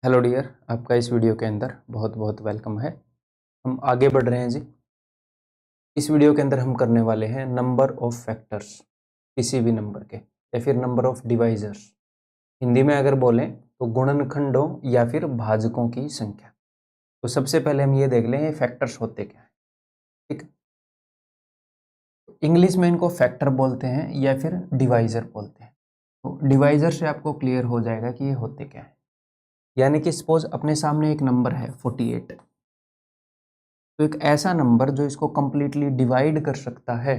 Hello dear, आपका इस video के अंदर बहुत बहुत वेलकम है। हम आगे बढ़ रहे हैं जी। इस वीडियो के अंदर हम करने वाले हैं नंबर ऑफ फैक्टर्स किसी भी नंबर के, या फिर नंबर ऑफ डिवाइजर्स। हिंदी में अगर बोलें तो गुणनखंडों या फिर भाजकों की संख्या। तो सबसे पहले हम ये देख लें ये फैक्टर्स होते क्या है। ठीक, इंग्लिश में इनको फैक्टर बोलते हैं या फिर डिवाइजर बोलते हैं। तो डिवाइजर से आपको क्लियर हो जाएगा कि ये होते क्या है। यानी कि सपोज अपने सामने एक नंबर है 48, तो एक ऐसा नंबर जो इसको कंप्लीटली डिवाइड कर सकता है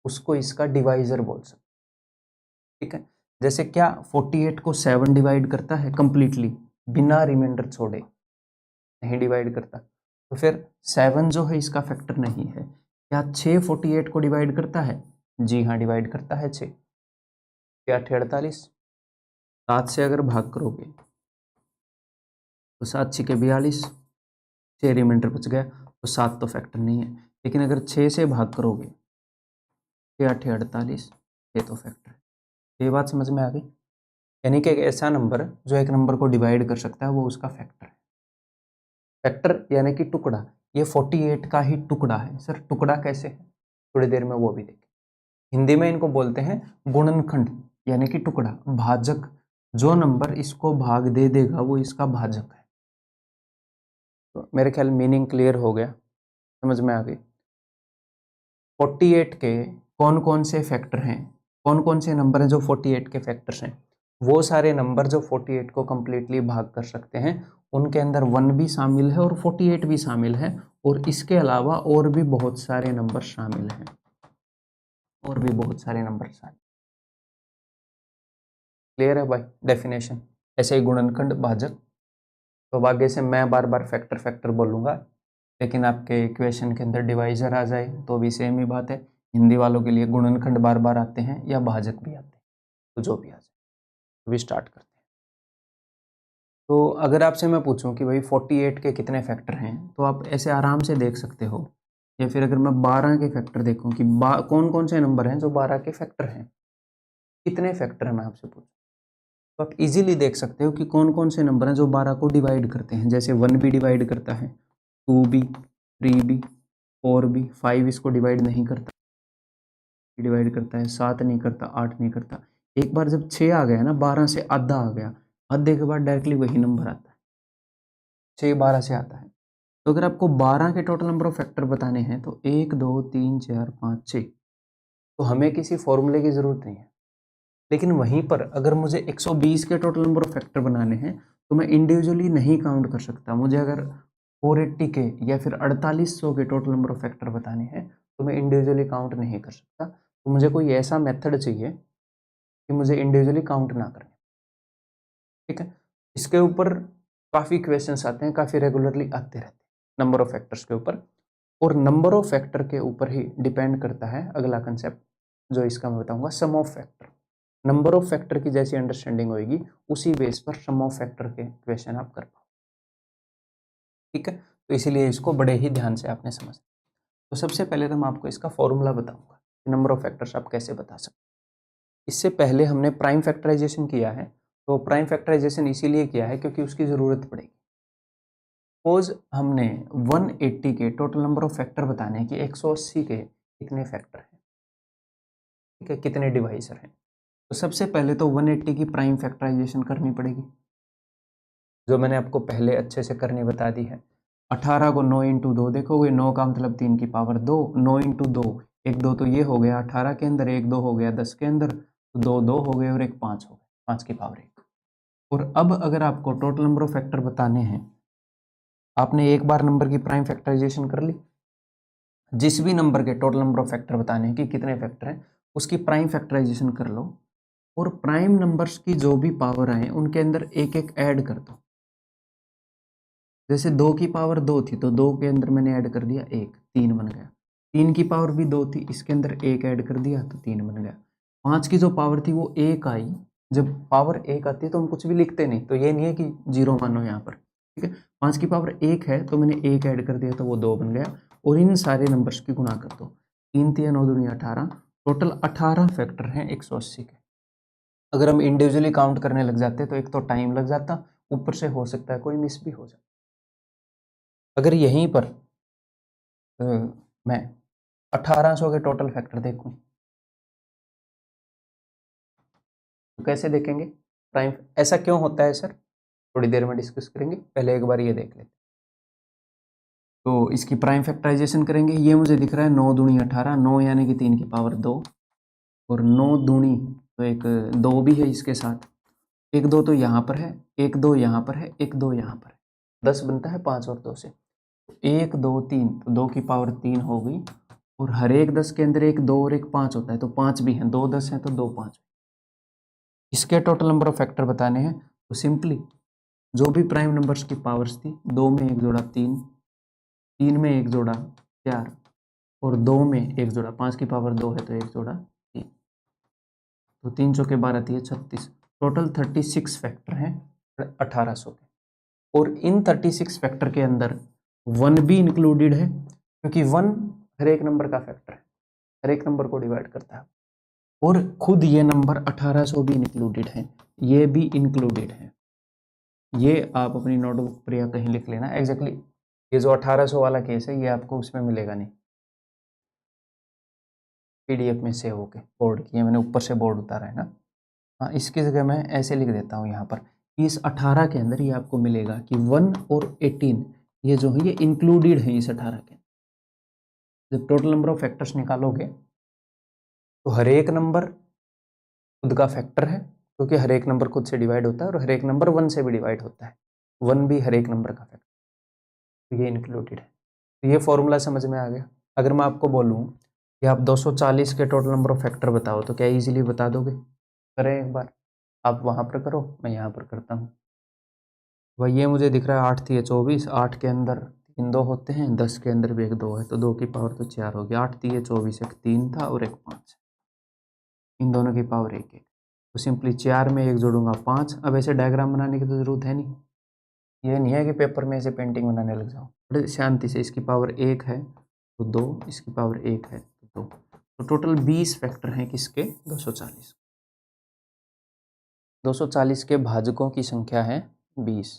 उसको इसका डिवाइजर बोल सकते हैं। ठीक है, जैसे क्या 48 को 7 डिवाइड करता है कंप्लीटली बिना रिमाइंडर छोड़े? नहीं डिवाइड करता। तो फिर 7 जो है इसका फैक्टर नहीं है। क्या 6 48 को डिवाइड करता है? जी हाँ, डिवाइड करता है 6। क्या 48? 7 से अगर भाग करोगे तो 7 6 के 42, 6 रिमाइंडर बच गया, तो 7 तो फैक्टर नहीं है। लेकिन अगर 6 से भाग करोगे 6 8 48, ये तो फैक्टर है। ये बात समझ में आ गई? यानी कि एक ऐसा नंबर जो एक नंबर को डिवाइड कर सकता है वो उसका फैक्टर है। फैक्टर यानी कि टुकड़ा। ये 48 का ही टुकड़ा है। सर टुकड़ा कैसे है, थोड़ी देर में वो भी देखें। हिंदी में इनको बोलते हैं गुणनखंड यानी कि टुकड़ा, भाजक। जो नंबर इसको भाग दे देगा वो इसका भाजक है। तो मेरे ख्याल मीनिंग क्लियर हो गया, समझ में आ गई। 48 के कौन कौन से फैक्टर हैं, कौन कौन से नंबर हैं जो 48 के फैक्टर्स हैं? वो सारे नंबर जो 48 को कंप्लीटली भाग कर सकते हैं, उनके अंदर 1 भी शामिल है और 48 भी शामिल है, और इसके अलावा और भी बहुत सारे नंबर शामिल हैं, और भी बहुत सारे नंबर शामिल। क्लियर है भाई डेफिनेशन? ऐसे ही गुणनखंड, भाजक। तो आगे से मैं बार बार फैक्टर फैक्टर बोलूंगा, लेकिन आपके इक्वेशन के अंदर डिवाइजर आ जाए तो भी सेम ही बात है। हिंदी वालों के लिए गुणनखंड बार बार आते हैं या भाजक भी आते हैं, तो जो भी आ जाए। तो भी स्टार्ट करते हैं। तो अगर आपसे मैं पूछूं कि भाई 48 के कितने फैक्टर हैं, तो आप ऐसे आराम से देख सकते हो। या फिर अगर मैं 12 के फैक्टर देखूं कि कौन कौन से नंबर हैं जो 12 के फैक्टर हैं, कितने फैक्टर हैं मैं आपसे पूछूं, तो आप इजीली देख सकते हो कि कौन कौन से नंबर हैं जो 12 को डिवाइड करते हैं। जैसे 1 भी डिवाइड करता है, 2 भी, 3 भी, 4 भी, 5 इसको डिवाइड नहीं करता, डिवाइड करता है, 7 नहीं करता, 8 नहीं करता। एक बार जब 6 आ गया ना, 12 से आधा आ गया, आधे के बाद डायरेक्टली वही नंबर आता है, 6 12 से आता है। तो अगर आपको 12 के टोटल नंबर ऑफ फैक्टर बताने हैं तो 1 2 3 4 5 6, तो हमें किसी फॉर्मूले की जरूरत नहीं है। लेकिन वहीं पर अगर मुझे 120 के टोटल नंबर ऑफ फैक्टर बनाने हैं तो मैं इंडिविजुअली नहीं काउंट कर सकता। मुझे अगर 480 के या फिर 4800 के टोटल नंबर ऑफ फैक्टर बताने हैं तो मैं इंडिविजुअली काउंट नहीं कर सकता। तो मुझे कोई ऐसा मेथड चाहिए कि मुझे इंडिविजुअली काउंट ना करने। ठीक है, इसके ऊपर काफ़ी क्वेश्चंस आते हैं, काफ़ी रेगुलरली आते रहते हैं नंबर ऑफ फैक्टर्स के ऊपर। और नंबर ऑफ फैक्टर के ऊपर ही डिपेंड करता है अगला कंसेप्ट जो इसका मैं बताऊंगा, sum of factor. Number of factor की जैसी अंडरस्टैंडिंग होगी उसी बेस पर सम ऑफ फैक्टर के क्वेश्चन आप कर पाओ। ठीक है, तो इसीलिए इसको बड़े ही ध्यान से आपने समझना। तो सबसे पहले तो मैं आपको इसका फॉर्मूला बताऊंगा, नंबर ऑफ फैक्टर्स आप कैसे बता सकते। इससे पहले हमने प्राइम फैक्टराइजेशन किया है। तो प्राइम फैक्टराइजेशन इसीलिए किया है क्योंकि उसकी ज़रूरत पड़ेगी। सपोज हमने 180 के टोटल नंबर ऑफ फैक्टर बताने कि 180 के कितने फैक्टर हैं, ठीक है, कितने डिवाइजर हैं। तो सबसे पहले तो 180 की प्राइम फैक्टराइजेशन करनी पड़ेगी, जो मैंने आपको पहले अच्छे से करनी बता दी है। 18 को 9 इंटू 2 देखोगे, 9 का मतलब 3 की पावर 2, 9 इंटू 2, एक 2 तो ये हो गया 18 के अंदर, एक 2 हो गया 10 के अंदर, तो 2 2 हो गए और एक 5 हो गए, 5 की पावर 1। और अब अगर आपको टोटल नंबर ऑफ फैक्टर बताने हैं, आपने एक बार नंबर की प्राइम फैक्टराइजेशन कर ली, जिस भी नंबर के टोटल नंबर ऑफ फैक्टर बताने हैं कि कितने फैक्टर हैं उसकी प्राइम फैक्टराइजेशन कर लो, और प्राइम नंबर्स की जो भी पावर आए उनके अंदर एक एक ऐड कर दो। जैसे 2 की पावर 2 थी तो 2 के अंदर मैंने ऐड कर दिया 1, 3 बन गया। 3 की पावर भी 2 थी, इसके अंदर 1 ऐड कर दिया तो 3 बन गया। 5 की जो पावर थी वो 1 आई। जब पावर 1 आती है तो हम कुछ भी लिखते नहीं, तो ये नहीं है कि 0 मानो यहाँ पर। ठीक है, 5 की पावर 1 है तो मैंने 1 ऐड कर दिया तो वो 2 बन गया। और इन सारे नंबर्स की गुणा कर दो, 3 3 9 दूनी 18, टोटल 18 फैक्टर हैं 180 के। अगर हम इंडिविजुअली काउंट करने लग जाते तो एक तो टाइम लग जाता ऊपर से हो सकता है कोई मिस भी हो सकता है। अगर यहीं पर मैं 1800 के टोटल फैक्टर देखूं तो कैसे देखेंगे प्राइम, ऐसा क्यों होता है सर, थोड़ी देर में डिस्कस करेंगे, पहले एक बार ये देख लेते हैं। तो इसकी प्राइम फैक्टराइजेशन करेंगे, ये मुझे दिख रहा है 9 दूनी 18, 9 यानी कि 3 की पावर 2, और 9 दूनी तो एक 2 भी है इसके साथ, एक 2 तो यहाँ पर है, एक 2 यहाँ पर है, एक 2 यहाँ पर है, 10 बनता है 5 और 2 से, 1 2 3 तो 2 की पावर 3 हो गई, और हर एक 10 के अंदर एक 2 और एक 5 होता है, तो 5 भी हैं, 2 10 हैं तो 2 5। इसके टोटल नंबर ऑफ फैक्टर बताने हैं तो सिंपली जो भी प्राइम नंबर्स की पावर्स थी, 2 में एक जोड़ा 3, 3 में एक जोड़ा 4, और 2 में एक जोड़ा 5 की पावर 2 है तो एक जोड़ा 3, तो 3 चौके 12 थी 36, टोटल 36 फैक्टर हैं 1800 के। और इन 36 फैक्टर के अंदर 1 भी इंक्लूडेड है, क्योंकि 1 हर एक नंबर का फैक्टर है, हर एक नंबर को डिवाइड करता है, और खुद ये नंबर 1800 भी इंक्लूडेड है, ये भी इंक्लूडेड है। ये आप अपनी नोटबुक पर या कहीं लिख लेना एग्जैक्टली। ये जो 1800 वाला केस है ये आपको उसमें मिलेगा नहीं, पीडीएफ में सेव होके बोर्ड की, मैंने ऊपर से बोर्ड उतारा है ना। हाँ, इसकी जगह मैं ऐसे लिख देता हूँ यहाँ पर, इस 18 के अंदर ये आपको मिलेगा कि 1 और 18 ये जो है ये इंक्लूडेड है इस 18 के। जब टोटल नंबर ऑफ फैक्टर्स निकालोगे तो हर एक नंबर खुद का फैक्टर है, क्योंकि हर एक नंबर खुद से डिवाइड होता है, और हर एक नंबर 1 से भी डिवाइड होता है, 1 भी हर एक नंबर का फैक्टर, तो ये इंक्लूडेड है। तो ये फॉर्मूला समझ में आ गया। अगर मैं आपको बोलूँ कि आप 240 के टोटल नंबर ऑफ फैक्टर बताओ तो क्या इजीली बता दोगे? करें एक बार, आप वहाँ पर करो, मैं यहाँ पर करता हूँ। वही ये मुझे दिख रहा है 8 थी 24, 8 के अंदर 3 2 होते हैं, 10 के अंदर भी एक 2 है, तो 2 की पावर तो 4 होगी, 8 थी 24, एक 3 था और एक 5, इन दोनों की पावर 1 1, तो सिंपली 4 में एक जोड़ूंगा 5। अब ऐसे डायग्राम बनाने की तो जरूरत है नहीं, ये नहीं है कि पेपर में ऐसे पेंटिंग बनाने लग जाओ, बड़े शांति से, इसकी पावर 1 है तो 2, इसकी पावर 1 है तो 2, तो टोटल 20 फैक्टर हैं किसके? 240। 240 के भाजकों की संख्या है 20।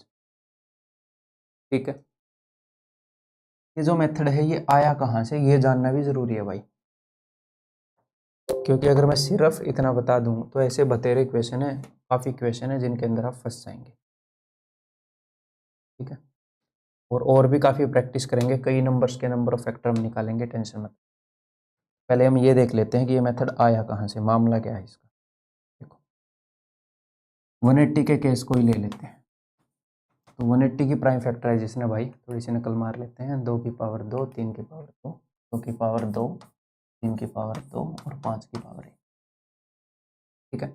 ठीक है, ये जो मेथड है ये आया कहाँ से, ये जानना भी जरूरी है भाई, क्योंकि अगर मैं सिर्फ इतना बता दूं तो ऐसे बतेरे क्वेश्चन है, काफ़ी क्वेश्चन है जिनके अंदर आप फंस जाएंगे। ठीक है, और भी काफ़ी प्रैक्टिस करेंगे, कई नंबर्स के नंबर ऑफ फैक्टर हम निकालेंगे, टेंशन मत। पहले हम ये देख लेते हैं कि ये मेथड आया कहाँ से, मामला क्या है इसका। देखो 180 के केस को ही ले लेते हैं, तो 180 की प्राइम फैक्टराइजेशन है भाई, थोड़ी सी नकल मार लेते हैं, 2 की पावर 2, 3 की पावर 2, 2 की पावर 2, 3 की पावर 2 और 5 की पावर 1। ठीक है,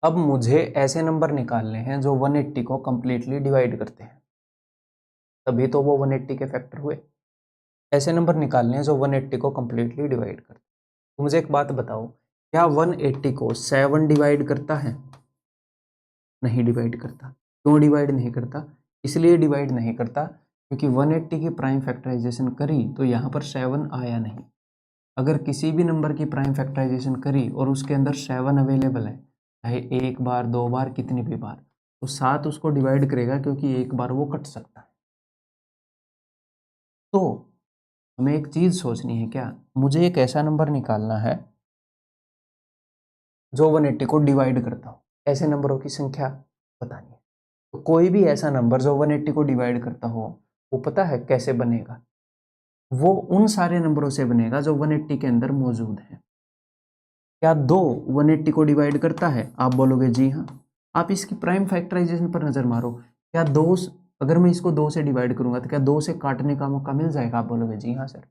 अब मुझे ऐसे नंबर निकालने हैं जो 180 को कंप्लीटली डिवाइड करते हैं, तभी तो वो 180 के फैक्टर हुए। ऐसे नंबर निकालने हैं जो 180 को कंप्लीटली डिवाइड करते हैं। तो मुझे एक बात बताओ, क्या 180 को 7 डिवाइड करता है? नहीं डिवाइड करता। क्यों डिवाइड नहीं करता? इसलिए डिवाइड नहीं करता क्योंकि 180 की प्राइम फैक्टराइजेशन करी तो यहाँ पर 7 आया नहीं। अगर किसी भी नंबर की प्राइम फैक्टराइजेशन करी और उसके अंदर 7 अवेलेबल है, चाहे एक बार 2 बार कितनी भी बार, तो 7 उसको डिवाइड करेगा, क्योंकि एक बार वो कट सकता है। तो हमें एक चीज़ सोचनी है, क्या मुझे एक ऐसा नंबर निकालना है जो 180 को डिवाइड करता हो, ऐसे नंबरों की संख्या बतानी है। तो कोई भी ऐसा नंबर जो 180 को डिवाइड करता हो, वो पता है कैसे बनेगा? वो उन सारे नंबरों से बनेगा जो 180 के अंदर मौजूद हैं। क्या 2 180 को डिवाइड करता है? आप बोलोगे जी हाँ। आप इसकी प्राइम फैक्टराइजेशन पर नजर मारो, क्या 2, अगर मैं इसको 2 से डिवाइड करूंगा तो क्या 2 से काटने का मौका मिल जाएगा? आप बोलोगे जी हाँ सर।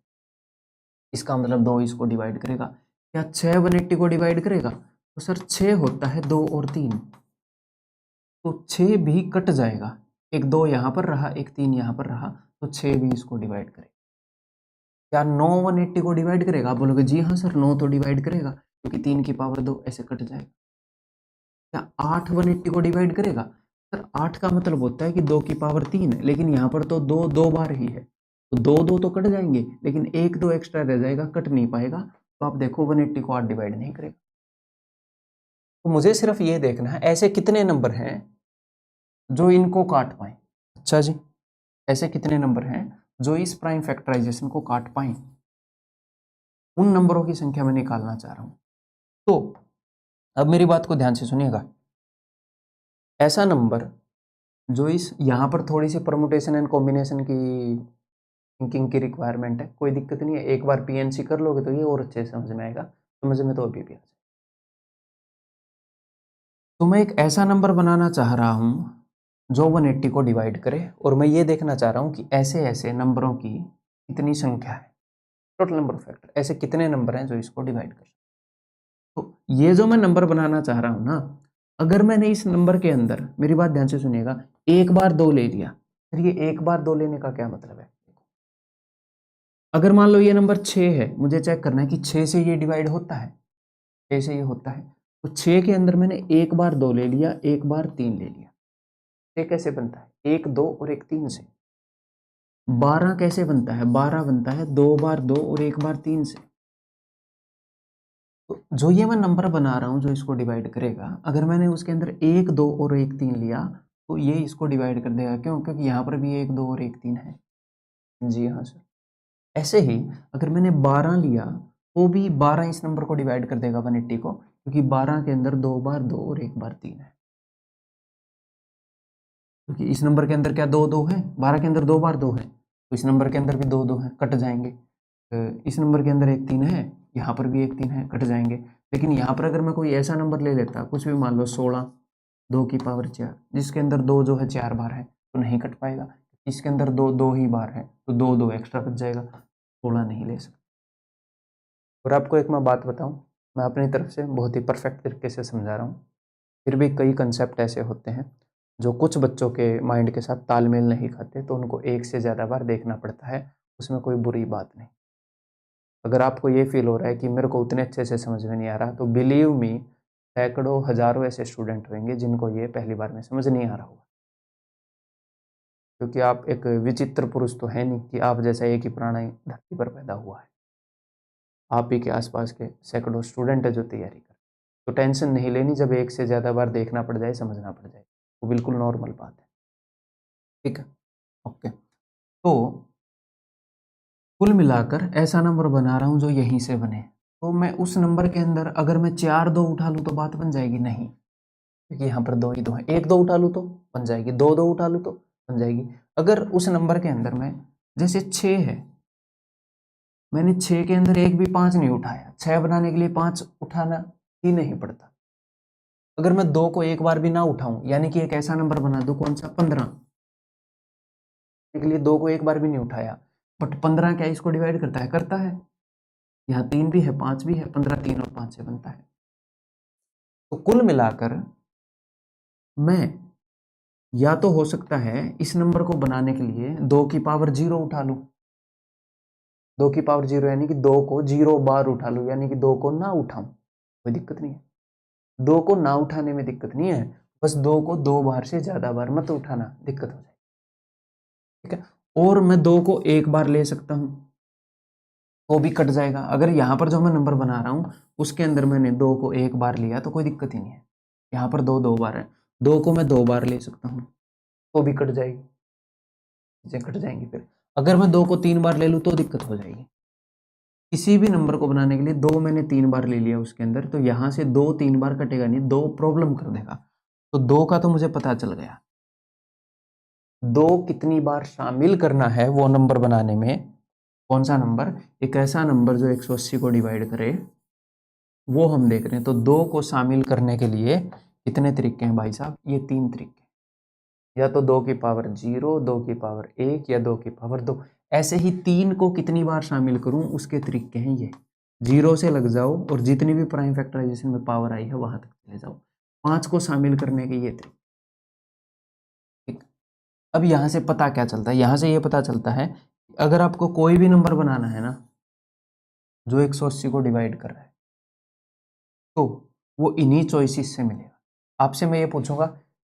इसका मतलब 2 इसको डिवाइड करेगा। क्या 6 180 को डिवाइड करेगा? तो सर 6 होता है 2 और 3, तो 6 भी कट जाएगा, एक 2 यहाँ पर रहा, एक 3 यहाँ पर रहा, तो 6 भी इसको डिवाइड करेगा। क्या 9 180 को डिवाइड करेगा? आप बोलोगे जी हाँ सर, 9 तो डिवाइड करेगा, क्योंकि 3 की पावर 2 ऐसे कट जाएगा। क्या 8 180 को डिवाइड करेगा? सर 8 का मतलब होता है कि 2 की पावर 3 है, लेकिन यहाँ पर तो 2 2 बार ही है, तो 2 2 तो कट जाएंगे, लेकिन 1 2 एक्स्ट्रा रह जाएगा, कट नहीं पाएगा। तो आप देखो 180 को 8 डिवाइड नहीं करेगा। तो मुझे सिर्फ ये देखना है ऐसे कितने नंबर हैं जो इनको काट पाए। अच्छा जी, ऐसे कितने नंबर हैं जो इस प्राइम फैक्टराइजेशन को काट पाए? उन नंबरों की संख्या मैं निकालना चाह रहा हूं। तो अब मेरी बात को ध्यान से सुनिएगा। ऐसा नंबर जो इस यहां पर थोड़ी सी परमुटेशन एंड कॉम्बिनेशन की थिंकिंग की रिक्वायरमेंट है, कोई दिक्कत नहीं है, एक बार पीएनसी कर लोगे तो ये और अच्छे से समझ में आएगा, समझ में तो अभी भी आ जाए। तो मैं एक ऐसा नंबर बनाना चाह रहा हूं जो 180 को डिवाइड करे, और मैं ये देखना चाह रहा हूं कि ऐसे ऐसे नंबरों की कितनी संख्या है, टोटल नंबर ऑफ फैक्टर, ऐसे कितने नंबर हैं जो इसको डिवाइड कर। तो ये जो मैं नंबर बनाना चाह रहा हूं ना, अगर मैंने इस नंबर के अंदर, मेरी बात ध्यान से सुनिएगा, एक बार दो ले लिया, फिर ये एक बार दो लेने का क्या मतलब है? अगर मान लो ये नंबर 6 है, मुझे चेक करना है कि 6 से ये डिवाइड होता है, 6 से ये होता है, तो 6 के अंदर मैंने एक बार 2 ले लिया, एक बार 3 ले लिया। 6 कैसे बनता है? 1 2 और 1 3 से। 12 कैसे बनता है? 12 बनता है 2 बार 2 और 1 बार 3 से। तो जो ये मैं नंबर बना रहा हूं जो इसको डिवाइड करेगा, अगर मैंने उसके अंदर 1 2 और 1 3 लिया तो ये इसको डिवाइड कर देगा। क्यों? क्योंकि यहाँ पर भी 1 2 और 1 3 है। जी हाँ सर। ऐसे ही अगर मैंने 12 लिया तो भी 12 इस नंबर को डिवाइड कर देगा 180 को, क्योंकि 12 के अंदर 2 बार 2 और 1 बार 3 है। क्योंकि इस नंबर के अंदर क्या 2 2 है, 12 के अंदर 2 बार 2 है, तो इस नंबर के अंदर भी 2 2 है, कट जाएंगे। इस नंबर के अंदर 1 3 है, यहाँ पर भी 1 3 है, कट जाएंगे। लेकिन यहाँ पर अगर मैं कोई ऐसा नंबर ले लेता, कुछ भी मान लो 16 2 की पावर 4, जिसके अंदर 2 जो है 4 बार है, तो नहीं कट पाएगा। इसके अंदर 2 2 ही बार है, तो 2 2 एक्स्ट्रा बच जाएगा, 16 नहीं ले सकता। और आपको एक मैं बात बताऊं, मैं अपनी तरफ से बहुत ही परफेक्ट तरीके से समझा रहा हूँ, फिर भी कई कंसेप्ट ऐसे होते हैं जो कुछ बच्चों के माइंड के साथ तालमेल नहीं खाते, तो उनको एक से ज़्यादा बार देखना पड़ता है, उसमें कोई बुरी बात नहीं। अगर आपको ये फील हो रहा है कि मेरे को उतने अच्छे से समझ में नहीं आ रहा, तो बिलीव मी, सैकड़ों हजारों ऐसे स्टूडेंट होंगे जिनको ये पहली बार में समझ नहीं आ रहा होगा। क्योंकि आप एक विचित्र पुरुष तो है नहीं कि आप जैसा एक ही प्राणी धरती पर पैदा हुआ है। आप ही के आसपास के सैकड़ों स्टूडेंट है जो तैयारी कर, तो टेंशन नहीं लेनी जब एक से ज़्यादा बार देखना पड़ जाए, समझना पड़ जाए, वो बिल्कुल नॉर्मल बात है। ठीक है, ओके। तो कुल मिलाकर ऐसा नंबर बना रहा हूं जो यहीं से बने, तो मैं उस नंबर के अंदर अगर मैं 4 2 उठा लूँ तो बात बन जाएगी? नहीं, क्योंकि यहाँ पर 2 ही 2 है। 1 2 उठा लूँ तो बन जाएगी, 2 2 उठा लूँ तो बन जाएगी। अगर उस नंबर के अंदर मैं, जैसे 6 है, मैंने 6 के अंदर एक भी 5 नहीं उठाया, 6 बनाने के लिए 5 उठाना ही नहीं पड़ता। अगर मैं 2 को एक बार भी ना उठाऊं, यानी कि एक ऐसा नंबर बना दूं, कौन सा? 15 के लिए 2 को एक बार भी नहीं उठाया, बट 15 क्या इसको डिवाइड करता है? करता है। यहाँ 3 भी है, 5 भी है, 15 3 और 5 से बनता है। तो कुल मिलाकर मैं, या तो हो सकता है इस नंबर को बनाने के लिए 2 की पावर 0 उठा लूं, 2 की पावर 0 यानी कि 2 को 0 बार उठा लूं, यानी कि 2 को ना उठाऊं, कोई दिक्कत नहीं है। 2 को ना उठाने में दिक्कत नहीं है, बस 2 को 2 बार से ज्यादा बार मत उठाना, दिक्कत हो जाएगी। ठीक है, और मैं 2 को एक बार ले सकता हूं, वो भी कट जाएगा। अगर यहाँ पर जो मैं नंबर बना रहा हूँ उसके अंदर मैंने 2 को एक बार लिया तो कोई दिक्कत ही नहीं है। यहाँ पर 2 2 बार है, 2 को मैं 2 बार ले सकता हूँ, वो भी कट जाएगी, चीजें कट जाएंगी। फिर अगर मैं 2 को 3 बार ले लूँ तो दिक्कत हो जाएगी। किसी भी नंबर को बनाने के लिए 2 मैंने 3 बार ले लिया उसके अंदर, तो यहाँ से 2 3 बार कटेगा नहीं, 2 प्रॉब्लम कर देगा। तो 2 का तो मुझे पता चल गया, 2 कितनी बार शामिल करना है वो नंबर बनाने में। कौन सा नंबर? एक ऐसा नंबर जो 180 को डिवाइड करे, वो हम देख रहे हैं। तो 2 को शामिल करने के लिए कितने तरीके हैं भाई साहब? ये 3 तरीके, या तो 2 की पावर 0, 2 की पावर 1 या 2 की पावर 2। ऐसे ही 3 को कितनी बार शामिल करूं उसके तरीके हैं ये। 0 से लग जाओ और जितनी भी प्राइम फैक्टराइजेशन में पावर आई है वहां तक ले जाओ। 5 को शामिल करने के ये तरीके। ठीक, अब यहां से पता क्या चलता है? यहां से ये पता चलता है अगर आपको कोई भी नंबर बनाना है ना जो 180 को डिवाइड कर रहा है, तो वो इन्हीं चॉइसेस से मिलेगा। आपसे मैं ये पूछूंगा,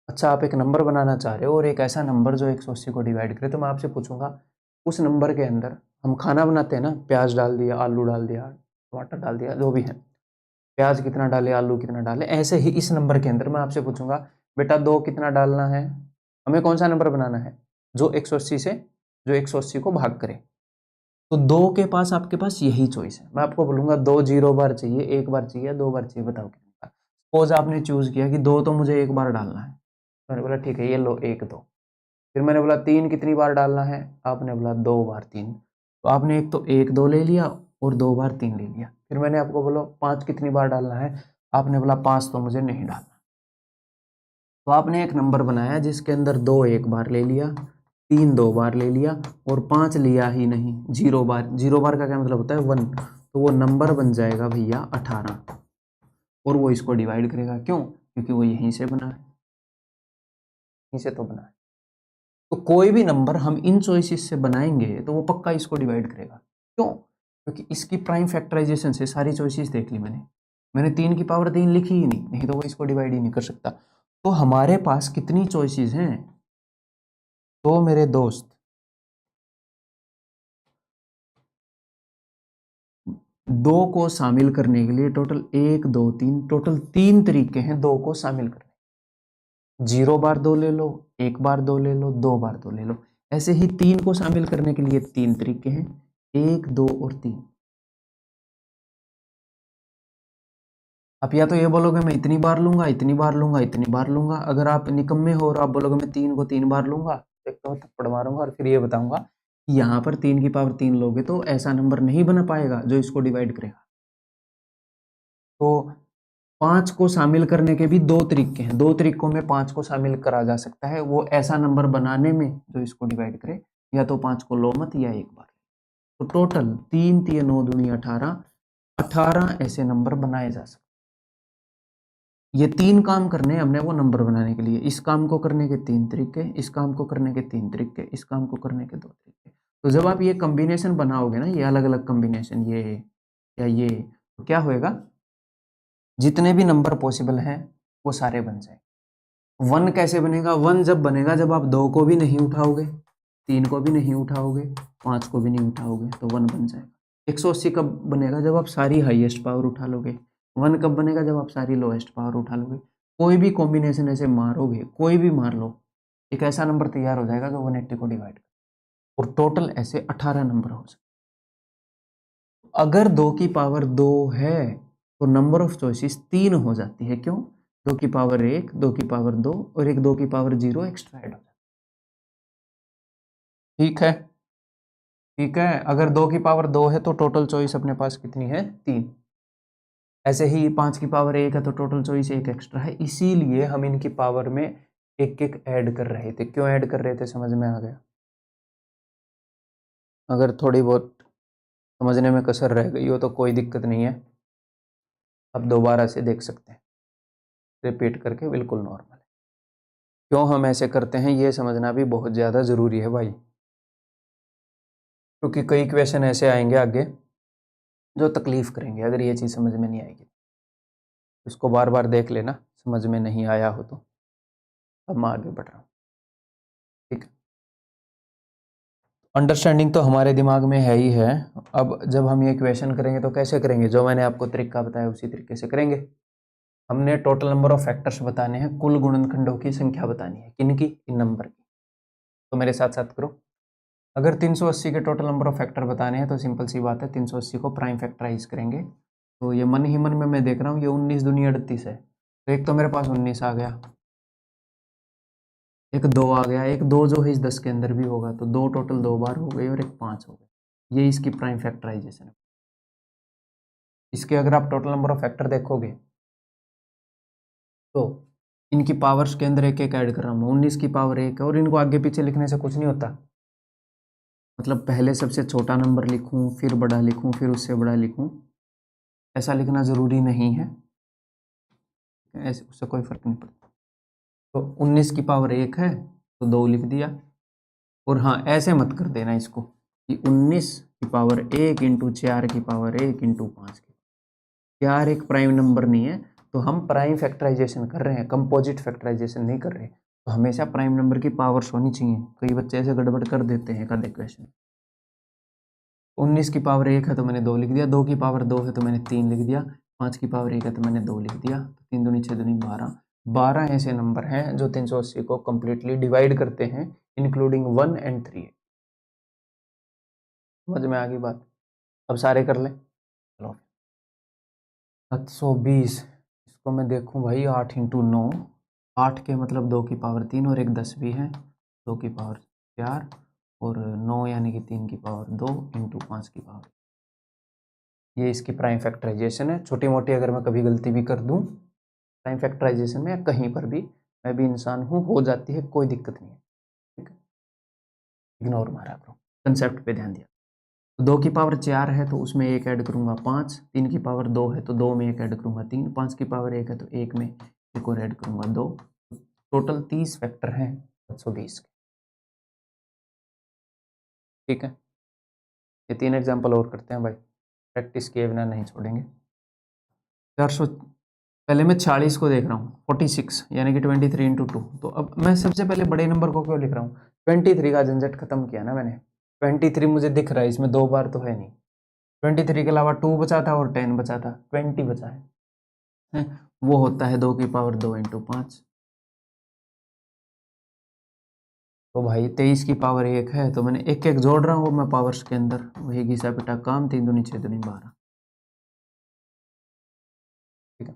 अच्छा आप एक नंबर बनाना चाह रहे हो और एक ऐसा नंबर जो 180 को डिवाइड करे, तो मैं आपसे पूछूंगा उस नंबर के अंदर, हम खाना बनाते हैं ना, प्याज डाल दिया, आलू डाल दिया, टमाटर डाल दिया, जो भी है, प्याज कितना डाले, आलू कितना डाले, ऐसे ही इस नंबर के अंदर मैं आपसे पूछूंगा बेटा 2 कितना डालना है, हमें कौन सा नंबर बनाना है, जो 180 को भाग करे। तो 2 के पास आपके पास यही चॉइस है। मैं आपको बोलूंगा 2 0 बार चाहिए, 1 बार चाहिए, 2 बार चाहिए, बताओ कितनी बार। सपोज आपने चूज किया कि 2 तो मुझे 1 बार डालना है, मैंने बोला ठीक है ये लो 1 2। फिर मैंने बोला 3 कितनी बार डालना है, आपने बोला 2 बार 3। तो आपने एक तो 1 2 ले लिया और 2 बार 3 ले लिया। फिर मैंने आपको बोला 5 कितनी बार डालना है, आपने बोला 5 तो मुझे नहीं डालना। तो आपने एक नंबर बनाया जिसके अंदर 2 1 बार ले लिया, 3 2 बार ले लिया और 5 लिया ही नहीं, 0 बार। 0 बार का क्या मतलब होता है 1। तो वो नंबर बन जाएगा भैया 18 और वो इसको डिवाइड करेगा। क्यों? क्योंकि वो यहीं से बना है, यहीं से तो बना है। तो कोई भी नंबर हम इन चॉइसेस से बनाएंगे तो वो पक्का इसको डिवाइड करेगा। क्यों? क्योंकि इसकी प्राइम फैक्टराइजेशन से सारी चॉइसेस देख ली मैंने 3 की पावर 3 लिखी ही नहीं तो वो इसको डिवाइड ही नहीं कर सकता। तो हमारे पास कितनी चॉइसेस हैं? तो मेरे दोस्त 2 को शामिल करने के लिए टोटल 1 2 3 टोटल 3 तरीके हैं 2 को शामिल करने। 0 बार 2 ले लो, 1 बार 2 ले लो, 2 बार 2 ले लो। ऐसे ही 3 को शामिल करने के लिए 3 तरीके हैं, 1 2 और 3। आप या तो ये बोलोगे मैं इतनी बार लूंगा, इतनी बार लूंगा, इतनी बार लूंगा। अगर आप निकम्मे हो और आप बोलोगे मैं 3 को 3 बार लूंगा, एक तो थप्पड़ मारूंगा और फिर ये बताऊंगा कि यहाँ पर 3 की पावर 3 लोगे तो ऐसा नंबर नहीं बना पाएगा जो इसको डिवाइड करेगा। तो 5 को शामिल करने के भी 2 तरीके हैं, 2 तरीकों में 5 को शामिल करा जा सकता है। वो ऐसा नंबर बनाने में जो इसको डिवाइड करे, या तो 5 को लो मत या 1 बार। तो टोटल 3 3 9 दूनी 18, 18 ऐसे नंबर बनाए जा सकते। ये 3 काम करने हमने वो नंबर बनाने के लिए। इस काम को करने के 3 तरीके, इस काम को करने के 3 तरीके, इस काम को करने के 2 तरीके। तो जब आप ये कॉम्बिनेशन बनाओगे ना, ये अलग अलग कॉम्बिनेशन, ये या ये, तो क्या होएगा, जितने भी नंबर पॉसिबल हैं वो सारे बन जाएंगे। 1 कैसे बनेगा? 1 जब बनेगा जब आप 2 को भी नहीं उठाओगे, 3 को भी नहीं उठाओगे, 5 को भी नहीं उठाओगे, तो 1 बन जाएगा। 180 कब बनेगा? जब आप सारी हाईएस्ट पावर उठा लोगे। 1 कब बनेगा? जब आप सारी लोएस्ट पावर उठा लोगे। कोई भी कॉम्बिनेशन ऐसे मारोगे, कोई भी मार लो, एक ऐसा नंबर तैयार हो जाएगा जो 180 को डिवाइड कर, और टोटल ऐसे 18 नंबर हो सकते। अगर 2 की पावर 2 है तो नंबर ऑफ चॉइसेस 3 हो जाती है। क्यों? 2 की पावर 1, 2 की पावर 2 और एक 2 की पावर 0 एक्स्ट्रा ऐड हो जाता है। ठीक है, ठीक है। अगर 2 की पावर 2 है तो टोटल चॉइस अपने पास कितनी है? 3। ऐसे ही 5 की पावर 1 है तो टोटल चॉइस 1 एक्स्ट्रा है। इसीलिए हम इनकी पावर में एक एक ऐड कर रहे थे। क्यों ऐड कर रहे थे? समझ में आ गया? अगर थोड़ी बहुत समझने में कसर रह गई हो तो कोई दिक्कत नहीं है, आप दोबारा से देख सकते हैं, रिपीट करके, बिल्कुल नॉर्मल है। क्यों हम ऐसे करते हैं ये समझना भी बहुत ज़्यादा ज़रूरी है भाई, क्योंकि कई क्वेश्चन ऐसे आएंगे आगे जो तकलीफ करेंगे अगर ये चीज़ समझ में नहीं आएगी। इसको बार बार देख लेना, समझ में नहीं आया हो तो। अब मैं आगे बढ़ रहा हूँ, ठीक है। अंडरस्टैंडिंग तो हमारे दिमाग में है ही है। अब जब हम ये क्वेश्चन करेंगे तो कैसे करेंगे? जो मैंने आपको तरीका बताया उसी तरीके से करेंगे। हमने टोटल नंबर ऑफ फैक्टर्स बताने हैं, कुल गुणनखंडों की संख्या बतानी है। किन की? इन नंबर की। तो मेरे साथ साथ करो। अगर 380 के टोटल नंबर ऑफ फैक्टर बताने हैं तो सिंपल सी बात है, 380 को प्राइम फैक्टराइज करेंगे। तो ये मन ही मन में मैं देख रहा हूँ, ये 19 दूनी 38 है, तो एक तो मेरे पास 19 आ गया, एक 2 आ गया, एक 2 जो है इस 10 के अंदर भी होगा, तो 2 टोटल 2 बार हो गए और एक 5 हो गए। ये इसकी प्राइम फैक्टराइजेशन है। इसके अगर आप टोटल नंबर ऑफ फैक्टर देखोगे तो इनकी पावर्स के अंदर एक एक ऐड कर रहा हूँ। 19 की पावर 1 है और इनको आगे पीछे लिखने से कुछ नहीं होता। मतलब पहले सबसे छोटा नंबर लिखूं, फिर बड़ा लिखूं, फिर उससे बड़ा लिखूं, ऐसा लिखना ज़रूरी नहीं है, ऐसे उससे कोई फर्क नहीं पड़ता। तो 19 की पावर 1 है तो 2 लिख दिया। और हाँ, ऐसे मत कर देना इसको कि 19 की पावर 1 इंटू 4 की पावर 1 इंटू 5 की। 4 एक प्राइम नंबर नहीं है, तो हम प्राइम फैक्टराइजेशन कर रहे हैं, कंपोजिट फैक्टराइजेशन नहीं कर रहे। तो हमेशा प्राइम नंबर की पावर्स होनी चाहिए। कई बच्चे ऐसे गड़बड़ कर देते हैं कदे क्वेश्चन। 19 की पावर 1 है तो मैंने 2 लिख दिया, 2 की पावर 2 है तो मैंने 3 लिख दिया, 5 की पावर 1 है तो मैंने 2 लिख दिया, तो 3 दूनी 6 दूनी 12, 12 ऐसे नंबर हैं जो 380 को कंप्लीटली डिवाइड करते हैं, इंक्लूडिंग 1 एंड 3। समझ में आ गई बात? अब सारे कर लें। चलो 720, इसको मैं देखूं भाई 8 इंटू 9, 8 के मतलब 2 की पावर 3 और एक 10 भी है, 2 की पावर 4 और 9 यानी कि 3 की पावर 2 इंटू 5 की पावर। ये इसकी प्राइम फैक्टराइजेशन है। छोटी मोटी अगर मैं कभी गलती भी कर दूं प्राइम फैक्टराइजेशन में या कहीं पर भी, मैं भी इंसान हूँ, हो जाती है, कोई दिक्कत नहीं है। ठीक है, इग्नोर मारा करो, कंसेप्ट पे ध्यान दिया। 2 की पावर 4 है तो उसमें एक ऐड करूंगा 5, 3 की पावर 2 है तो 2 में एक ऐड करूंगा 3, 5 की पावर 1 है तो 1 में एक और ऐड करूंगा 2। टोटल 30 फैक्टर हैं 720 के। ठीक है, ये 3 एग्जाम्पल और करते हैं भाई, प्रैक्टिस किए बिना नहीं छोड़ेंगे। 400, पहले मैं 40 को देख रहा हूँ, 46 यानी कि 23 इंटू 2। तो अब मैं सबसे पहले बड़े नंबर को क्यों लिख रहा हूँ? 23 का झंझट खत्म किया ना मैंने। 23 मुझे दिख रहा है, इसमें 2 बार तो है नहीं। 23 के अलावा 2 बचा था और 10 बचा था, 20 बचा है? वो होता है 2 की पावर 2 इंटू 5। तो भाई 23 की पावर 1 है तो मैंने एक एक जोड़ रहा हूँ मैं पावर्स के अंदर, वही घिसा पिटा काम, 3 दूनी 6 दूनी 12। ठीक है,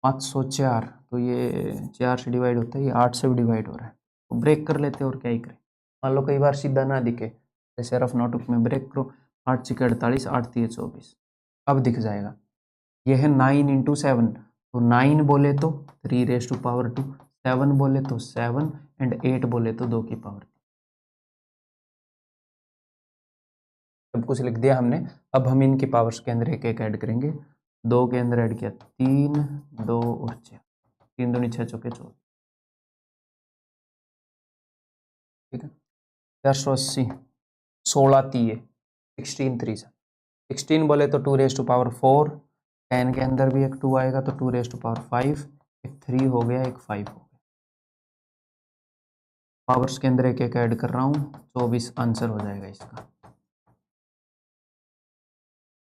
504, तो ये 4 से डिवाइड होता है, ये 8 से भी डिवाइड हो रहा है, तो ब्रेक कर लेते और क्या ही करें। मान लो कई बार सीधा ना दिखे, जैसे रफ नोटबुक में ब्रेक करो, 8 6 48, 8 3 24, अब दिख जाएगा। ये है 9 इंटू 7, तो 9 बोले तो 3 रेज टू पावर 2, 7 बोले तो 7 एंड 8 बोले तो 2 की पावर। सब कुछ लिख दिया हमने। अब हम इनकी पावर्स के अंदर एक एक ऐड करेंगे। 2 के अंदर ऐड किया 3, 2 और 6, 3 दूनी 6 चौके 14। ठीक है, 480, 16 तीय 16 3 से 16 बोले तो 2 रेज टू पावर 4, 10 के अंदर भी एक 2 आएगा तो 2 रेज टू पावर 5, एक 3 हो गया, एक 5 हो गया। पावर्स के अंदर एक एक ऐड कर रहा हूँ, 24 आंसर हो जाएगा इसका।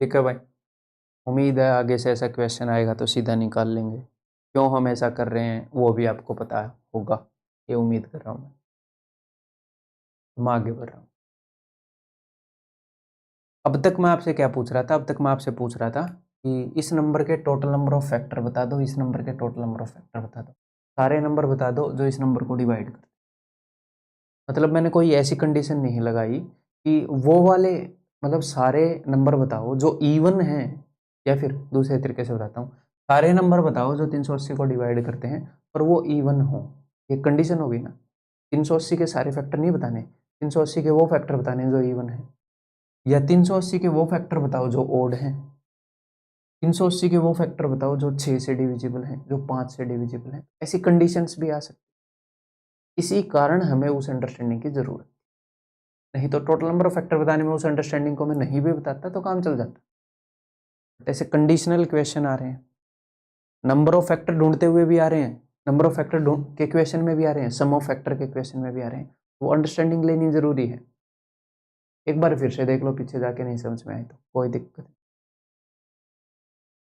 ठीक है भाई, उम्मीद है आगे से ऐसा क्वेश्चन आएगा तो सीधा निकाल लेंगे। क्यों हम ऐसा कर रहे हैं वो भी आपको पता होगा, ये उम्मीद कर रहा हूँ मैं आगे बढ़ रहा हूँ। अब तक मैं आपसे क्या पूछ रहा था? अब तक मैं आपसे पूछ रहा था कि इस नंबर के टोटल नंबर ऑफ फैक्टर बता दो, इस नंबर के टोटल नंबर ऑफ फैक्टर बता दो, सारे नंबर बता दो जो इस नंबर को डिवाइड करते। मतलब मैंने कोई ऐसी कंडीशन नहीं लगाई कि वो वाले, मतलब सारे नंबर बताओ जो इवन हैं, या फिर दूसरे तरीके से बताता हूँ, सारे नंबर बताओ जो 380 को डिवाइड करते हैं और वो इवन हो। ये कंडीशन होगी ना, 380 के सारे फैक्टर नहीं बताने, 380 के वो फैक्टर बताने जो इवन है, या 380 के वो फैक्टर बताओ जो ओड हैं, 380 के वो फैक्टर बताओ जो 6 से डिविजिबल हैं, जो 5 से डिविजिबल हैं। ऐसी कंडीशंस भी आ सकती, इसी कारण हमें उस अंडरस्टैंडिंग की जरूरत। नहीं तो टोटल नंबर ऑफ फैक्टर बताने में उस अंडरस्टैंडिंग को मैं नहीं भी बताता तो काम चल जाता। ऐसे कंडीशनल क्वेश्चन आ रहे हैं, नंबर ऑफ फैक्टर ढूंढते हुए भी आ रहे हैं, नंबर ऑफ फैक्टर के क्वेश्चन में भी आ रहे हैं, सम ऑफ फैक्टर के क्वेश्चन में भी आ रहे हैं, वो अंडरस्टैंडिंग लेनी जरूरी है। एक बार फिर से देख लो, पीछे जाके नहीं समझ में आए तो कोई दिक्कत नहीं।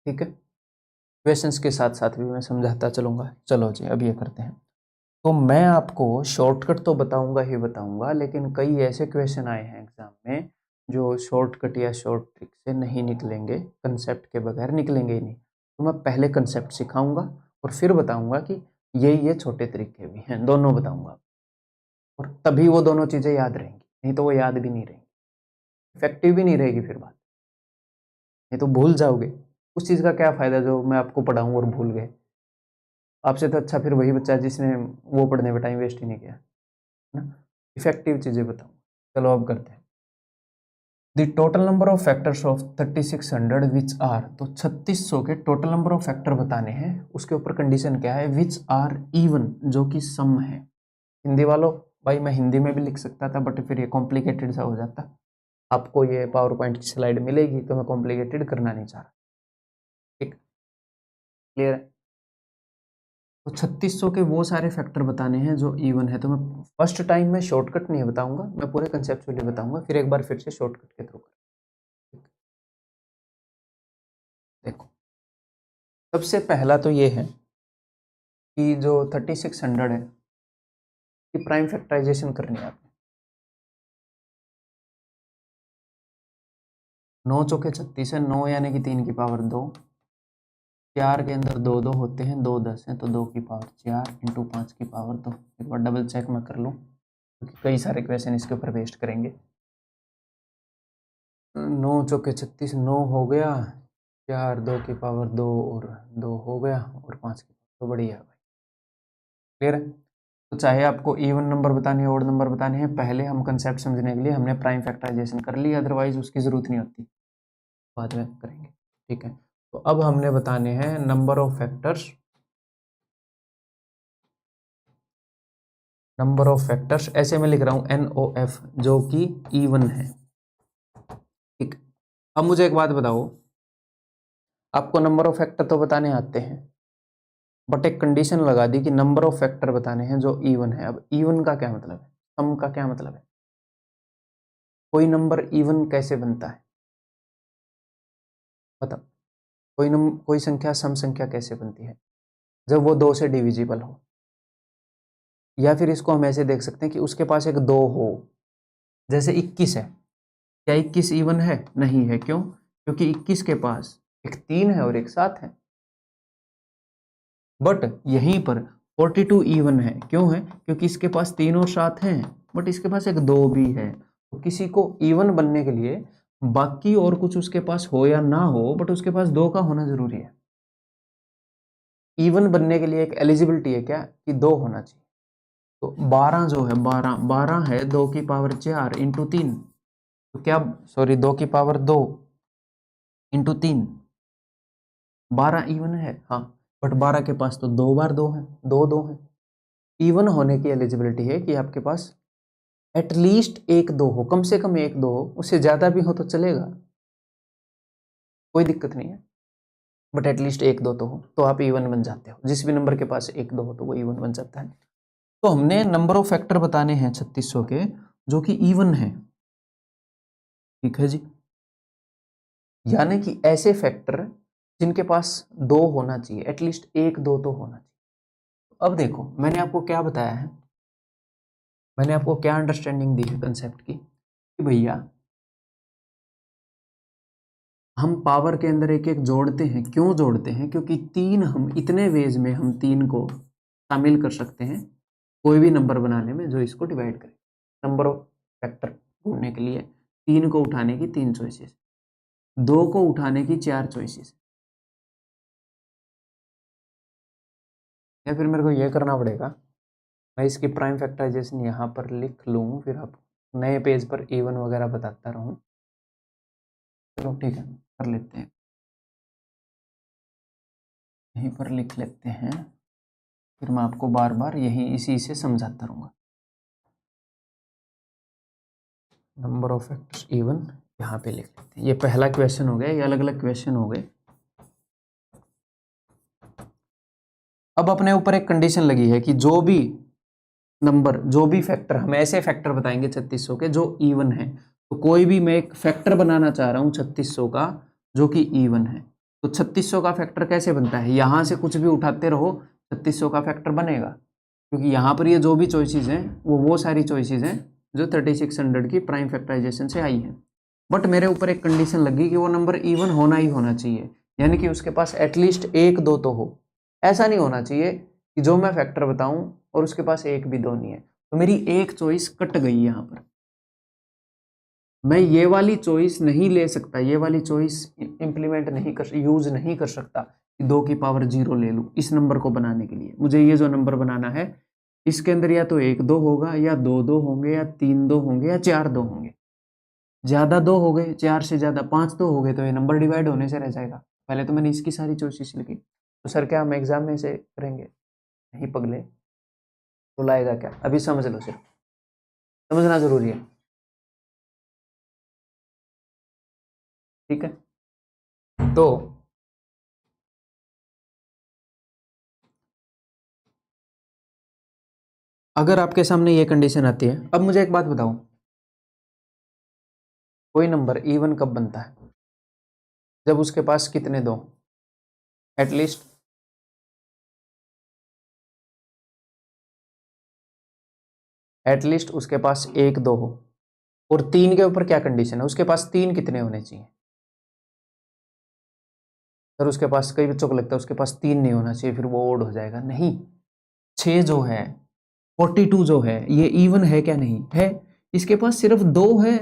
ठीक है, क्वेश्चंस के साथ साथ भी मैं समझाता चलूंगा। चलो जी, अब ये करते हैं। तो मैं आपको शॉर्टकट तो बताऊंगा ही बताऊंगा, लेकिन कई ऐसे क्वेश्चन आए हैं एग्जाम में जो शॉर्टकट या शॉर्ट ट्रिक से नहीं निकलेंगे, कंसेप्ट के बगैर निकलेंगे ही नहीं। तो मैं पहले कंसेप्ट सिखाऊंगा और फिर बताऊंगा कि ये छोटे तरीके भी हैं, दोनों बताऊंगा, और तभी वो दोनों चीज़ें याद रहेंगी, नहीं तो वो याद भी नहीं रहेंगी, इफेक्टिव भी नहीं रहेगी फिर बात, नहीं तो भूल जाओगे। उस चीज़ का क्या फ़ायदा जो मैं आपको पढ़ाऊँ और भूल गए? आपसे तो अच्छा फिर वही बच्चा जिसने वो पढ़ने में टाइम वेस्ट ही नहीं किया, है ना? इफेक्टिव चीज़ें बताऊँ। चलो अब करते हैं। The total number of factors of 3600 which are, तो 3600 के टोटल नंबर ऑफ फैक्टर बताने हैं, उसके ऊपर कंडीशन क्या है? विच आर इवन, जो कि सम है। हिंदी वालों, भाई मैं हिंदी में भी लिख सकता था बट फिर ये कॉम्प्लिकेटेड सा हो जाता, आपको ये पावर पॉइंट की स्लाइड मिलेगी तो मैं कॉम्प्लिकेटेड करना नहीं चाह रहा। ठीक, क्लियर है? तो 3600 के वो सारे फैक्टर बताने हैं जो इवन है, तो मैं फर्स्ट टाइम में शॉर्टकट नहीं बताऊंगा, मैं पूरे कंसेप्चुअली बताऊंगा, फिर एक बार फिर से शॉर्टकट के थ्रू। देखो, सबसे पहला तो ये है कि जो 3600 है कि प्राइम फैक्टराइजेशन करनी है आपने। 9 चौके 36 है, 9 यानी कि 3 की पावर 2, 4 के अंदर 2 2 होते हैं, 2 10 है, तो 2 की पावर 4 इंटू 5 की पावर 2। एक बार डबल चेक मैं कर लूँ क्योंकि कई सारे क्वेश्चन इसके ऊपर वेस्ट करेंगे। 9 चौके 36, 9 हो गया, 4 2 की पावर 2 और 2 हो गया, और 5 की पावर, तो बढ़िया है भाई, क्लियर है। तो चाहे आपको इवन नंबर बताने हैं, ओड नंबर बताने हैं, पहले हम कंसेप्ट समझने के लिए हमने प्राइम फैक्टराइजेशन कर ली, अदरवाइज उसकी जरूरत नहीं होती, बाद में करेंगे, ठीक है। तो अब हमने बताने हैं number of factors, number of factors ऐसे मैं लिख रहा हूं NOF, जो कि इवन है, ठीक। अब मुझे एक बात बताओ, आपको नंबर ऑफ फैक्टर तो बताने आते हैं, बट एक कंडीशन लगा दी कि नंबर ऑफ फैक्टर बताने हैं जो इवन है। अब इवन का क्या मतलब है, सम का क्या मतलब है? कोई नंबर इवन कैसे बनता है बताओ? कोई संख्या सम संख्या कैसे बनती है? जब वो 2 से डिविजिबल हो, या फिर इसको हम ऐसे देख सकते हैं कि उसके पास एक 2 हो, जैसे 21 है, क्या 21 इवन है? नहीं है, क्यों? क्योंकि 21 के पास एक 3 है और एक 7 है। बट यहीं पर 42 इवन है, क्यों है? क्योंकि इसके पास 3 और 7 हैं, बट इसके पास एक 2 भी है। तो किसी को इवन बनने के लिए बाकी और कुछ उसके पास हो या ना हो, बट उसके पास 2 का होना जरूरी है। इवन बनने के लिए एक एलिजिबिलिटी है क्या, कि 2 होना चाहिए। तो 12 जो है, 12 है 2 की पावर 4 इंटू 3, तो क्या, सॉरी 2 की पावर 2 इंटू 3, 12 इवन है, हाँ। बट 12 के पास तो 2 बार 2 है, 2 2 है। इवन होने की एलिजिबिलिटी है कि आपके पास एटलीस्ट एक 2 हो, कम से कम एक 2 हो, उससे ज्यादा भी हो तो चलेगा, कोई दिक्कत नहीं है, बट एटलीस्ट एक 2 तो हो, तो आप इवन बन जाते हो। जिस भी नंबर के पास एक 2 हो तो वो इवन बन जाता है। तो हमने नंबर ऑफ फैक्टर बताने हैं 3600 के, जो कि इवन है, ठीक है जी। यानी कि ऐसे फैक्टर जिनके पास 2 होना चाहिए, एटलीस्ट एक 2 तो होना चाहिए। अब देखो, मैंने आपको क्या बताया है, मैंने आपको क्या अंडरस्टैंडिंग दी है कंसेप्ट की, कि भैया हम पावर के अंदर एक एक जोड़ते हैं। क्यों जोड़ते हैं? क्योंकि 3 हम इतने वेज में हम 3 को शामिल कर सकते हैं कोई भी नंबर बनाने में जो इसको डिवाइड करे। नंबर ऑफ फैक्टर ढूंढने के लिए 3 को उठाने की 3 चॉइसेस, 2 को उठाने की 4 चॉइसेस, या फिर मेरे को ये करना पड़ेगा, मैं इसकी प्राइम फैक्टराइजेशन यहाँ पर लिख लूँ, फिर आप नए पेज पर इवन वगैरह बताता रहूँ। चलो ठीक है, कर लेते हैं, यहीं पर लिख लेते हैं, फिर मैं आपको बार बार यही इसी से समझाता रहूँगा। नंबर ऑफ फैक्टर्स इवन यहाँ पे लिख लेते हैं। ये पहला क्वेश्चन हो गया, ये अलग अलग क्वेश्चन हो गए। अब अपने ऊपर एक कंडीशन लगी है कि जो भी नंबर, जो भी फैक्टर, हम ऐसे फैक्टर बताएंगे 3600 के जो इवन है। तो कोई भी मैं एक फैक्टर बनाना चाह रहा हूँ 3600 का जो कि इवन है, तो 3600 का फैक्टर कैसे बनता है? यहां से कुछ भी उठाते रहो, 3600 का फैक्टर बनेगा, क्योंकि यहाँ पर ये जो भी चॉइसेस हैं वो सारी चॉइसेस हैं जो 3600 की प्राइम फैक्टराइजेशन से आई हैं। बट मेरे ऊपर एक कंडीशन लगी कि वो नंबर इवन होना ही होना चाहिए, यानी कि उसके पास एटलीस्ट एक 2 तो हो। ऐसा नहीं होना चाहिए कि जो मैं फैक्टर बताऊं और उसके पास एक भी 2 नहीं है। तो मेरी एक चॉइस कट गई यहाँ पर, मैं ये वाली चॉइस नहीं ले सकता, ये वाली चॉइस इंप्लीमेंट नहीं कर, यूज नहीं कर सकता कि 2 की पावर 0 ले लूं इस नंबर को बनाने के लिए। मुझे ये जो नंबर बनाना है इसके अंदर या तो 1 2 होगा, या 2 2 होंगे, या 3 2 होंगे, या 4 2 होंगे। ज्यादा 2 हो गए, 4 से ज्यादा 5 2 हो गए, तो ये नंबर डिवाइड होने से रह जाएगा। पहले तो मैंने इसकी सारी चॉइसेस लिखी, तो सर क्या हम एग्जाम में से करेंगे? नहीं पगले, तो लाएगा क्या? अभी समझ लो, सिर्फ समझना जरूरी है, ठीक है। तो अगर आपके सामने ये कंडीशन आती है, अब मुझे एक बात बताओ, कोई नंबर इवन कब बनता है? जब उसके पास कितने 2? एटलीस्ट एटलीस्ट उसके पास 1 2 हो। और 3 के ऊपर क्या कंडीशन है, उसके पास 3 कितने होने चाहिए सर? उसके पास, कई बच्चों को लगता है उसके पास 3 नहीं होना चाहिए, फिर वो ओड हो जाएगा। नहीं, 6 जो है, 42 जो है, ये इवन है क्या? नहीं है। इसके पास सिर्फ 2 है।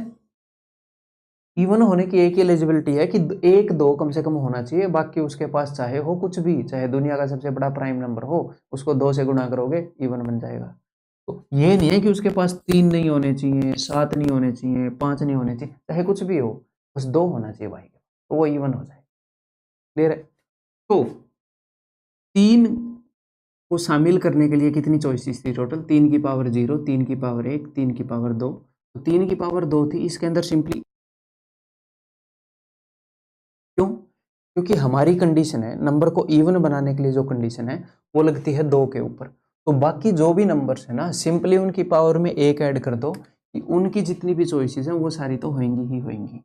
इवन होने की एक ही एलिजिबिलिटी है कि 1 2 कम से कम होना चाहिए, बाकी उसके पास चाहे हो कुछ भी, चाहे दुनिया का सबसे बड़ा प्राइम नंबर हो, उसको 2 से गुणा करोगे इवन बन जाएगा। तो ये नहीं है कि उसके पास 3 नहीं होने चाहिए, 7 नहीं होने चाहिए, 5 नहीं होने चाहिए, चाहे कुछ भी हो, बस 2 होना चाहिए भाई, तो वो इवन हो जाए। क्लियर है? तो 3 को शामिल करने के लिए कितनी चॉइसेस थी टोटल? 3 की पावर 0, 3 की पावर 1, 3 की पावर 2। तो 3 की पावर 2 थी, इसके अंदर सिंपली क्यों? क्योंकि हमारी कंडीशन है, नंबर को इवन बनाने के लिए जो कंडीशन है वो लगती है 2 के ऊपर। तो बाकी जो भी नंबर्स है ना, सिंपली उनकी पावर में 1 ऐड कर दो कि उनकी जितनी भी चॉइसेस हैं वो सारी तो होंगी ही होंगी।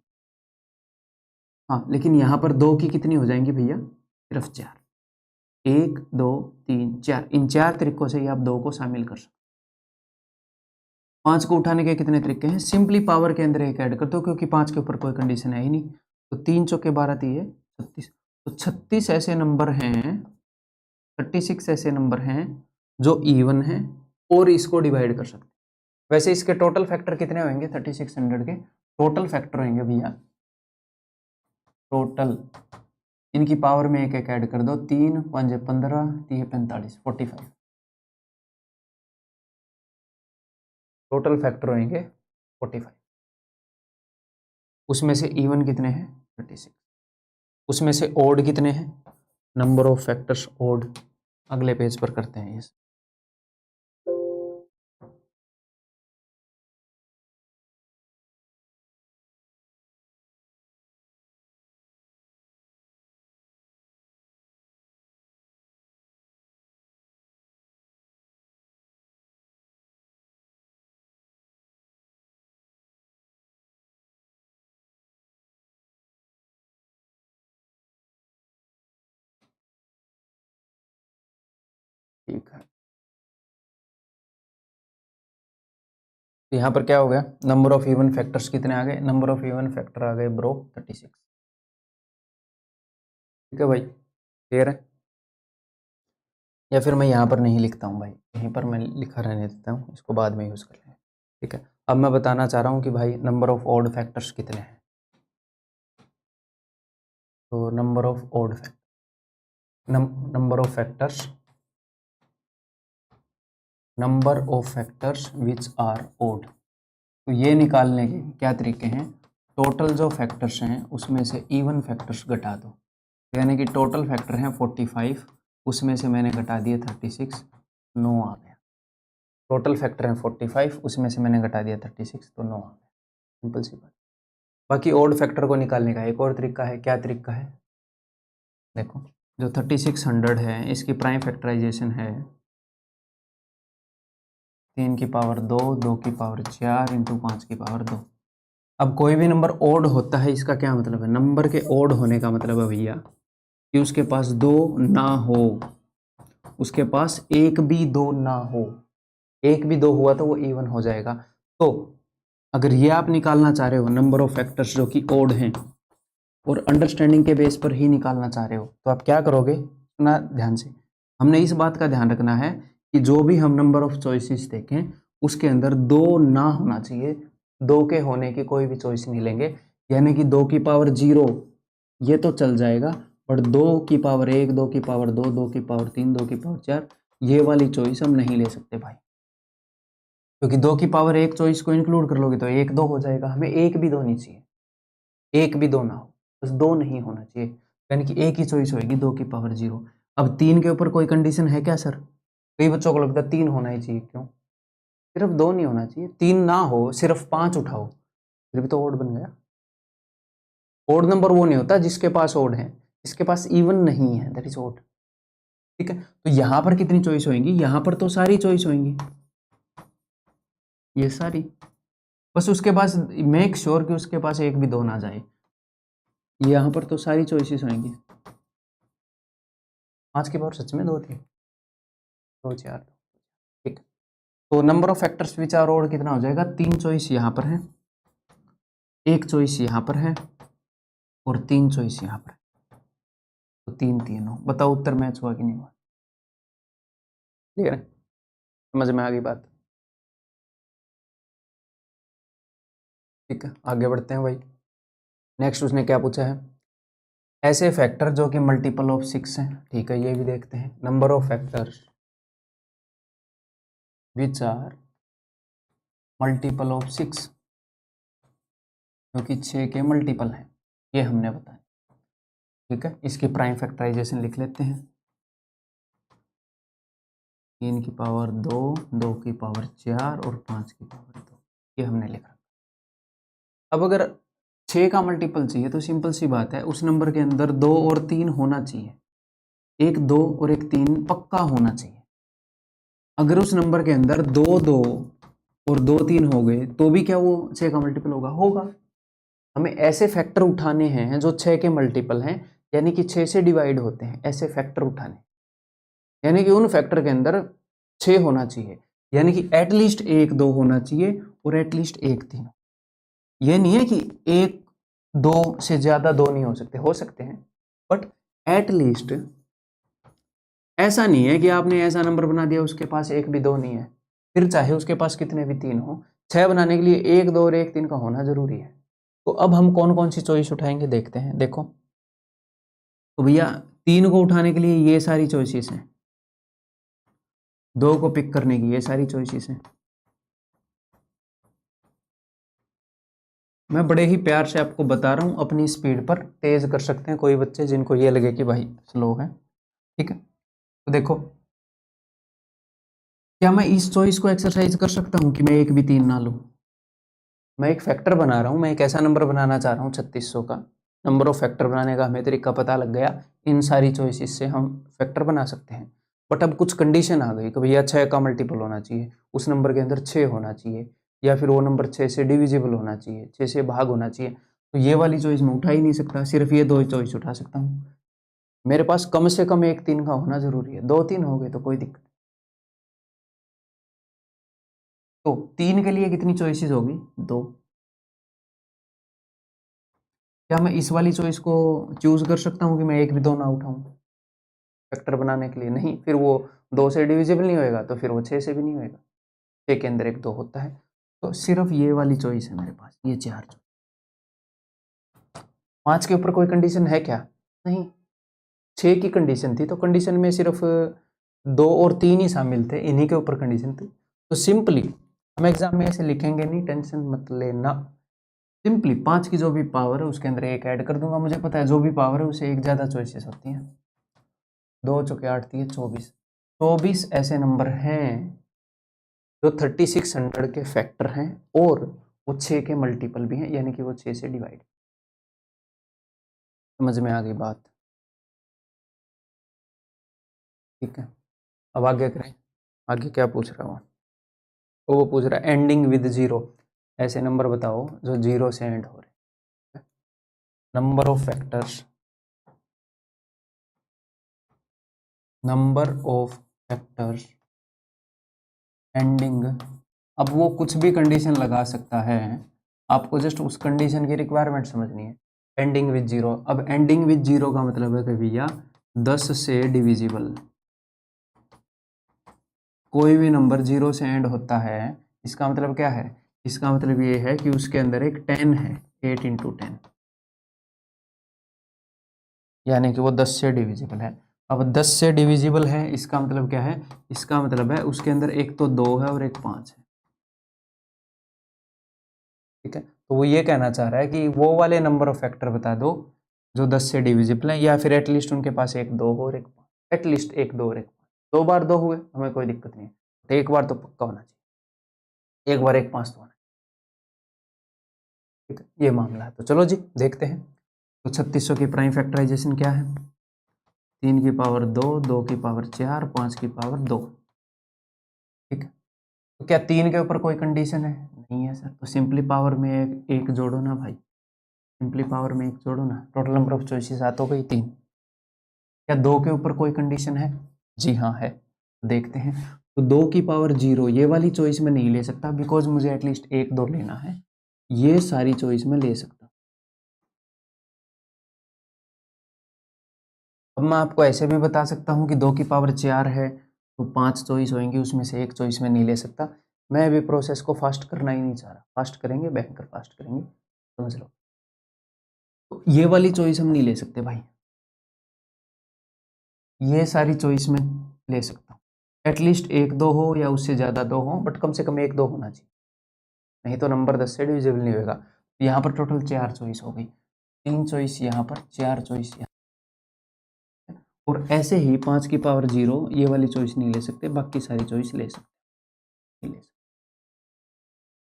हाँ, लेकिन यहाँ पर 2 की कितनी हो जाएंगी भैया? सिर्फ 4। 1 2 3 4, इन 4 तरीकों से ही आप 2 को शामिल कर सकते। 5 को उठाने के कितने तरीके हैं? सिंपली पावर के अंदर 1 ऐड कर दो, क्योंकि 5 के ऊपर कोई कंडीशन है ही नहीं। तो 3 चौके 12 दिए 36। तो 36 ऐसे नंबर हैं, 36 ऐसे नंबर हैं जो इवन हैं और इसको डिवाइड कर सकते हैं। वैसे इसके टोटल फैक्टर कितने होंगे? 3600 के टोटल फैक्टर होंगे भैया, टोटल इनकी पावर में 1 1 ऐड कर दो। 3 5 15, 3 45, 45 टोटल फैक्टर होंगे 45। उसमें से इवन कितने हैं? 36। उसमें से ओड कितने हैं? नंबर ऑफ फैक्टर्स ओड अगले पेज पर करते हैं ये। ठीक है, तो यहाँ पर क्या हो गया? नंबर ऑफ इवन फैक्टर्स कितने आ गए? नंबर ऑफ इवन फैक्टर आ गए ब्रो 36। ठीक है भाई, क्लियर है? या फिर मैं यहाँ पर नहीं लिखता हूँ भाई, यहीं पर मैं लिखा रहने देता हूँ, इसको बाद में यूज़ कर लेंगे। ठीक है, अब मैं बताना चाह रहा हूँ कि भाई नंबर ऑफ ऑड फैक्टर्स कितने हैं। तो number of odd number of factors which are odd. तो ये निकालने के क्या तरीके हैं? टोटल जो फैक्टर्स हैं उसमें से इवन फैक्टर्स घटा दो, यानी कि टोटल फैक्टर हैं 45, उसमें से मैंने घटा दिया 36, 9 आ गया। टोटल फैक्टर हैं 45, उसमें से मैंने घटा दिया 36, तो 9 आ गया। सिंपल सी बात। बाकी ओड फैक्टर को निकालने का एक और तरीका है। क्या तरीका है? देखो, जो 3600 है इसकी प्राइम फैक्टराइजेशन है 3 की पावर 2, 2 की पावर 4 इंटू 5 की पावर 2। अब कोई भी नंबर ओड होता है, इसका क्या मतलब है? नंबर के ओड होने का मतलब है भैया कि उसके पास 2 ना हो, उसके पास 1 भी 2 ना हो। 1 भी 2 हुआ तो वो इवन हो जाएगा। तो अगर ये आप निकालना चाह रहे हो नंबर ऑफ फैक्टर्स जो कि ओड हैं और अंडरस्टैंडिंग के बेस पर ही निकालना चाह रहे हो, तो आप क्या करोगे? सुना ध्यान से, हमने इस बात का ध्यान रखना है कि जो भी हम नंबर ऑफ चॉइसेस देखें उसके अंदर 2 ना होना चाहिए। 2 के होने की कोई भी चॉइस नहीं लेंगे, यानी कि 2 की पावर 0 ये तो चल जाएगा, और 2 की पावर 1, 2 की पावर 2, 2 की पावर 3, 2 की पावर 4 ये वाली चॉइस हम नहीं ले सकते भाई, क्योंकि 2 की पावर 1 चॉइस को इंक्लूड कर लोगे तो 1 2 हो जाएगा। हमें 1 भी 2 नहीं चाहिए, 1 भी 2 ना हो, बस 2 नहीं होना चाहिए, यानी कि एक ही चॉइस होगी 2 की पावर 0। अब 3 के ऊपर कोई कंडीशन है क्या सर? कई बच्चों को लगता है 3 होना ही चाहिए। क्यों? सिर्फ 2 नहीं होना चाहिए, 3 ना हो, सिर्फ 5 उठाओ, फिर भी तो ओड बन गया। ओड नंबर वो नहीं होता जिसके पास ओड है, जिसके पास इवन नहीं है, दैट इज ओड। ठीक है, तो यहां पर कितनी चॉइस होंगी? यहां पर तो सारी चॉइस होंगी, ये सारी, बस उसके पास मेक श्योर कि उसके पास 1 भी 2 ना जाए। यहां पर तो सारी चॉइसेस होंगी। 5 की पावर सच में 2 थी, 2 4, ठीक है। तो number of factors which are odd कितना हो जाएगा, 3 चॉइस यहाँ पर है, 1 चॉइस यहाँ पर है और 3 चॉइस यहाँ पर है, तो 3 हो। बताओ उत्तर मैच हुआ कि नहीं हुआ? क्लियर है, समझ में आ गई बात? ठीक है, आगे बढ़ते हैं भाई। नेक्स्ट उसने क्या पूछा है, ऐसे फैक्टर जो कि मल्टीपल ऑफ 6 हैं। ठीक है, ये भी देखते हैं। Number of factors which are multiple of 6, जो कि 6 के मल्टीपल हैं, ये हमने बताया। ठीक है, इसकी प्राइम फैक्टराइजेशन लिख लेते हैं। 3 की पावर 2, 2 की पावर 4 और 5 की पावर 2, ये हमने लिखा। अब अगर 6 का मल्टीपल चाहिए तो सिंपल सी बात है, उस नंबर के अंदर 2 और 3 होना चाहिए, एक 2 और एक 3 पक्का होना चाहिए। अगर उस नंबर के अंदर 2 2 और 2 3 हो गए तो भी क्या वो 6 का मल्टीपल होगा? होगा। हमें ऐसे फैक्टर उठाने हैं जो 6 के मल्टीपल हैं, यानी कि 6 से डिवाइड होते हैं, ऐसे फैक्टर उठाने, यानी कि उन फैक्टर के अंदर 6 होना चाहिए, यानी कि एटलीस्ट 1 2 होना चाहिए और एटलीस्ट 1 3। ये नहीं है कि 1 2 से ज्यादा 2 नहीं हो सकते हैं, बट एटलीस्ट ऐसा नहीं है कि आपने ऐसा नंबर बना दिया उसके पास 1 भी 2 नहीं है, फिर चाहे उसके पास कितने भी 3 हो, 6 बनाने के लिए 1 2 और 1 3 का होना जरूरी है। तो अब हम कौन कौन सी चॉइस उठाएंगे देखते हैं। देखो तो भैया 3 को उठाने के लिए ये सारी चॉइसेस हैं, 2 को पिक करने की ये सारी चॉइसेस हैं। मैं बड़े ही प्यार से आपको बता रहा हूँ, अपनी स्पीड पर तेज कर सकते हैं कोई बच्चे जिनको ये लगे कि भाई स्लो है। ठीक है, तो देखो क्या मैं इस चॉइस को एक्सरसाइज कर सकता हूँ कि मैं 1 भी 3 ना लूँ? मैं एक फैक्टर बना रहा हूँ, मैं एक ऐसा नंबर बनाना चाह रहा हूँ 3600 का। नंबर ऑफ फैक्टर बनाने का हमें तरीका पता लग गया, इन सारी चॉइसेस से हम फैक्टर बना सकते हैं। बट अब कुछ कंडीशन आ गई कि भैया 6 का मल्टीपल होना चाहिए, उस नंबर के अंदर 6 होना चाहिए, या फिर वो नंबर 6 से डिविजिबल होना चाहिए, 6 से भाग होना चाहिए। तो ये वाली चॉइस मैं उठा ही नहीं सकता, सिर्फ ये 2 चॉइस उठा सकता हूँ। मेरे पास कम से कम 1 3 का होना जरूरी है, 2 3 हो गए तो कोई दिक्कत। तो 3 के लिए कितनी चॉइसेस होगी? 2। क्या मैं इस वाली चॉइस को चूज कर सकता हूँ कि मैं 1 भी 2 ना उठाऊं फैक्टर बनाने के लिए? नहीं, फिर वो 2 से डिविजिबल नहीं होएगा, तो फिर वो 6 से भी नहीं होएगा। 6 के अंदर 1 2 होता है, तो सिर्फ ये वाली चॉइस है मेरे पास, ये 4 चॉइस। 5 के ऊपर कोई कंडीशन है क्या? नहीं, 6 की कंडीशन थी, तो कंडीशन में सिर्फ 2 और 3 ही शामिल थे, इन्हीं के ऊपर कंडीशन थी। तो सिंपली हम एग्जाम में ऐसे लिखेंगे नहीं, टेंशन मत लेना। सिंपली 5 की जो भी पावर है उसके अंदर 1 ऐड कर दूंगा। मुझे पता है जो भी पावर है उसे 1 ज्यादा चॉइसेस होती हैं। 2 चौके 8 3 24, 24 ऐसे नंबर हैं जो 3600 के फैक्टर हैं और वो 6 के मल्टीपल भी हैं, यानी कि वो 6 से डिवाइड। समझ में आ गई बात? ठीक है, अब आगे करें। आगे क्या पूछ रहा हूँ? तो वो पूछ रहा है एंडिंग विद 0, ऐसे नंबर बताओ जो 0 से एंड हो रहे हैं। Number of factors, number of factors ending, अब वो कुछ भी कंडीशन लगा सकता है, आपको जस्ट उस कंडीशन की रिक्वायरमेंट समझनी है। एंडिंग विद 0, अब एंडिंग विद 0 का मतलब है कि भैया 10 से डिविजिबल कोई भी नंबर 0 से एंड होता है। इसका मतलब क्या है? इसका मतलब ये है कि उसके अंदर एक 10 है, 8 × 10, यानी कि वो 10 से डिविजिबल है। अब 10 से डिविजिबल है, इसका मतलब क्या है? इसका मतलब है उसके अंदर एक तो 2 है और एक 5 है। ठीक है, तो वो ये कहना चाह रहा है कि वो वाले नंबर ऑफ फैक्टर बता दो जो 10 से डिविजिबल है, या फिर एटलीस्ट उनके पास एक 2 हो और एक 5, एटलीस्ट एक 2 और एक 5। 2 बार 2 हुए हमें कोई दिक्कत नहीं है, तो एक बार तो पक्का होना चाहिए, एक बार एक 5 तो होना चाहिए। ठीक है, ये मामला है। तो चलो जी देखते हैं। तो 3600 की प्राइम फैक्टराइजेशन क्या है? 3 की पावर 2, 2 की पावर 4, 5 की पावर 2। ठीक है, तो क्या 3 के ऊपर कोई कंडीशन है? नहीं है सर, तो सिंपली पावर में एक जोड़ो ना भाई, सिंपली पावर में 1 जोड़ो ना, टोटल नंबर ऑफ चॉइसेस आ तो गई 3। क्या 2 के ऊपर कोई कंडीशन है? जी हाँ है, देखते हैं। तो 2 की पावर 0 ये वाली चॉइस में नहीं ले सकता, बिकॉज मुझे एटलीस्ट 1 2 लेना है। ये सारी चॉइस में ले सकता। अब मैं आपको ऐसे भी बता सकता हूँ कि 2 की पावर 4 है तो 5 चॉइस होंगी, उसमें से एक चॉइस में नहीं ले सकता। मैं अभी प्रोसेस को फास्ट करना ही नहीं चाह रहा। फास्ट करेंगे, बैंकर फास्ट करेंगे, समझ लो। तो ये वाली चॉइस हम नहीं ले सकते भाई, ये सारी चॉइस में ले सकता हूँ। एटलीस्ट 1 2 हो या उससे ज़्यादा 2 हो, बट कम से कम 1 2 होना चाहिए, नहीं तो नंबर 10 से डिविजिबल नहीं होगा। यहाँ पर टोटल 4 चॉइस हो गई, 3 चॉइस यहाँ पर, 4 चॉइस यहाँ। और ऐसे ही 5 की पावर 0 ये वाली चॉइस नहीं ले सकते, बाकी सारी चॉइस ले सकते, नहीं ले सकते।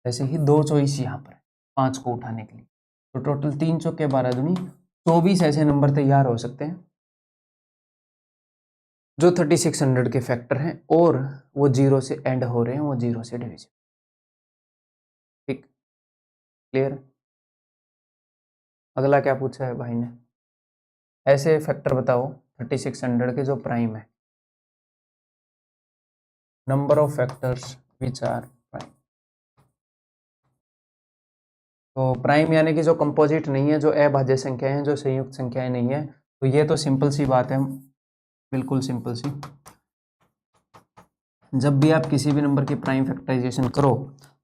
ऐसे ही 2 चॉइस यहाँ पर 5 को उठाने के लिए। तो टोटल 3 चौके 12 दूनी 24 ऐसे नंबर तैयार हो सकते हैं जो 3600 के फैक्टर हैं और वो 0 से एंड हो रहे हैं, वो 0 से डिविजिबल। ठीक, क्लियर। अगला क्या पूछा है भाई ने, ऐसे फैक्टर बताओ 3600 के जो प्राइम है। Number of factors which are prime. तो प्राइम यानी कि जो कंपोजिट नहीं है, जो अभाज्य संख्याएं हैं, जो संयुक्त संख्याएं नहीं है। तो ये तो सिंपल सी बात है, बिल्कुल सिंपल सी। जब भी आप किसी भी नंबर की प्राइम फैक्टराइजेशन करो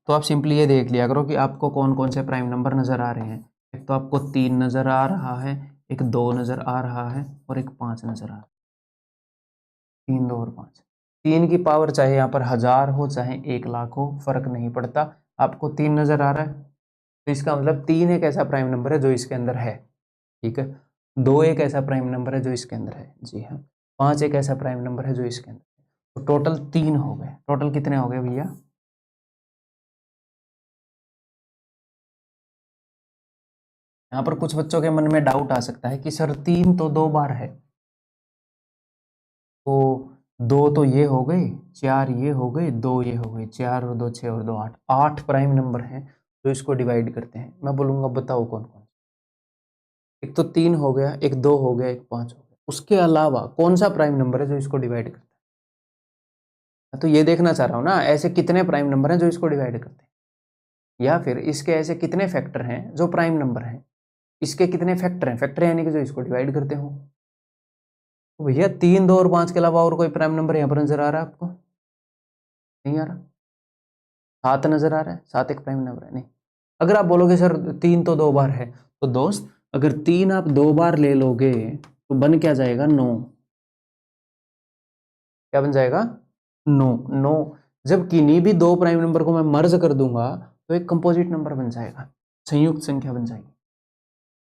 तो आप सिंपली ये देख लिया करो कि आपको कौन कौन से प्राइम नंबर नज़र आ रहे हैं। एक तो आपको 3 नज़र आ रहा है, एक 2 नज़र आ रहा है और एक 5 नज़र आ रहा है। 3 2 और 5, 3 की पावर चाहे यहाँ पर 1000 हो चाहे 1,00,000 हो, फर्क नहीं पड़ता। आपको 3 नज़र आ रहा है तो इसका मतलब 3 एक ऐसा प्राइम नंबर है जो इसके अंदर है, ठीक है। 2 एक ऐसा प्राइम नंबर है जो इसके अंदर है, जी हाँ। 5 एक ऐसा प्राइम नंबर है जो इसके अंदर है। तो टोटल 3 हो गए। टोटल कितने हो गए भैया? यहाँ पर कुछ बच्चों के मन में डाउट आ सकता है कि सर 3 तो 2 बार है, तो 2 तो ये हो गए, 4 ये हो गए, 2 ये हो गए, 4 और 2 6 और 2 8, 8 प्राइम नंबर हैं जो इसको डिवाइड करते हैं। मैं बोलूँगा बताओ कौन कौन। एक तो 3 हो गया, एक 2 हो गया, एक 5 हो गया। उसके अलावा कौन सा प्राइम नंबर है जो इसको डिवाइड करता है? तो ये देखना चाह रहा हूँ ना, ऐसे कितने प्राइम नंबर हैं जो इसको डिवाइड करते हैं, या फिर इसके ऐसे कितने फैक्टर हैं जो प्राइम नंबर हैं, इसके कितने फैक्टर हैं, फैक्टर यानी कि जो इसको डिवाइड करते हो। तो भैया 3 2 और 5 के अलावा और कोई प्राइम नंबर यहाँ पर नजर आ रहा है आपको? नहीं आ रहा। 7 नजर आ रहा है, 7 एक प्राइम नंबर है? नहीं। अगर आप बोलोगे सर 3 तो 2 बार है, तो दोस्त अगर 3 आप 2 बार ले लोगे तो बन क्या जाएगा? 9। क्या बन जाएगा? 9। 9 जब किन्हीं भी 2 प्राइम नंबर को मैं मर्ज कर दूंगा तो एक कंपोजिट नंबर बन जाएगा, संयुक्त संख्या बन जाएगी।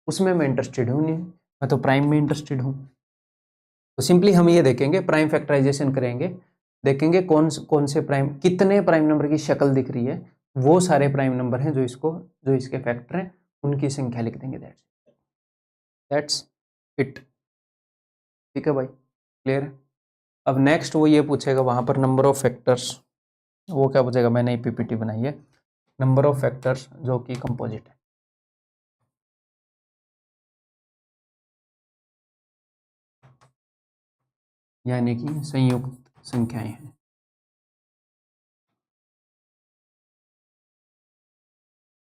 उसमें मैं इंटरेस्टेड हूँ नहीं, मैं तो प्राइम में इंटरेस्टेड हूँ। तो सिंपली हम ये देखेंगे, प्राइम फैक्टराइजेशन करेंगे, देखेंगे कौन कौन से प्राइम, कितने प्राइम नंबर की शक्ल दिख रही है, वो सारे प्राइम नंबर हैं जो इसके फैक्टर हैं, उनकी संख्या लिख देंगे। That's it. ठीक है भाई, क्लियर है। अब नेक्स्ट वो ये पूछेगा वहां पर नंबर ऑफ फैक्टर्स, वो क्या पूछेगा, मैंने पीपीटी बनाई है, नंबर ऑफ फैक्टर्स जो कि कंपोजिट है। यानी कि संयुक्त संख्याएं हैं।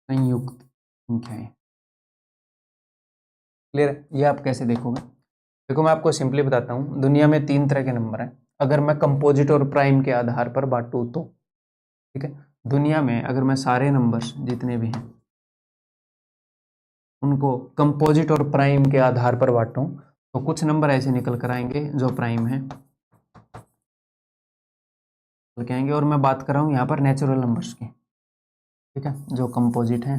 संयुक्त संख्याएं, क्लियर है। ये आप कैसे देखोगे? देखो मैं आपको सिंपली बताता हूँ, दुनिया में 3 तरह के नंबर हैं। अगर मैं कंपोजिट और प्राइम के आधार पर बांटूँ तो, ठीक है, दुनिया में अगर मैं सारे नंबर्स जितने भी हैं उनको कंपोजिट और प्राइम के आधार पर बांटूँ तो कुछ नंबर ऐसे निकल कर आएंगे जो प्राइम है, तो क्या आएंगे। और मैं बात कर रहा हूँ यहाँ पर नेचुरल नंबर्स की, ठीक है, जो कंपोजिट हैं।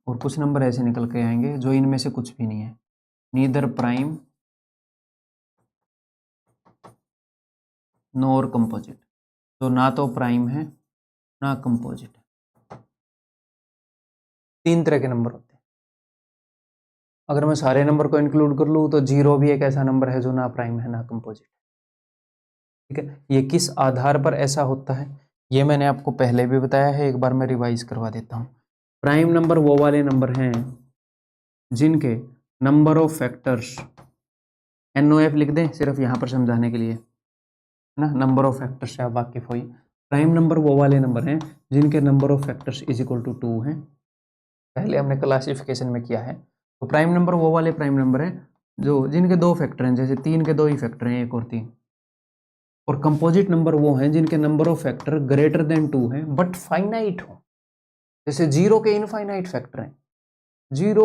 और कुछ नंबर ऐसे निकल के आएंगे जो इनमें से कुछ भी नहीं है, नीदर प्राइम नॉर कंपोजिट, तो ना तो प्राइम है ना कंपोजिट है। 3 तरह के नंबर होते हैं। अगर मैं सारे नंबर को इंक्लूड कर लूँ तो 0 भी एक ऐसा नंबर है जो ना प्राइम है ना कंपोजिट, ठीक है। ये किस आधार पर ऐसा होता है ये मैंने आपको पहले भी बताया है, एक बार मैं रिवाइज करवा देता हूँ। प्राइम नंबर वो वाले नंबर हैं जिनके नंबर ऑफ फैक्टर्स, NOF लिख दें सिर्फ यहाँ पर समझाने के लिए, है ना, नंबर ऑफ फैक्टर्स से आप वाकिफ होइए। प्राइम नंबर वो वाले नंबर हैं जिनके number of factors is equal to 2 हैं, पहले हमने क्लासिफिकेशन में किया है। तो प्राइम नंबर वो वाले प्राइम नंबर हैं जो जिनके 2 फैक्टर हैं, जैसे 3 के 2 ही फैक्टर हैं, 1 और 3। और कंपोजिट नंबर वो हैं जिनके number of factor greater than 2 हैं बट फाइनाइट हो, जैसे 0 के इनफाइनाइट फैक्टर हैं, 0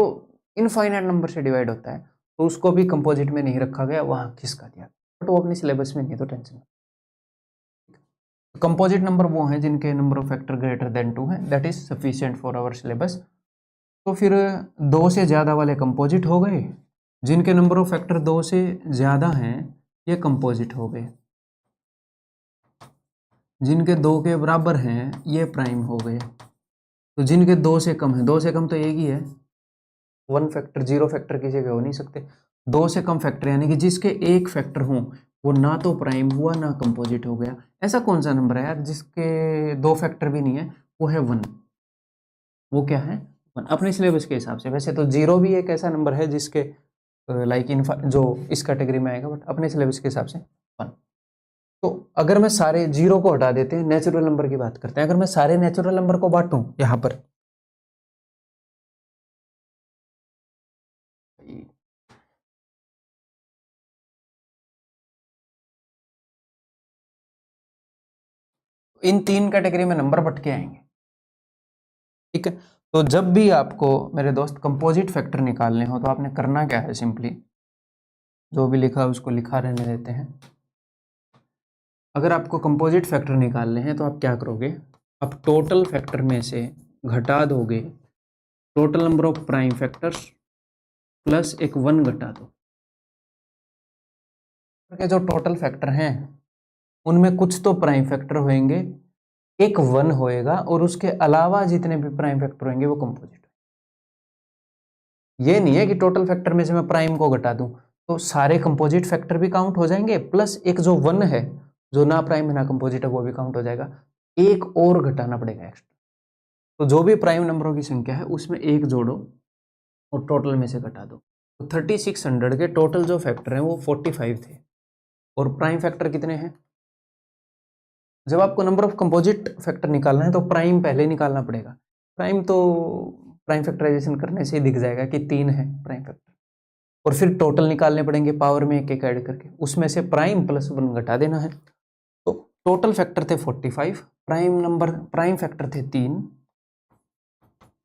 इनफाइनाइट नंबर से डिवाइड होता है, तो उसको भी कंपोजिट में नहीं रखा गया, वहां खिसका दिया, बट वो अपने सिलेबस में नहीं है तो टेंशन। कंपोजिट नंबर वो हैं जिनके number of factor greater than 2 है, that is sufficient for our syllabus. तो फिर 2 से ज़्यादा वाले कंपोजिट हो गए, जिनके नंबर ऑफ फैक्टर 2 से ज़्यादा हैं ये कंपोजिट हो गए, जिनके 2 के बराबर हैं ये प्राइम हो गए, तो जिनके 2 से कम है, 2 से कम तो एक ही है, 1 फैक्टर, 0 फैक्टर की जगह हो नहीं सकते, 2 से कम फैक्टर यानी कि जिसके एक फैक्टर हों वो ना तो प्राइम हुआ ना कंपोजिट हो गया। ऐसा कौन सा नंबर है यार जिसके 2 फैक्टर भी नहीं है, वो है 1। वो क्या है? 1 अपने सिलेबस के हिसाब से। वैसे तो 0 भी एक ऐसा नंबर है जिसके लाइक जो इस कैटेगरी में आएगा, बट अपने सिलेबस के हिसाब से 1। तो अगर मैं सारे 0 को हटा देते हैं, नेचुरल नंबर की बात करते हैं, अगर मैं सारे नेचुरल नंबर को बांटूं यहां पर, इन 3 कैटेगरी में नंबर बट के आएंगे, ठीक है। तो जब भी आपको मेरे दोस्त कंपोजिट फैक्टर निकालने हो तो आपने करना क्या है, सिंपली जो भी लिखा है उसको लिखा रहने देते हैं। अगर आपको कंपोजिट फैक्टर निकालने हैं तो आप क्या करोगे, आप टोटल फैक्टर में से घटा दोगे total number of prime factors plus एक 1 घटा दो, के जो टोटल फैक्टर हैं उनमें कुछ तो प्राइम फैक्टर होंगे, एक 1 होएगा, और उसके अलावा जितने भी प्राइम फैक्टर होंगे वो कंपोजिट। ये नहीं है कि टोटल फैक्टर में से मैं प्राइम को घटा दूं तो सारे कंपोजिट फैक्टर भी काउंट हो जाएंगे, प्लस एक जो 1 है जो ना प्राइम है ना कंपोजिट है वो भी काउंट हो जाएगा, एक और घटाना पड़ेगा एक्स्ट्रा। तो जो भी प्राइम नंबरों की संख्या है उसमें एक जोड़ो और टोटल में से घटा दो। तो 3600 के टोटल जो फैक्टर हैं वो 45 थे, और प्राइम फैक्टर कितने हैं? जब आपको नंबर ऑफ कंपोजिट फैक्टर निकालना है तो प्राइम पहले निकालना पड़ेगा। प्राइम तो प्राइम फैक्टराइजेशन करने से ही दिख जाएगा कि 3 है प्राइम फैक्टर, और फिर टोटल निकालने पड़ेंगे पावर में एक एक ऐड करके, उसमें से प्राइम प्लस 1 घटा देना है। तो टोटल फैक्टर थे 45, प्राइम फैक्टर थे 3,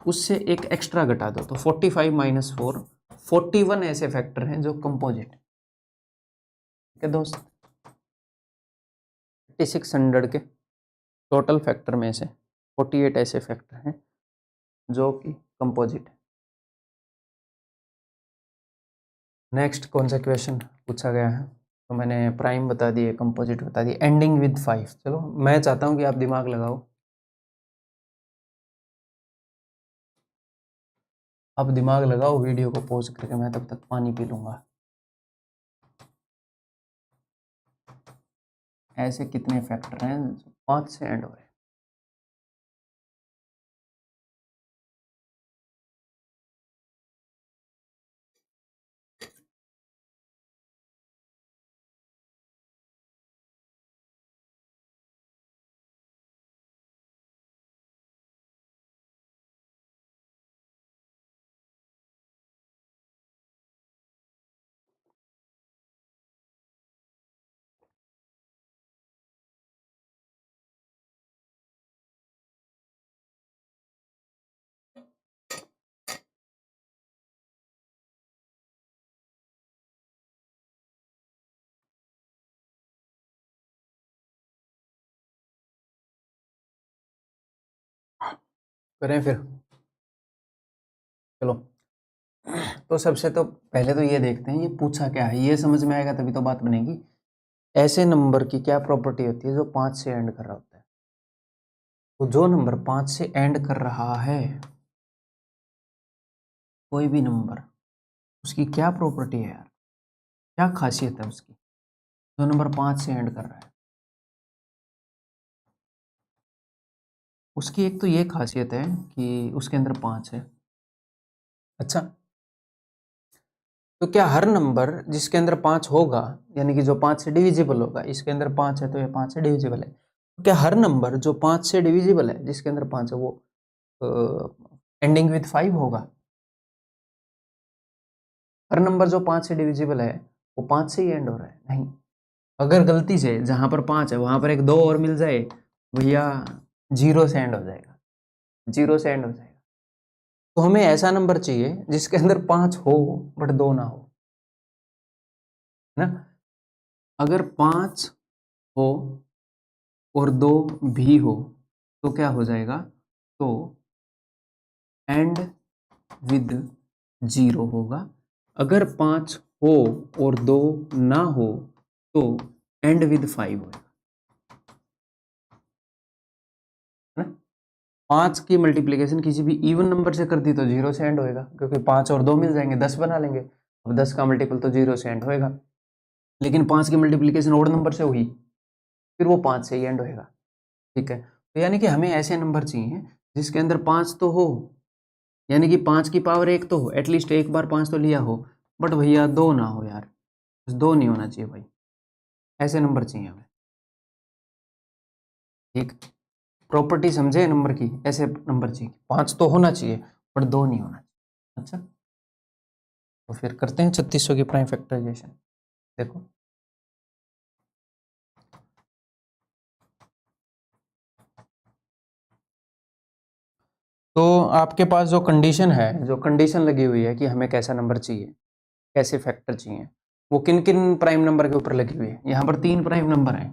उससे एक एक्स्ट्रा घटा दो तो 45 माइनस 4, 41 ऐसे फैक्टर हैं जो कंपोजिट है। ठीक है दोस्त, 3600 के टोटल फैक्टर में से 48 ऐसे फैक्टर हैं जो कि कंपोजिट है। नेक्स्ट कौन सा क्वेश्चन पूछा गया है? तो मैंने प्राइम बता दिए, कंपोजिट बता दिए, एंडिंग विद 5। चलो मैं चाहता हूं कि आप दिमाग लगाओ, आप दिमाग लगाओ, वीडियो को पॉज करके, मैं तब तक पानी पी लूंगा। ऐसे कितने फैक्टर हैं 5 से एंड हो रहे हैं? करें फिर, चलो। तो सबसे तो पहले तो ये देखते हैं ये पूछा क्या है, ये समझ में आएगा तभी तो बात बनेगी। ऐसे नंबर की क्या प्रॉपर्टी होती है जो 5 से एंड कर रहा होता है? तो जो नंबर 5 से एंड कर रहा है, कोई भी नंबर, उसकी क्या प्रॉपर्टी है यार, क्या खासियत है उसकी, जो नंबर 5 से एंड कर रहा है? उसकी एक तो ये खासियत है कि उसके अंदर 5 है। अच्छा, तो क्या हर नंबर जिसके अंदर 5 होगा, यानी कि जो 5 से डिविजिबल होगा, इसके अंदर 5 है तो ये 5 से डिविजिबल है, तो क्या हर नंबर जो 5 से डिविजिबल है, जिसके अंदर 5 है, वो एंडिंग विथ 5 होगा? हर नंबर जो 5 से डिविजिबल है वो 5 से ही एंड हो रहा है? नहीं। अगर गलती से जहां पर 5 है वहां पर एक 2 और मिल जाए, भैया 0 से एंड हो जाएगा, 0 से एंड हो जाएगा। तो हमें ऐसा नंबर चाहिए जिसके अंदर 5 हो बट 2 ना हो, है ना? अगर 5 हो और 2 भी हो तो क्या हो जाएगा? तो एंड विद 0 होगा। अगर 5 हो और 2 ना हो तो एंड विद 5 होगा, है ना? 5 की मल्टीप्लीकेशन किसी भी इवन नंबर से कर दी तो 0 से एंड होएगा, क्योंकि 5 और 2 मिल जाएंगे, 10 बना लेंगे। अब 10 का मल्टीपल तो 0 से एंड होएगा। लेकिन 5 की मल्टीप्लीकेशन ओड नंबर से हुई, फिर वो 5 से ही एंड होएगा। ठीक है, तो यानी कि हमें ऐसे नंबर चाहिए जिसके अंदर 5 तो हो, यानी कि 5 की पावर 1 तो हो, एटलीस्ट एक बार 5 तो लिया हो, बट भैया 2 ना हो यार, 2 नहीं होना चाहिए भाई। ऐसे नंबर चाहिए हमें। ठीक, प्रॉपर्टी समझे नंबर की, ऐसे नंबर चाहिए, 5 तो होना चाहिए बट 2 नहीं होना चाहिए। अच्छा, तो फिर करते हैं 3600 की प्राइम फैक्टराइजेशन। देखो, तो आपके पास जो कंडीशन है, जो कंडीशन लगी हुई है कि हमें कैसा नंबर चाहिए, कैसे फैक्टर चाहिए, वो किन किन प्राइम नंबर के ऊपर लगी हुई है? यहाँ पर 3 प्राइम नंबर हैं,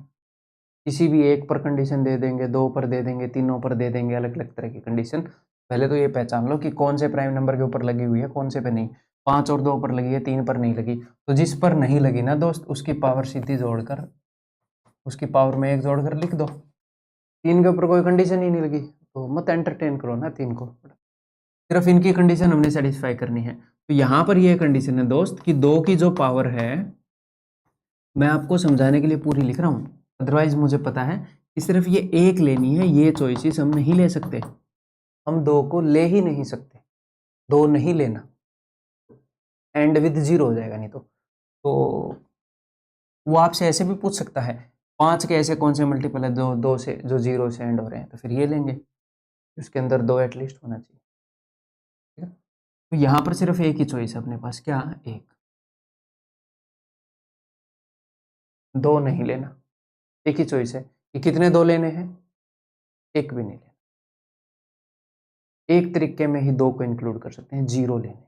किसी भी एक पर कंडीशन दे देंगे, 2 पर दे देंगे, तीनों पर दे देंगे, अलग अलग तरह की कंडीशन। पहले तो ये पहचान लो कि कौन से प्राइम नंबर के ऊपर लगी हुई है, कौन से पे नहीं। 5 और 2 पर लगी है, 3 पर नहीं लगी। तो जिस पर नहीं लगी ना दोस्त, उसकी पावर सीधी जोड़कर, उसकी पावर में 1 जोड़कर लिख दो। 3 के ऊपर कोई कंडीशन ही नहीं लगी तो मत एंटरटेन करो ना 3 को, सिर्फ इनकी कंडीशन हमने सेटिस्फाई करनी है। तो यहाँ पर ये कंडीशन है दोस्त कि 2 की जो पावर है, मैं आपको समझाने के लिए पूरी लिख रहा हूँ, अदरवाइज मुझे पता है कि सिर्फ ये एक लेनी है, ये चॉइसेस हम नहीं ले सकते, हम 2 को ले ही नहीं सकते, 2 नहीं लेना, एंड विद 0 हो जाएगा नहीं तो वो आपसे ऐसे भी पूछ सकता है 5 के ऐसे कौन से मल्टीपल है जो 2 से, जो 0 से एंड हो रहे हैं, तो फिर ये लेंगे, उसके अंदर 2 एटलीस्ट होना चाहिए। ठीक है, तो यहाँ पर सिर्फ एक ही चॉइस है अपने पास, क्या? एक। 2 नहीं लेना, एक ही चॉइस है कि कितने 2 लेने हैं, एक भी नहीं लेना। एक तरीके में ही 2 को इंक्लूड कर सकते हैं, 0 लेने,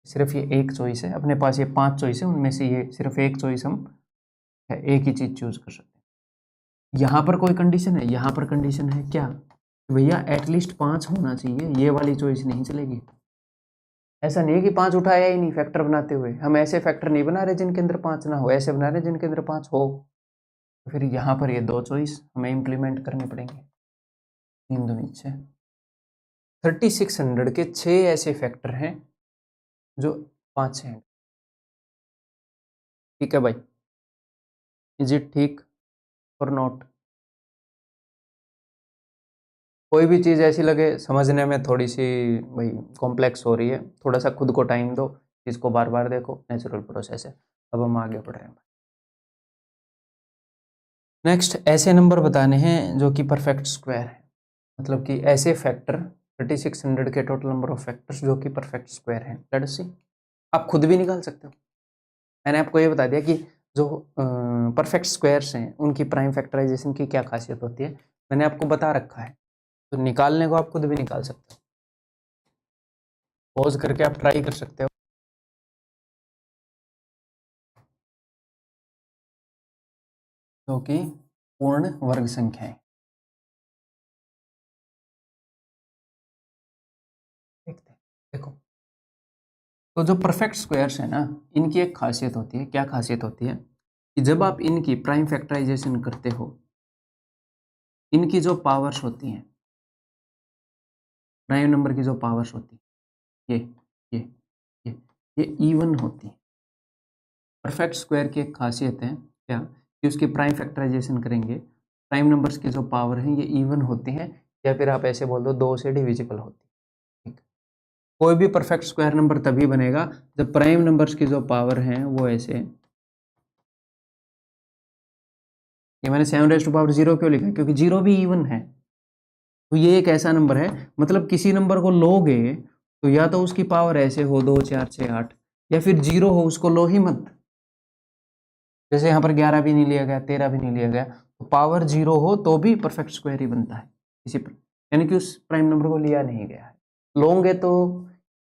सिर्फ ये एक चॉइस है अपने पास। ये 5 चॉइस है, उनमें से ये सिर्फ एक चॉइस हम है, एक ही चीज चूज कर सकते हैं। यहाँ पर कोई कंडीशन है, यहाँ पर कंडीशन है क्या, भैया एटलीस्ट 5 होना चाहिए, ये वाली चॉइस नहीं चलेगी। ऐसा नहीं है कि 5 उठाया ही नहीं फैक्टर बनाते हुए, हम ऐसे फैक्टर नहीं बना रहे जिनके अंदर 5 ना हो, ऐसे बना रहे जिनके अंदर 5 हो। तो फिर यहाँ पर ये 2 चॉइस हमें इम्प्लीमेंट करनी पड़ेंगे। 3 दूनी 6, 3600 के 6 ऐसे फैक्टर हैं जो 5 से हैं। ठीक है भाई, इज इट ठीक और नॉट? कोई भी चीज़ ऐसी लगे समझने में थोड़ी सी भाई कॉम्प्लेक्स हो रही है, थोड़ा सा खुद को टाइम दो, इसको बार बार देखो, नेचुरल प्रोसेस है। अब हम आगे बढ़ रहे हैं। नेक्स्ट, ऐसे नंबर बताने हैं जो कि परफेक्ट स्क्वायर है, मतलब कि ऐसे फैक्टर 3600 के टोटल नंबर ऑफ फैक्टर्स जो कि परफेक्ट स्क्वायर हैं। लेट्स सी, आप खुद भी निकाल सकते हो। मैंने आपको ये बता दिया कि जो परफेक्ट स्क्वायर्स हैं उनकी प्राइम फैक्टराइजेशन की क्या खासियत होती है, मैंने आपको बता रखा है, तो निकालने को आप खुद भी निकाल सकते हो। पॉज करके आप ट्राई कर सकते हो। जो कि पूर्ण वर्ग संख्याएं, देखते हैं। देखो, तो जो परफेक्ट स्क्वायर्स है ना, इनकी एक खासियत होती है। क्या खासियत होती है कि जब आप इनकी प्राइम फैक्टराइजेशन करते हो, इनकी जो पावर्स होती हैं, प्राइम नंबर की जो पावर्स होती है, ये ये ये इवन होती है। परफेक्ट स्क्वायर की एक खासियत है क्या, कि उसकी प्राइम फैक्टराइजेशन करेंगे, प्राइम नंबर्स की जो पावर है ये इवन होती हैं, या फिर आप ऐसे बोल दो 2 से डिविजिबल होती है। ठीक, कोई भी परफेक्ट स्क्वायर नंबर तभी बनेगा जब प्राइम नंबर्स की जो पावर है वो ऐसे, ये मैंने 7⁻0 क्यों लिखा है, क्योंकि 0 भी इवन है। तो ये एक ऐसा नंबर है, मतलब किसी नंबर को लोगे तो या तो उसकी पावर ऐसे हो 2 4 6 8, या फिर 0 हो उसको लो ही मत। जैसे यहाँ पर 11 भी नहीं लिया गया, 13 भी नहीं लिया गया, तो पावर 0 हो तो भी परफेक्ट स्क्वायर ही बनता है इसी पर, यानी कि उस प्राइम नंबर को लिया नहीं गया है। लोगे तो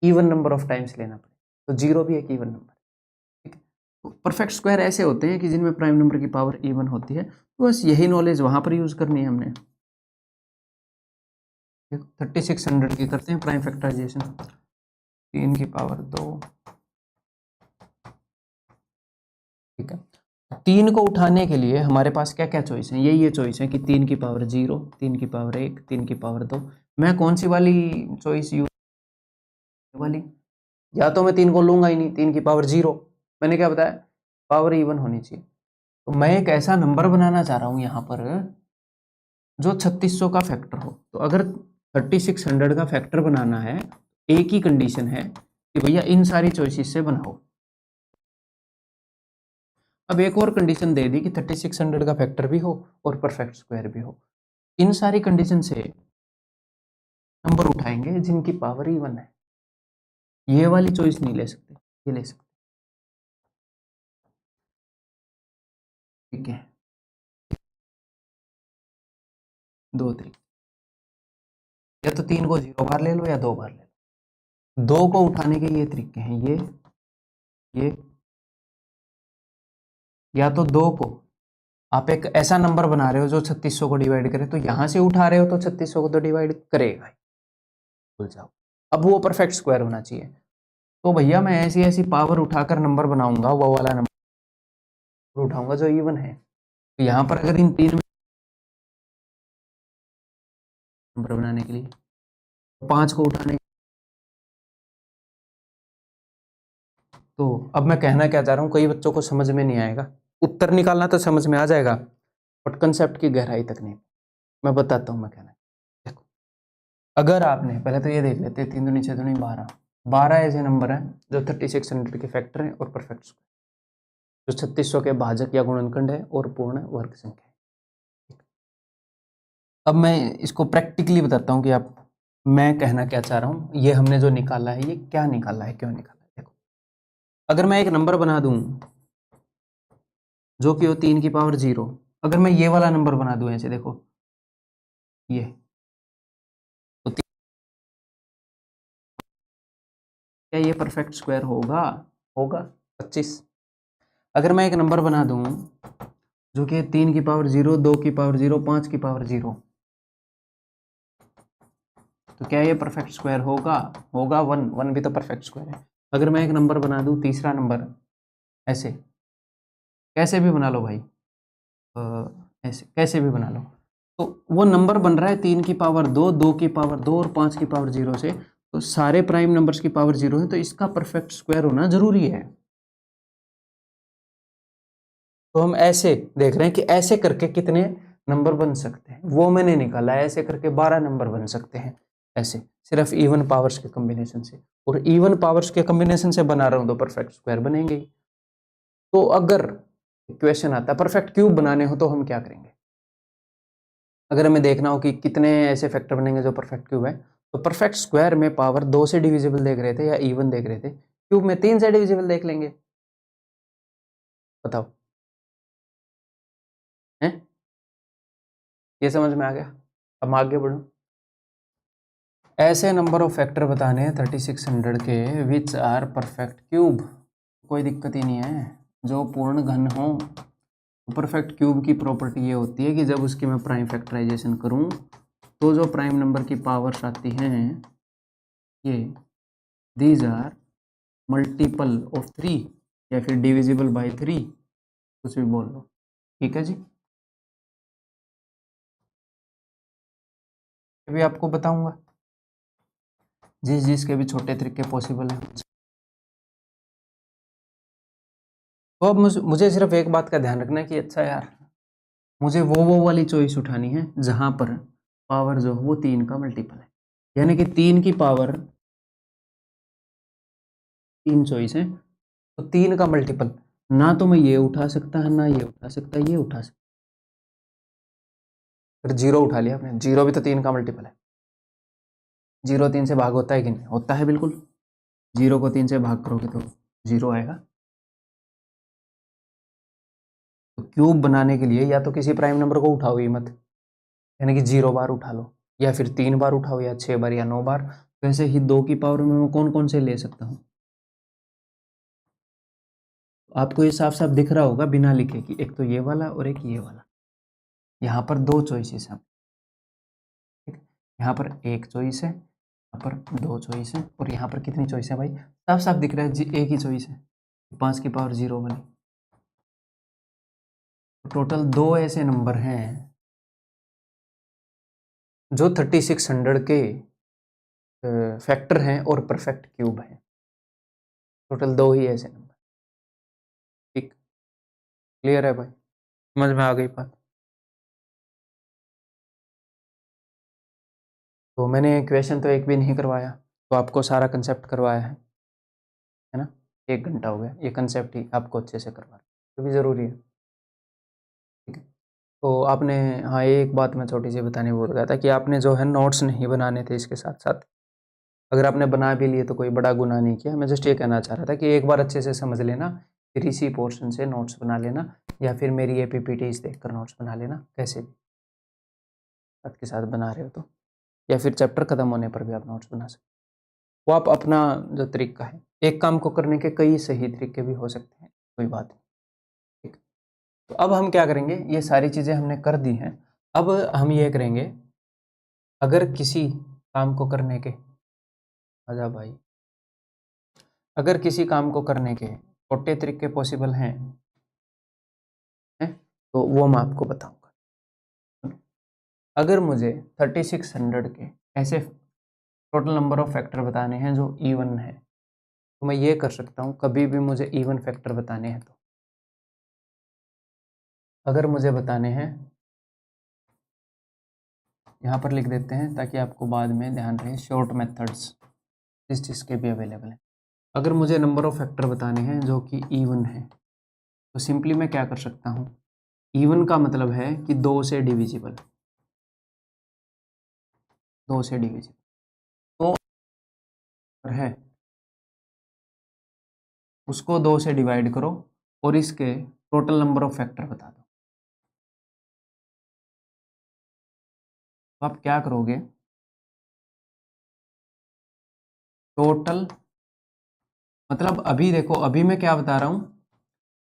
इवन नंबर ऑफ टाइम्स लेना पड़ेगा, तो 0 भी एक इवन नंबर है, ठीक है। तो परफेक्ट स्क्वायर ऐसे होते हैं कि जिनमें प्राइम नंबर की पावर इवन होती है, तो बस यही नॉलेज वहां पर यूज करनी है हमने। 3600 की करते हैं प्राइम फैक्टराइजेशन, 3 की पावर 2, ठीक है। 3 को उठाने के लिए हमारे पास क्या क्या चॉइस है, ये चॉइस है कि 3 की पावर 0, 3 की पावर 1, 3 की पावर 2। मैं कौन सी वाली चॉइस यूज वाली, या तो मैं 3 को लूंगा ही नहीं, 3 की पावर 0, मैंने क्या बताया, पावर इवन होनी चाहिए। तो मैं एक ऐसा नंबर बनाना चाह रहा हूं यहां पर जो 3600 का फैक्टर हो। तो अगर 3600 का फैक्टर बनाना है, एक ही कंडीशन है कि भैया इन सारी चॉइसेस से बनाओ। अब एक और कंडीशन दे दी कि 3600 का फैक्टर भी हो और परफेक्ट स्क्वायर भी हो। इन सारी कंडीशन से नंबर उठाएंगे जिनकी पावर इवन है। ये वाली चॉइस नहीं ले सकते, ये ले सकते, ठीक है। 2 तरीके, या तो 3 को 0 बार ले लो या 2 बार ले लो। 2 को उठाने के ये तरीके हैं, ये, या तो 2 को आप एक ऐसा नंबर बना रहे हो जो 3600 को डिवाइड करे, तो यहां से उठा रहे हो तो 3600 को तो डिवाइड करेगा, भूल जाओ। अब वो परफेक्ट स्क्वायर होना चाहिए। तो भैया मैं ऐसी ऐसी पावर उठाकर नंबर बनाऊंगा, वो वाला नंबर उठाऊंगा जो इवन है। तो यहाँ पर अगर इन 3 नंबर बनाने के लिए 5 को उठाने, तो अब मैं कहना क्या चाह रहा हूँ, कई बच्चों को समझ में नहीं आएगा। उत्तर निकालना तो समझ में आ जाएगा, बट कंसेप्ट की गहराई तक नहीं। मैं बताता हूँ मैं कहना, देखो अगर आपने पहले तो ये देख लेते हैं, 3 दूनी 6 दूनी 12, 12 ऐसे नंबर हैं जो 3600 के फैक्टर हैं और परफेक्ट स्क्वायर, जो 3600 के भाजक या गुणनखंड है और पूर्ण वर्ग संख्या है। अब मैं इसको प्रैक्टिकली बताता हूँ कि आप, मैं कहना क्या चाह रहा हूँ, ये हमने जो निकाला है ये क्या निकाला है, क्यों निकाला है। देखो अगर मैं एक नंबर बना दूं जो कि हो 3 की पावर 0, अगर मैं ये वाला नंबर बना दूं ऐसे, देखो ये, तो क्या ये परफेक्ट स्क्वायर होगा, होगा 25। अगर मैं एक नंबर बना दूं जो कि 3 की पावर 0, 2 की पावर 0, 5 की पावर 0, तो क्या ये परफेक्ट स्क्वायर होगा, होगा 1, 1 भी तो परफेक्ट स्क्वायर है। अगर मैं एक नंबर बना दूं, तीसरा नंबर ऐसे, कैसे भी बना लो भाई, ऐसे कैसे भी बना लो, तो वो नंबर बन रहा है 3 की पावर 2, 2 की पावर 2 और 5 की पावर 0 से, तो सारे प्राइम नंबर्स की पावर 0 है, तो इसका परफेक्ट स्क्वायर होना जरूरी है। तो हम ऐसे देख रहे हैं कि ऐसे करके कितने नंबर बन सकते हैं, वो मैंने निकाला है। ऐसे करके 12 नंबर बन सकते हैं, ऐसे सिर्फ इवन पावर्स के कॉम्बिनेशन से, और इवन पावर्स के कॉम्बिनेशन से बना रहा हूं तो परफेक्ट स्क्वायर बनेंगे ही। तो अगर क्वेश्चन आता है परफेक्ट क्यूब बनाने हो तो हम क्या करेंगे, अगर हमें देखना हो कि कितने ऐसे फैक्टर बनेंगे जो परफेक्ट क्यूब है, तो परफेक्ट स्क्वायर में पावर 2 से डिविजिबल देख रहे थे या इवन देख रहे थे, क्यूब में 3 से डिविजिबल देख लेंगे। बताओ, हैं, ये समझ में आ गया। अब मैं आगे बढ़ूं, ऐसे नंबर ऑफ फैक्टर बताने हैं 3600 के विच आर परफेक्ट क्यूब, कोई दिक्कत ही नहीं है, जो पूर्ण घन हो। परफेक्ट क्यूब की प्रॉपर्टी ये होती है कि जब उसकी मैं प्राइम फैक्टराइजेशन करूं तो जो प्राइम नंबर की पावर्स आती हैं ये, दीज आर मल्टीपल ऑफ 3, या फिर डिविजिबल बाय 3, कुछ भी बोल लो, ठीक है जी। अभी आपको बताऊंगा जिस जिसके भी छोटे तरीके पॉसिबल है। तो अब मुझे सिर्फ एक बात का ध्यान रखना है कि अच्छा यार, मुझे वो वाली चॉइस उठानी है जहां पर पावर जो वो 3 का मल्टीपल है, यानी कि 3 की पावर 3 चॉइस है, तो 3 का मल्टीपल ना तो मैं ये उठा सकता है ना ये उठा सकता, ये उठा सकता, फिर 0 उठा लिया आपने, 0 भी तो 3 का मल्टीपल है। 0 3 से भाग होता है कि नहीं? होता है बिल्कुल। 0 को 3 से भाग करोगे तो 0 आएगा। तो क्यूब बनाने के लिए या तो किसी प्राइम नंबर को उठाओ ही मत, यानी कि 0 बार उठा लो, या फिर 3 बार उठाओ, या 6 बार, या 9 बार। वैसे ही 2 की पावर में मैं कौन कौन से ले सकता हूँ? आपको ये साफ साफ दिख रहा होगा बिना लिखे कि एक तो ये वाला और एक ये वाला। यहाँ पर 2 चॉइसेस हैं, ठीक है? यहाँ पर 1 चॉइस है, यहाँ पर 2 चॉइस है, और यहाँ पर कितनी चॉइस है भाई? साफ साफ दिख रहा है जी, एक ही चॉइस है, 5 की पावर 0 वाली। टोटल 2 ऐसे नंबर हैं जो 3600 के फैक्टर हैं और परफेक्ट क्यूब हैं। टोटल 2 ही ऐसे नंबर। ठीक, क्लियर है भाई? समझ में आ गई बात? तो मैंने क्वेश्चन तो एक भी नहीं करवाया, तो आपको सारा कंसेप्ट करवाया है ना? 1 घंटा हो गया, ये कंसेप्ट ही आपको अच्छे से करवा रहा हूँ, तो भी ज़रूरी है। ठीक है, तो आपने, हाँ एक बात मैं छोटी सी बताने भूल गया था कि आपने जो है नोट्स नहीं बनाने थे इसके साथ साथ। अगर आपने बना भी लिए तो कोई बड़ा गुनाह नहीं किया। मैं जस्ट ये कहना चाह रहा था कि एक बार अच्छे से समझ लेना, फिर इसी पोर्शन से नोट्स बना लेना, या फिर मेरी ये पीपीटीज देखकर नोट्स बना लेना, कैसे भी साथ के साथ बना रहे हो तो, या फिर चैप्टर खत्म होने पर भी आप नोट्स बना सकते हो। वो आप अपना जो तरीका है, एक काम को करने के कई सही तरीके भी हो सकते हैं, कोई बात नहीं। ठीक, तो अब हम क्या करेंगे, ये सारी चीज़ें हमने कर दी हैं। अब हम ये करेंगे, अगर किसी काम को करने के, आजा भाई, अगर किसी काम को करने के छोटे तरीके पॉसिबल हैं, तो वो मैं आपको बताऊंगा। अगर मुझे 3600 के ऐसे टोटल नंबर ऑफ फैक्टर बताने हैं जो इवन है, तो मैं ये कर सकता हूँ। कभी भी मुझे इवन फैक्टर बताने हैं, तो अगर मुझे बताने हैं, यहाँ पर लिख देते हैं ताकि आपको बाद में ध्यान रहे, शॉर्ट मेथड्स जिस चीज़ के भी अवेलेबल हैं। अगर मुझे नंबर ऑफ फैक्टर बताने हैं जो कि इवन है, तो सिंपली मैं क्या कर सकता हूँ, इवन का मतलब है कि 2 से डिविजिबल, 2 से डिविजिबल तो है, उसको 2 से डिवाइड करो और इसके टोटल नंबर ऑफ फैक्टर बता दो। तो आप क्या करोगे, टोटल मतलब अभी देखो, अभी मैं क्या बता रहा हूँ,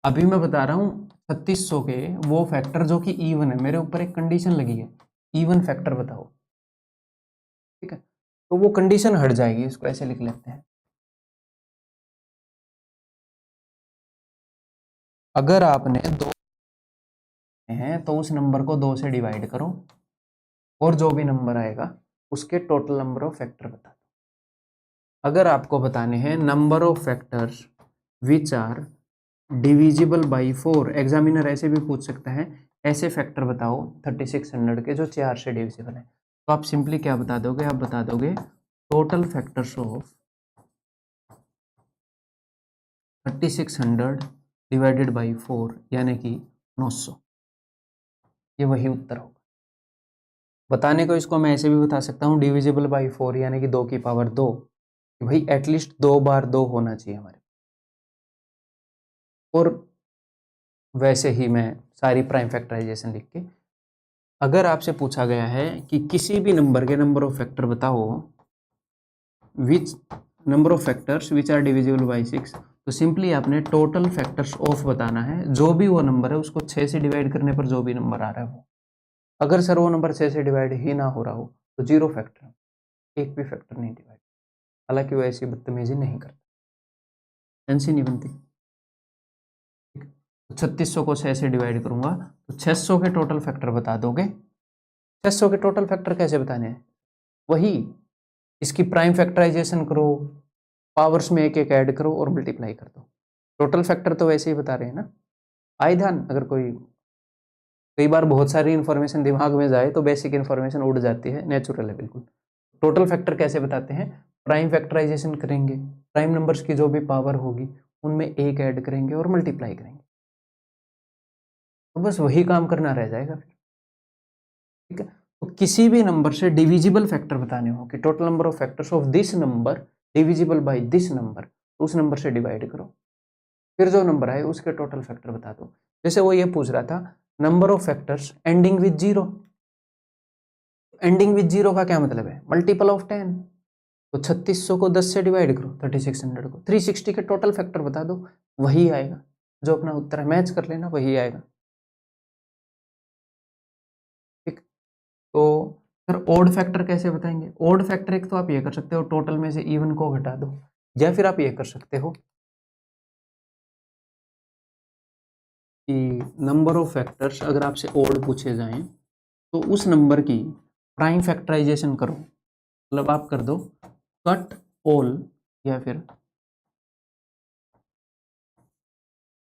अभी मैं बता रहा हूँ 3600 के वो फैक्टर जो कि इवन है। मेरे ऊपर एक कंडीशन लगी है, इवन फैक्टर बताओ, ठीक है? तो वो कंडीशन हट जाएगी, इसको ऐसे लिख लेते हैं। अगर आपने 2 हैं तो उस नंबर को 2 से डिवाइड करो और जो भी नंबर आएगा उसके टोटल नंबर ऑफ फैक्टर बता दो। अगर आपको बताने हैं number of factors which are divisible by 4, examiner ऐसे भी पूछ सकता है, ऐसे फैक्टर बताओ 3600 के जो 4 से डिविजिबल है। तो आप सिंपली क्या बता दोगे, आप बता दोगे total factors of 3600 divided by 4, यानी कि 900। ये वही उत्तर होगा। बताने को इसको मैं ऐसे भी बता सकता हूँ, डिविजिबल बाई 4 यानी कि 2 की पावर 2, कि भाई एटलीस्ट 2 बार 2 होना चाहिए हमारे। और वैसे ही मैं सारी प्राइम फैक्टराइजेशन लिख के, अगर आपसे पूछा गया है कि किसी भी नंबर के नंबर ऑफ फैक्टर बताओ, which number of factors which are divisible by 6, तो सिंपली आपने टोटल फैक्टर्स ऑफ बताना है। जो भी वो नंबर है उसको 6 से डिवाइड करने पर जो भी नंबर आ रहा है वो, अगर सर वो नंबर 6 से डिवाइड ही ना हो रहा हो तो 0 फैक्टर, एक भी फैक्टर नहीं डिवाइड। हालांकि वो ऐसी बदतमीजी नहीं करता, टेंशन नहीं बनती। 3600 को 6 से डिवाइड करूंगा तो 600 के टोटल फैक्टर बता दोगे। 600 के टोटल फैक्टर कैसे बताने हैं, वही इसकी प्राइम फैक्टराइजेशन करो, पावर्स में एक एक ऐड करो और मल्टीप्लाई कर दो। टोटल फैक्टर तो वैसे ही बता रहे हैं ना। आए ध्यान, अगर कोई कई बार बहुत सारी इन्फॉर्मेशन दिमाग में जाए तो बेसिक इन्फॉर्मेशन उड़ जाती है, नेचुरल है बिल्कुल। टोटल फैक्टर कैसे बताते हैं, प्राइम फैक्टराइजेशन करेंगे, प्राइम नंबर्स की जो भी पावर होगी उनमें एक ऐड करेंगे और मल्टीप्लाई करेंगे, तो बस वही काम करना रह जाएगा फिर। ठीक है, तो किसी भी नंबर से डिविजिबल फैक्टर बताने हो कि total number of factors of this number divisible by this number, तो उस नंबर से डिवाइड करो, फिर जो नंबर आए उसके टोटल फैक्टर बता दो। जैसे वो ये पूछ रहा था number of factors ending with zero, ending with zero का क्या मतलब है, मल्टीपल ऑफ 10, तो 3600 को 10 से डिवाइड करो, 3600 को 360 के टोटल फैक्टर बता दो, वही आएगा जो अपना उत्तर है, मैच कर लेना वही आएगा। ठीक, तो सर ओड फैक्टर कैसे बताएंगे, ओड फैक्टर एक तो आप ये कर सकते हो टोटल में से इवन को घटा दो, या फिर आप ये कर सकते हो कि नंबर ऑफ फैक्टर्स अगर आपसे ओड पूछे जाएं तो उस नंबर की प्राइम फैक्टराइजेशन करो, मतलब आप कर दो कट ऑल या फिर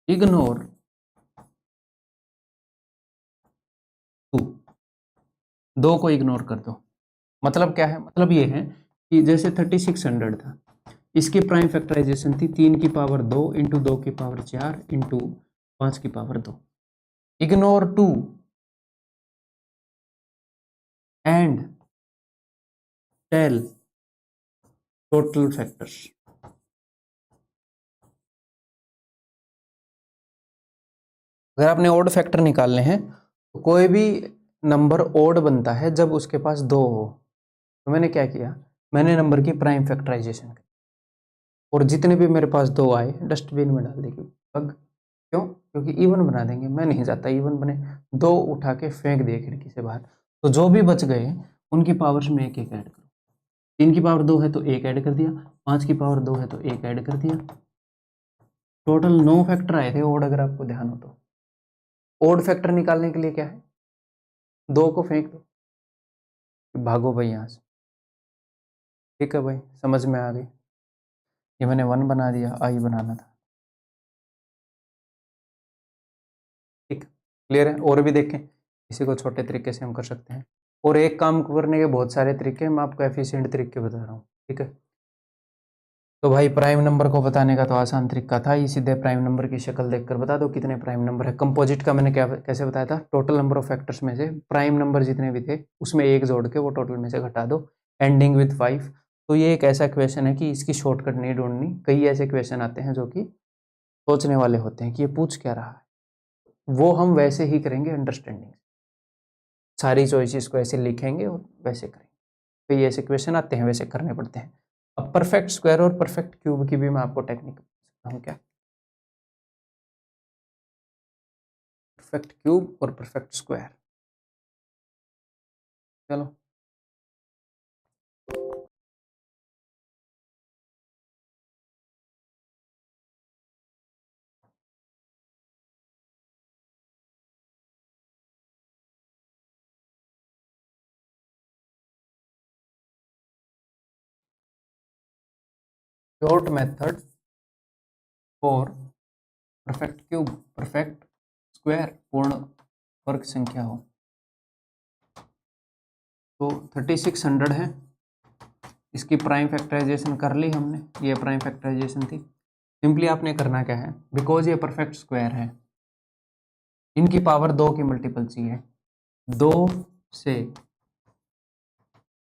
इग्नोर 2, 2 को इग्नोर कर दो। मतलब क्या है, मतलब ये है कि जैसे 3600 था, इसकी प्राइम फैक्टराइजेशन थी 3 की पावर 2 इंटू 2 की पावर 4 इंटू 5 की power 2, ignore 2 and tell total factors. अगर आपने ओड फैक्टर निकालने हैं तो कोई भी नंबर ओड बनता है जब उसके पास 2 हो, तो मैंने क्या किया, मैंने नंबर की प्राइम फैक्टराइजेशन की और जितने भी मेरे पास 2 आए डस्टबिन में डाल देगी पग, क्यों, क्योंकि इवन बना देंगे, मैं नहीं चाहता इवन बने, 2 उठा के फेंक दिए खिड़की से बाहर, तो जो भी बच गए उनकी पावर्स में एक एक ऐड करो, 3 की पावर 2 है तो एक ऐड कर दिया, 5 की पावर 2 है तो एक ऐड कर दिया, टोटल 9 फैक्टर आए थे ओड, अगर आपको ध्यान हो तो। ओड फैक्टर निकालने के लिए क्या है, 2 को फेंक दो, भागो भाई यहाँ से। ठीक है भाई, समझ में आ गई, ये मैंने 1 बना दिया, आई बनाना था। ठीक, क्लियर है, और भी देखें इसी को छोटे तरीके से हम कर सकते हैं, और एक काम करने के बहुत सारे तरीके हैं, मैं आपको एफिशिएंट तरीके बता रहा हूँ। ठीक है, तो भाई प्राइम नंबर को बताने का तो आसान तरीका था, ये सीधे प्राइम नंबर की शक्ल देखकर बता दो कितने प्राइम नंबर है। कंपोजिट का मैंने क्या कैसे बताया था, टोटल नंबर ऑफ फैक्टर्स में से प्राइम नंबर जितने भी थे उसमें एक जोड़ के वो टोटल में से घटा दो, एंडिंग विथ 5। तो ये एक ऐसा क्वेश्चन है कि इसकी शॉर्टकट नहीं ढूंढनी, कई ऐसे क्वेश्चन आते हैं जो कि सोचने वाले होते हैं कि ये पूछ क्या रहा है, वो हम वैसे ही करेंगे अंडरस्टैंडिंग, सारी चॉइसेस को ऐसे लिखेंगे और वैसे करेंगे, कई ऐसे क्वेश्चन आते हैं वैसे करने पड़ते हैं। अब परफेक्ट स्क्वायर और परफेक्ट क्यूब की भी मैं आपको टेक्निक बता सकता हूँ, क्या परफेक्ट क्यूब और परफेक्ट स्क्वायर, चलो short method for perfect cube perfect square पूर्ण वर्ग संख्या हो, तो 3600 है, इसकी प्राइम फैक्टराइजेशन कर ली हमने, ये प्राइम फैक्टराइजेशन थी। सिंपली आपने करना क्या है, बिकॉज ये परफेक्ट स्क्वायर है, इनकी पावर 2 की मल्टीपल चाहिए, 2 से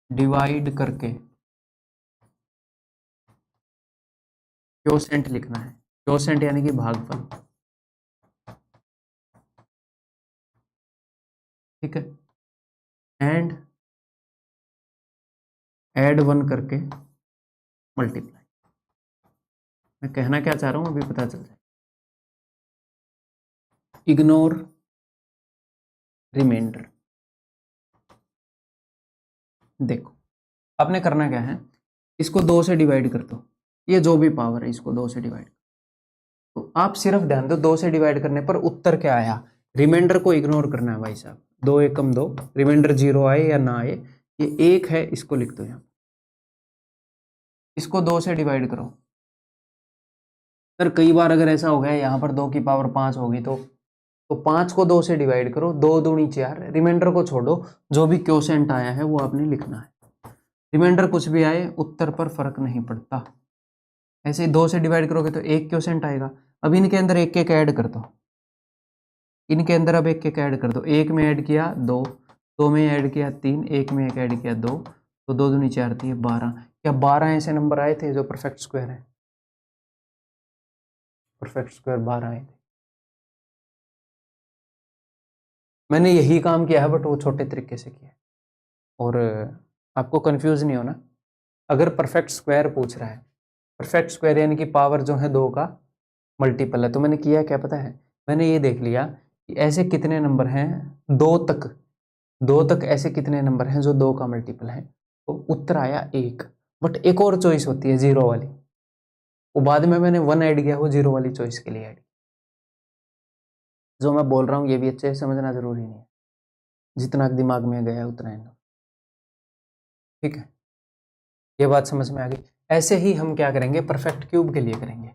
डिवाइड करके क्वोशेंट लिखना है, क्वोशेंट यानी कि भागफल। ठीक है, एंड ऐड 1 करके मल्टीप्लाई। मैं कहना क्या चाह रहा हूं अभी पता चल जाए, इग्नोर रिमाइंडर। देखो आपने करना क्या है, इसको 2 से डिवाइड कर दो, ये जो भी पावर है इसको 2 से डिवाइड, तो आप सिर्फ ध्यान दो 2 से डिवाइड करने पर उत्तर क्या आया, रिमाइंडर को इग्नोर करना है भाई साहब, 2 एकम 2, रिमाइंडर 0 आए या ना आए, ये 1 है, इसको लिख दो यहाँ, इसको 2 से डिवाइड करो। सर कई बार अगर ऐसा हो गया यहाँ पर 2 की पावर 5 होगी तो 5 को 2 से डिवाइड करो, 2 दूनी 4, रिमाइंडर को छोड़ो, जो भी क्वोशेंट आया है वो आपने लिखना है। रिमाइंडर कुछ भी आए उत्तर पर फर्क नहीं पड़ता। ऐसे 2 से डिवाइड करोगे तो 1 क्वोशेंट आएगा। अब इनके अंदर एक एक ऐड कर दो, इनके अंदर अब एक एक ऐड कर दो। 1 में ऐड किया 2, 2 में ऐड किया 3, 1 में एक ऐड किया 2, तो 2 दूनी 4 थी 12। क्या 12 ऐसे नंबर आए थे जो परफेक्ट स्क्वायर है? परफेक्ट स्क्वायर 12 आए थे। मैंने यही काम किया है बट वो छोटे तरीके से किया। और आपको कंफ्यूज नहीं होना, अगर परफेक्ट स्क्वायर पूछ रहा है, परफेक्ट स्क्वायर यानी कि पावर जो है 2 का मल्टीपल है, तो मैंने किया क्या पता है? मैंने ये देख लिया कि ऐसे कितने नंबर हैं 2 तक ऐसे कितने नंबर हैं जो 2 का मल्टीपल है, तो उत्तर आया 1। बट एक और चॉइस होती है 0 वाली, वो बाद में मैंने 1 ऐड किया, वो 0 वाली चॉइस के लिए ऐड। जो मैं बोल रहा हूँ ये भी अच्छे से समझना जरूरी नहीं है, जितना दिमाग में गया उतना है ना, ठीक है? ये बात समझ में आ गई। ऐसे ही हम क्या करेंगे, परफेक्ट क्यूब के लिए करेंगे।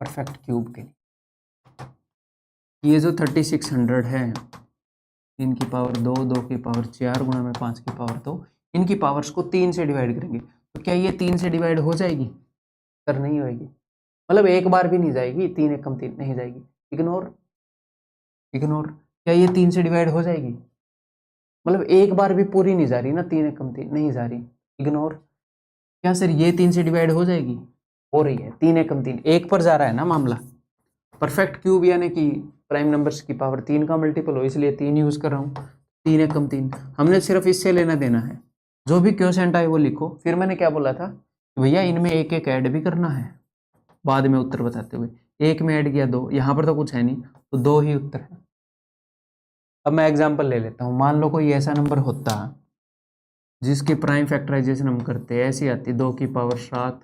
परफेक्ट क्यूब के लिए ये जो 3600 है, 3 की पावर 2, 2 की पावर 4 गुणा में 5 की पावर 2, इनकी पावर्स को 3 से डिवाइड करेंगे। तो क्या ये 3 से डिवाइड हो जाएगी? सर नहीं होएगी, मतलब एक बार भी नहीं जाएगी, 3 एकम 3 नहीं जाएगी। Ignore ignore. क्या ये 3 से डिवाइड हो जाएगी? मतलब एक बार भी पूरी नहीं जा रही ना, 3 एकम 3 नहीं जा रही। इग्नोर। क्या सर ये 3 से डिवाइड हो जाएगी? हो रही है, 3 एकम 3, एक पर जा रहा है ना मामला। परफेक्ट क्यूब यानी कि प्राइम नंबर्स की पावर 3 का मल्टीपल हो, इसलिए 3 यूज कर रहा हूँ। 3 एकम 3, हमने सिर्फ इससे लेना देना है। जो भी क्वोशेंट आए वो लिखो। फिर मैंने क्या बोला था, भैया इनमें एक एक ऐड भी करना है, बाद में उत्तर बताते हुए। 1 में ऐड किया 2, यहाँ पर तो कुछ है नहीं, तो 2 ही उत्तर है। अब मैं एग्जाम्पल ले लेता हूँ। मान लो कोई ऐसा नंबर होता जिसकी प्राइम फैक्टराइजेशन हम करते हैं, ऐसी आती 2 की पावर 7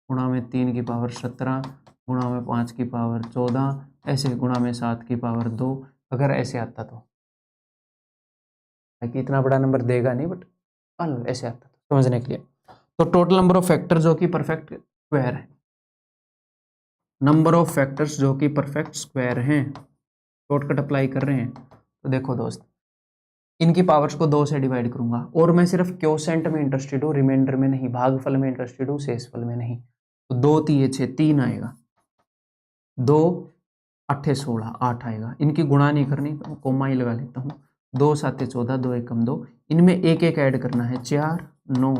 गुणा में 3 की पावर 17 गुणा में 5 की पावर 14, ऐसे गुणा में 7 की पावर 2। अगर ऐसे आता तो कि इतना बड़ा नंबर देगा नहीं, बट मान लो ऐसे आता तो समझने के लिए। तो टोटल नंबर ऑफ फैक्टर जो कि परफेक्ट स्क्वायर है, नंबर ऑफ फैक्टर्स जो कि परफेक्ट स्क्वायर हैं, शॉर्टकट अप्लाई कर रहे हैं। तो देखो दोस्त, इनकी पावर्स को 2 से डिवाइड करूंगा, और मैं सिर्फ क्वोशेंट में इंटरेस्टेड हूँ, रिमाइंडर में नहीं, भागफल में इंटरेस्टेड हूँ, शेषफल में नहीं। तो 2 3 6 3 आएगा, 2 8 16 8 आएगा। इनकी गुणा नहीं करनी तो कोमा ही लगा लेता हूँ। 2 7 14, 2 एकम 2, इनमें एक एक ऐड करना है, 4 9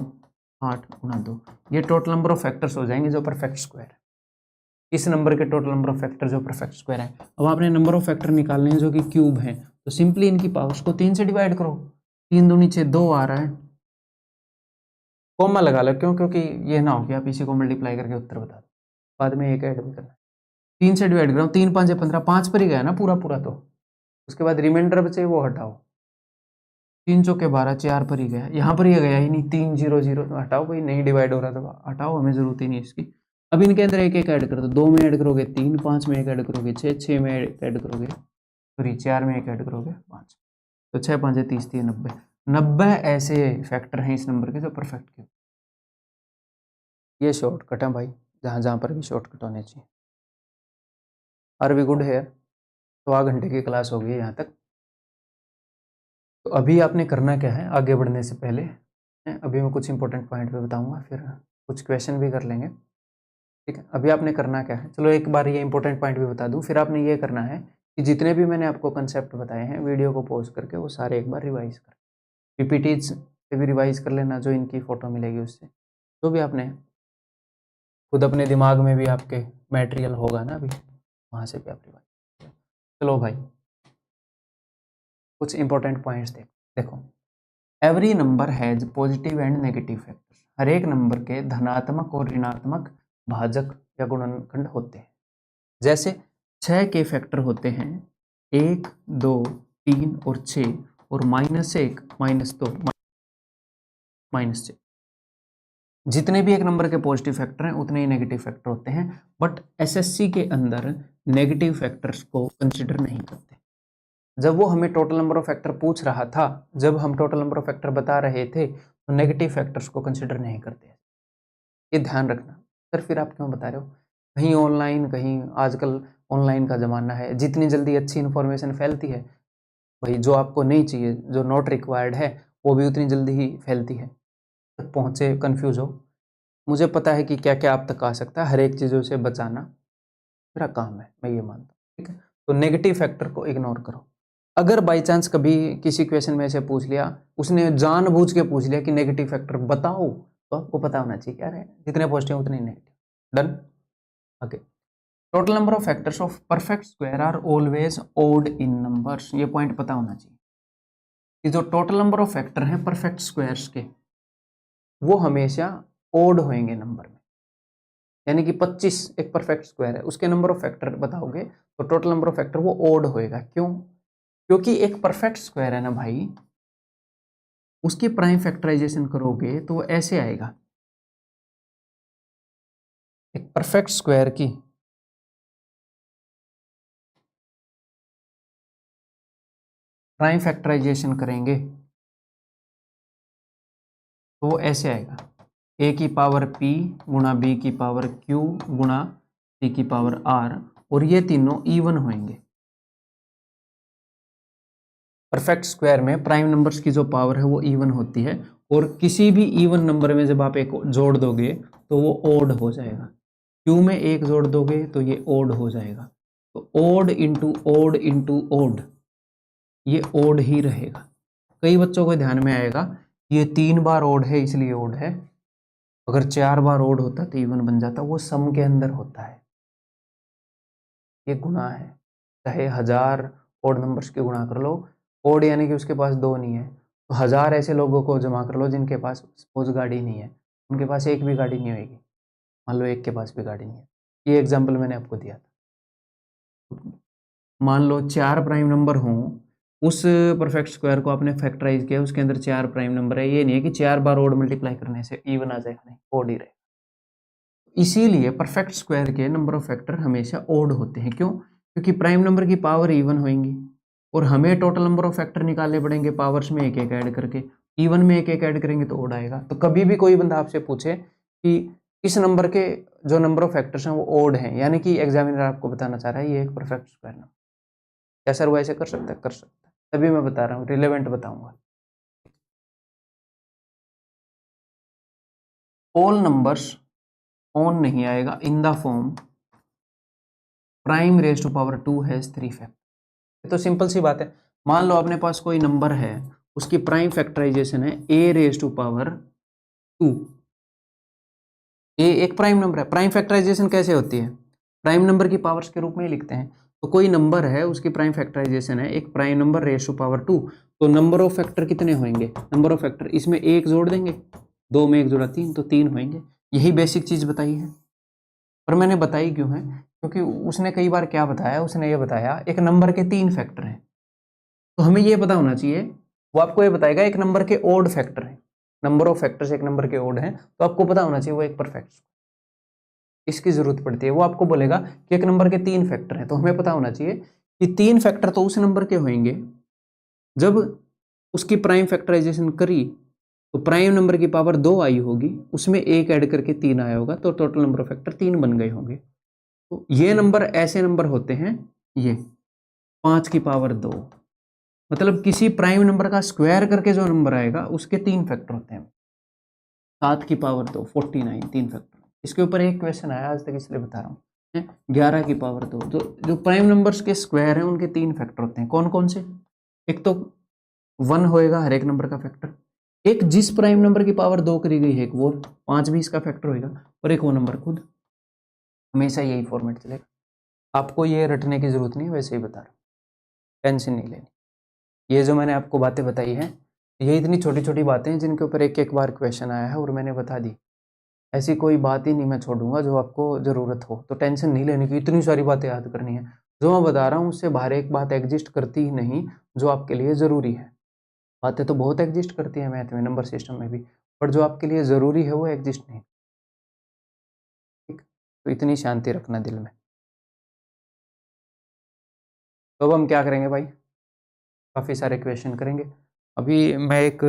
8 गुणा 2। ये टोटल नंबर ऑफ फैक्टर्स हो जाएंगे जो परफेक्ट स्क्वायर है। इस नंबर के टोटल नंबर ऑफ फैक्टर जो परफेक्ट स्क्वायर है। अब आपने नंबर ऑफ फैक्टर निकालने हैं जो कि क्यूब है, तो सिंपली इनकी पावर्स को 3 से डिवाइड करो। 3 दूनी 6, 2 आ रहा है, कॉमा लगा लो। क्यों? क्योंकि ये ना हो कि आप इसी को मल्टीप्लाई करके उत्तर बता दो, बाद में एक ऐड भी करना है। 3 से डिवाइड करो, 3 5 15, 5 पर ही गया ना पूरा पूरा, तो उसके बाद रिमाइंडर बचे वो हटाओ। 3 चौके 12, 4 पर ही गया, यहाँ पर ही गया ही नहीं। 3 0 0 हटाओ भाई, नहीं डिवाइड हो रहा तो हटाओ, हमें जरूरत ही नहीं इसकी। अब इनके अंदर एक एक ऐड कर दो। 2 में ऐड करोगे 3, 5 में एक ऐड करोगे 6, 6 में ऐड करोगे सॉरी 4 में एक ऐड करोगे 5, तो 6 5 30 3 90। 90 ऐसे फैक्टर हैं इस नंबर के जो परफेक्ट के। ये शॉर्टकट है भाई, जहाँ जहाँ पर भी शॉर्टकट होने चाहिए। आर वी गुड है? तो आधे घंटे की क्लास हो गई यहाँ तक। तो अभी आपने करना क्या है, आगे बढ़ने से पहले अभी मैं कुछ इंपॉर्टेंट पॉइंट पे बताऊंगा, फिर कुछ क्वेश्चन भी कर लेंगे, ठीक है? अभी आपने करना क्या है, चलो एक बार ये इंपॉर्टेंट पॉइंट भी बता दूं। फिर आपने ये करना है कि जितने भी मैंने आपको कंसेप्ट बताए हैं, वीडियो को पॉज करके वो सारे एक बार रिवाइज कर, पीपीटीज से भी रिवाइज कर लेना, जो इनकी फ़ोटो मिलेगी उससे, जो भी आपने खुद अपने दिमाग में भी आपके मटेरियल होगा ना अभी, वहाँ से भी आप रिवाइज। चलो भाई, कुछ इंपॉर्टेंट पॉइंट्स देखो। Every number has positive and negative factors. हर एक नंबर के धनात्मक और ऋणात्मक भाजक या गुणनखंड होते हैं। जैसे 6 के फैक्टर होते हैं 1 2 3 और 6, और -1 -2 -6। जितने भी एक नंबर के पॉजिटिव फैक्टर हैं उतने ही नेगेटिव फैक्टर होते हैं, बट एसएससी के अंदर नेगेटिव फैक्टर्स को कंसिडर नहीं करते। जब वो हमें टोटल नंबर ऑफ फैक्टर पूछ रहा था, जब हम टोटल नंबर ऑफ फैक्टर बता रहे थे, तो नेगेटिव फैक्टर्स को कंसिडर नहीं करते। ये ध्यान रखना। सर फिर आप क्यों बता रहे हो? कहीं ऑनलाइन, कहीं आजकल ऑनलाइन का ज़माना है, जितनी जल्दी अच्छी इन्फॉर्मेशन फैलती है, भाई जो आपको नहीं चाहिए, जो नॉट रिक्वायर्ड है, वो भी उतनी जल्दी ही फैलती है, तक पहुँचे कंफ्यूज हो। मुझे पता है कि क्या क्या आप तक आ सकता है, हर एक चीज़ों से बचाना मेरा काम है, मैं ये मानता हूँ, ठीक है। तो नेगेटिव फैक्टर को इग्नोर करो। अगर बाई चांस कभी किसी क्वेश्चन में से पूछ लिया, उसने जानबूझ के पूछ लिया कि नेगेटिव फैक्टर बताओ, तो आपको पता होना चाहिए क्या है, जितने पॉजिटिव उतने negative. Done. Okay. Total number of factors of perfect square are always odd in numbers. ये पॉइंट पता होना चाहिए कि जो टोटल नंबर ऑफ फैक्टर हैं परफेक्ट स्क्वायर्स के, वो हमेशा ओड होंगे नंबर में। यानी कि 25 एक परफेक्ट स्क्वायर है, उसके नंबर ऑफ फैक्टर बताओगे तो टोटल नंबर ऑफ फैक्टर वो ओड होएगा। क्यों? क्योंकि एक परफेक्ट स्क्वायर है ना भाई, उसकी प्राइम फैक्टराइजेशन करोगे तो वो ऐसे आएगा। एक परफेक्ट स्क्वायर की प्राइम फैक्टराइजेशन करेंगे तो ऐसे आएगा, ए की पावर पी गुणा बी की पावर क्यू गुणा सी की पावर आर, और ये तीनों इवन होंगे। परफेक्ट स्क्वायर में प्राइम नंबर्स की जो पावर है वो इवन होती है, और किसी भी इवन नंबर में जब आप एक जोड़ दोगे तो वो ओड हो जाएगा। क्यू में एक जोड़ दोगे तो ये ओड हो जाएगा। तो odd into odd into odd, ये ओड ही रहेगा। कई बच्चों को ध्यान में आएगा ये 3 बार ओड है इसलिए ओड है, अगर 4 बार ओड होता तो इवन बन जाता। वो सम के अंदर होता है, ये गुणा है। चाहे 1000 ओड नंबर्स के गुणा कर लो, ओड यानी कि उसके पास 2 नहीं है, तो 1000 ऐसे लोगों को जमा कर लो जिनके पास सपोज गाड़ी नहीं है, उनके पास एक भी गाड़ी नहीं होगी। मान लो एक के पास भी गाड़ी नहीं है, ये एग्जाम्पल मैंने आपको दिया था। मान लो 4 प्राइम नंबर हों, उस परफेक्ट स्क्वायर को आपने फैक्टराइज किया, उसके अंदर 4 प्राइम नंबर है, ये नहीं है कि 4 बार ओड मल्टीप्लाई करने से इवन आ जाएगा, नहीं, ओड ही रहेगा। इसीलिए परफेक्ट स्क्वायर के नंबर ऑफ फैक्टर हमेशा ओड होते हैं। क्यों? क्योंकि प्राइम नंबर की पावर इवन होंगी, और हमें टोटल नंबर ऑफ फैक्टर निकालने पड़ेंगे पावर्स में एक एक ऐड करके। इवन में एक एक ऐड करेंगे तो ओड आएगा। तो कभी भी कोई बंदा आपसे पूछे कि इस नंबर के जो नंबर ऑफ फैक्टर्स हैं वो ओड हैं, यानी कि एग्जामिनर आपको बताना चाह रहा है ये एक परफेक्ट स्क्वायर नंबर। क्या सर वो ऐसे कर सकता है? कर सकता है, तभी मैं बता रहा हूँ, रिलेवेंट बताऊंगा। ऑल नंबर्स ऑन नहीं आएगा in the form prime raise to power 2 has 3 factor. तो सिंपल सी बात है, मान लो अपने पास कोई नंबर है, उसकी प्राइम फैक्टराइजेशन है ए रेज टू पावर 2। ए एक प्राइम नंबर है, प्राइम फैक्टराइजेशन कैसे होती है? प्राइम नंबर की पावर्स के रूप में ही लिखते हैं। तो कोई नंबर है, उसकी प्राइम फैक्टराइजेशन है एक prime number raise to power 2, तो नंबर ऑफ फैक्टर कितने होंगे? नंबर ऑफ फैक्टर इसमें एक जोड़ देंगे, 2 में एक जोड़ा 3, तो 3 होंगे। यही बेसिक चीज बताई है। पर मैंने बताई क्यों है? क्योंकि उसने कई बार क्या बताया, उसने ये बताया एक नंबर के 3 फैक्टर हैं, तो हमें ये पता होना चाहिए, वो आपको ये बताएगा एक नंबर के ओड फैक्टर है, नंबर ऑफ फैक्टर्स एक नंबर के ओड हैं, तो आपको पता होना चाहिए वो एक परफेक्ट। इसकी जरूरत पड़ती है, वो आपको बोलेगा कि एक नंबर के 3 फैक्टर हैं, तो हमें पता होना चाहिए कि 3 फैक्टर तो उस नंबर के होंगे जब उसकी प्राइम फैक्टराइजेशन करी तो प्राइम नंबर की पावर 2 आई होगी, उसमें एक ऐड करके 3 आया होगा, तो टोटल नंबर ऑफ फैक्टर 3 बन गए होंगे। तो ये नंबर ऐसे नंबर होते हैं, ये 5 की पावर 2, मतलब किसी प्राइम नंबर का स्क्वायर करके जो नंबर आएगा उसके 3 फैक्टर होते हैं। 7 की पावर 2 49, 3 फैक्टर। इसके ऊपर एक क्वेश्चन आया आज तक, इसलिए बता रहा हूँ। 11 की पावर 2, जो प्राइम नंबर्स के स्क्वायर हैं उनके 3 फैक्टर होते हैं। कौन कौन से? एक तो 1 होएगा हर एक नंबर का फैक्टर, एक जिस प्राइम नंबर की पावर 2 करी गई है एक वो 5 भी इसका फैक्टर होएगा, और एक वो नंबर खुद। हमेशा यही फॉर्मेट चलेगा, आपको ये रटने की जरूरत नहीं, वैसे ही बता रहा हूँ, टेंशन नहीं लेनी। ये जो मैंने आपको बातें बताई हैं, ये इतनी छोटी छोटी बातें हैं जिनके ऊपर एक एक बार क्वेश्चन आया है और मैंने बता दी। ऐसी कोई बात ही नहीं मैं छोड़ूंगा जो आपको ज़रूरत हो, तो टेंशन नहीं लेने की, इतनी सारी बातें याद करनी है। जो मैं बता रहा हूँ उससे बाहर एक बात एग्जिस्ट करती ही नहीं जो आपके लिए ज़रूरी है। बातें तो बहुत एग्जिस्ट करती हैं मैथ में, नंबर सिस्टम में भी, पर जो आपके लिए ज़रूरी है वो एग्जिस्ट नहीं। ठीक, तो इतनी शांति रखना दिल में। तो अब हम क्या करेंगे भाई? काफ़ी सारे क्वेश्चन करेंगे। अभी मैं एक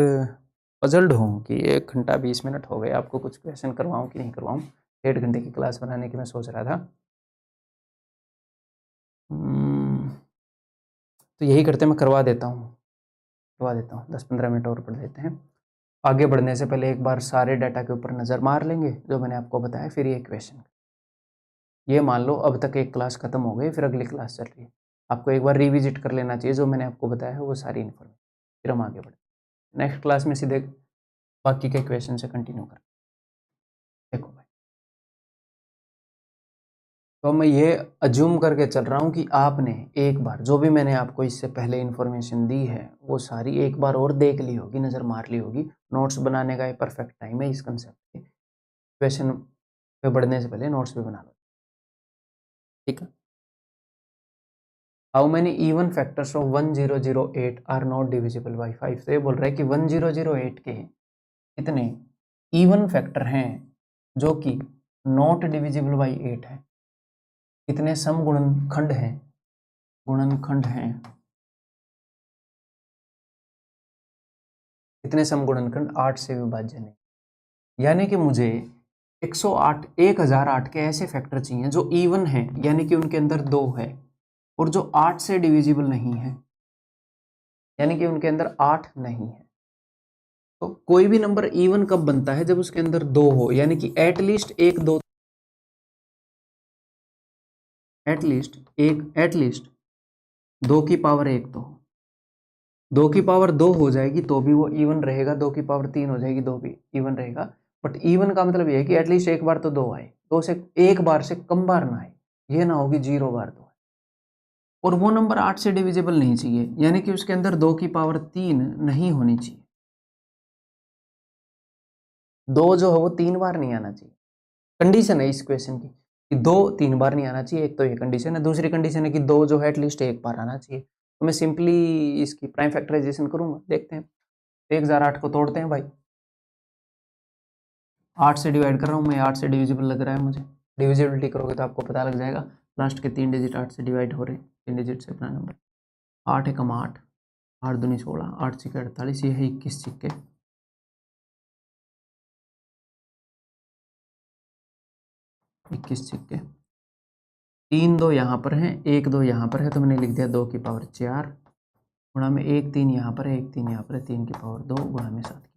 पजल्ड हूँ कि 1 घंटा 20 मिनट हो गए, आपको कुछ क्वेश्चन करवाऊँ कि नहीं करवाऊँ। 1.5 घंटे की क्लास बनाने की मैं सोच रहा था। तो यही करते मैं करवा देता हूँ। करवा देता हूँ, 10-15 मिनट और पढ़ लेते हैं। आगे बढ़ने से पहले एक बार सारे डाटा के ऊपर नज़र मार लेंगे जो मैंने आपको बताया, फिर ये क्वेश्चन। ये मान लो अब तक एक क्लास खत्म हो गई, फिर अगली क्लास चल रही है, आपको एक बार रिविजिट कर लेना चाहिए जो मैंने आपको बताया है वो सारी इन्फॉर्मेशन, फिर हम आगे बढ़े नेक्स्ट क्लास में सीधे बाकी के क्वेश्चन से कंटिन्यू करें। देखो भाई, तो मैं ये अज्यूम करके चल रहा हूँ कि आपने एक बार जो भी मैंने आपको इससे पहले इन्फॉर्मेशन दी है वो सारी एक बार और देख ली होगी, नज़र मार ली होगी। नोट्स बनाने का ये परफेक्ट टाइम है इस कंसेप्ट के, क्वेश्चन पे बढ़ने से पहले नोट्स भी बना लो, ठीक है। How many even factors of 1008 are not divisible by 5। तो ये बोल रहा है कि 1008 के कितने इवन फैक्टर हैं जो कि नॉट डिविजिबल बाई 8 है, कितने सम गुणनखंड हैं, गुणनखंड हैं, कितने सम गुणनखंड 8 से विभाज्य नहीं। यानी कि मुझे 108 1008 के ऐसे फैक्टर चाहिए जो इवन हैं, यानी कि उनके अंदर 2 है और जो 8 से डिविजिबल नहीं है, यानी कि उनके अंदर 8 नहीं है। तो कोई भी नंबर इवन कब बनता है, जब उसके अंदर 2 हो, यानी कि एटलीस्ट 2 की पावर 1 तो 2 की पावर 2 हो जाएगी तो भी वो इवन रहेगा, 2 की पावर 3 हो जाएगी तो भी इवन रहेगा। बट इवन का मतलब ये है कि एटलीस्ट एक बार तो 2 आए, 2 से एक बार से कम बार ना आए, ये ना होगी 0 बार 2 आए। और वो नंबर 8 से डिविजिबल नहीं चाहिए, यानी कि उसके अंदर 2 की पावर 3 नहीं होनी चाहिए। 2 जो है वो 3 बार नहीं आना चाहिए। कंडीशन है इस क्वेश्चन की कि 2 3 बार नहीं आना चाहिए, एक तो ये कंडीशन है। दूसरी कंडीशन है कि 2 जो है एटलीस्ट एक बार आना चाहिए। तो मैं सिंपली इसकी प्राइम फैक्टराइजेशन करूंगा, देखते हैं। 1008 को तोड़ते हैं भाई, 8 से डिवाइड कर रहा हूँ मैं, 8 से डिविजिबल लग रहा है मुझे। डिविजिबिलिटी करोगे तो आपको पता लग जाएगा, लास्ट के 3 डिजिट 8 से डिवाइड हो रहे हैं, 3 डिजिट से अपना नंबर 8 एकम 8, 8 दूनी 16, 8 सिक्के 48, ये है 21 सिक्के। तीन 2 यहाँ पर हैं, 1 2 यहाँ पर है, तो मैंने लिख दिया 2 की पावर 4 गुणा में 1 3 यहाँ पर है, 1 3 यहाँ पर है, 3 की पावर 2 गुणा में 7 की पावर 1।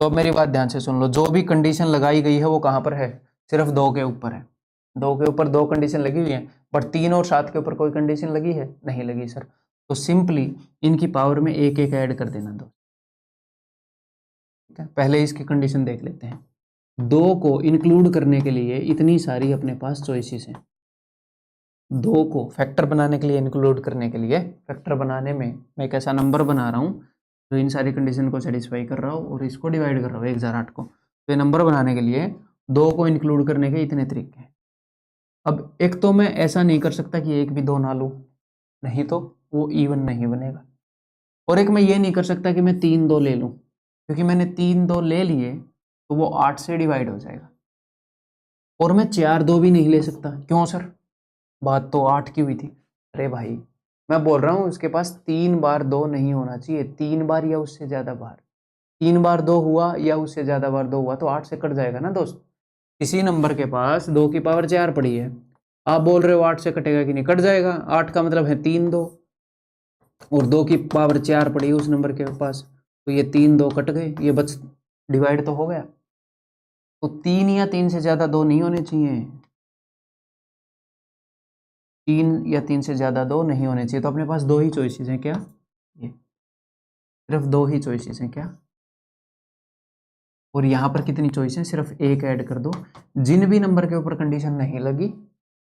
तो अब मेरी बात ध्यान से सुन लो, जो भी कंडीशन लगाई गई है वो कहाँ पर है, सिर्फ 2 के ऊपर है। 2 के ऊपर 2 कंडीशन लगी हुई है, बट 3 और 7 के ऊपर कोई कंडीशन लगी है, नहीं लगी सर। तो सिंपली इनकी पावर में 1 1 ऐड कर देना 2, ठीक है। पहले इसकी कंडीशन देख लेते हैं। 2 को इंक्लूड करने के लिए इतनी सारी अपने पास चॉइसेस हैं। 2 को फैक्टर बनाने के लिए, इंक्लूड करने के लिए, फैक्टर बनाने में मैं एक ऐसा नंबर बना रहा हूँ जो इन सारी कंडीशन को सेटिस्फाई कर रहा हूँ और इसको डिवाइड कर रहा हूँ 1008 को। तो ये नंबर बनाने के लिए 2 को इंक्लूड करने के इतने तरीके हैं। अब एक तो मैं ऐसा नहीं कर सकता कि 1 भी 2 ना लूँ, नहीं तो वो इवन नहीं बनेगा। और एक मैं ये नहीं कर सकता कि मैं 3 2 ले लूँ, क्योंकि मैंने 3 2 ले लिए तो वो 8 से डिवाइड हो जाएगा। और मैं 4 2 भी नहीं ले सकता, क्यों सर, बात तो 8 की हुई थी। अरे भाई मैं बोल रहा हूँ उसके पास 3 बार 2 नहीं होना चाहिए, 3 बार या उससे ज्यादा बार। 3 बार 2 हुआ या उससे ज्यादा बार 2 हुआ तो 8 से कट जाएगा ना दोस्त। किसी नंबर के पास 2 की पावर 4 पड़ी है, आप बोल रहे हो 8 से कटेगा कि नहीं, कट जाएगा। 8 का मतलब है 3 2, और 2 की पावर 4 पड़ी है उस नंबर के पास, तो ये 3 2 कट गए, ये बच डिवाइड तो हो गया। तो 3 या 3 से ज्यादा 2 नहीं होने चाहिए, 3 या 3 से ज्यादा 2 नहीं होने चाहिए। तो अपने पास 2 ही चॉइसेस हैं, क्या, ये सिर्फ 2 ही चॉइसेस हैं क्या। और यहाँ पर कितनी चॉइस है, सिर्फ एक ऐड कर दो। जिन भी नंबर के ऊपर कंडीशन नहीं लगी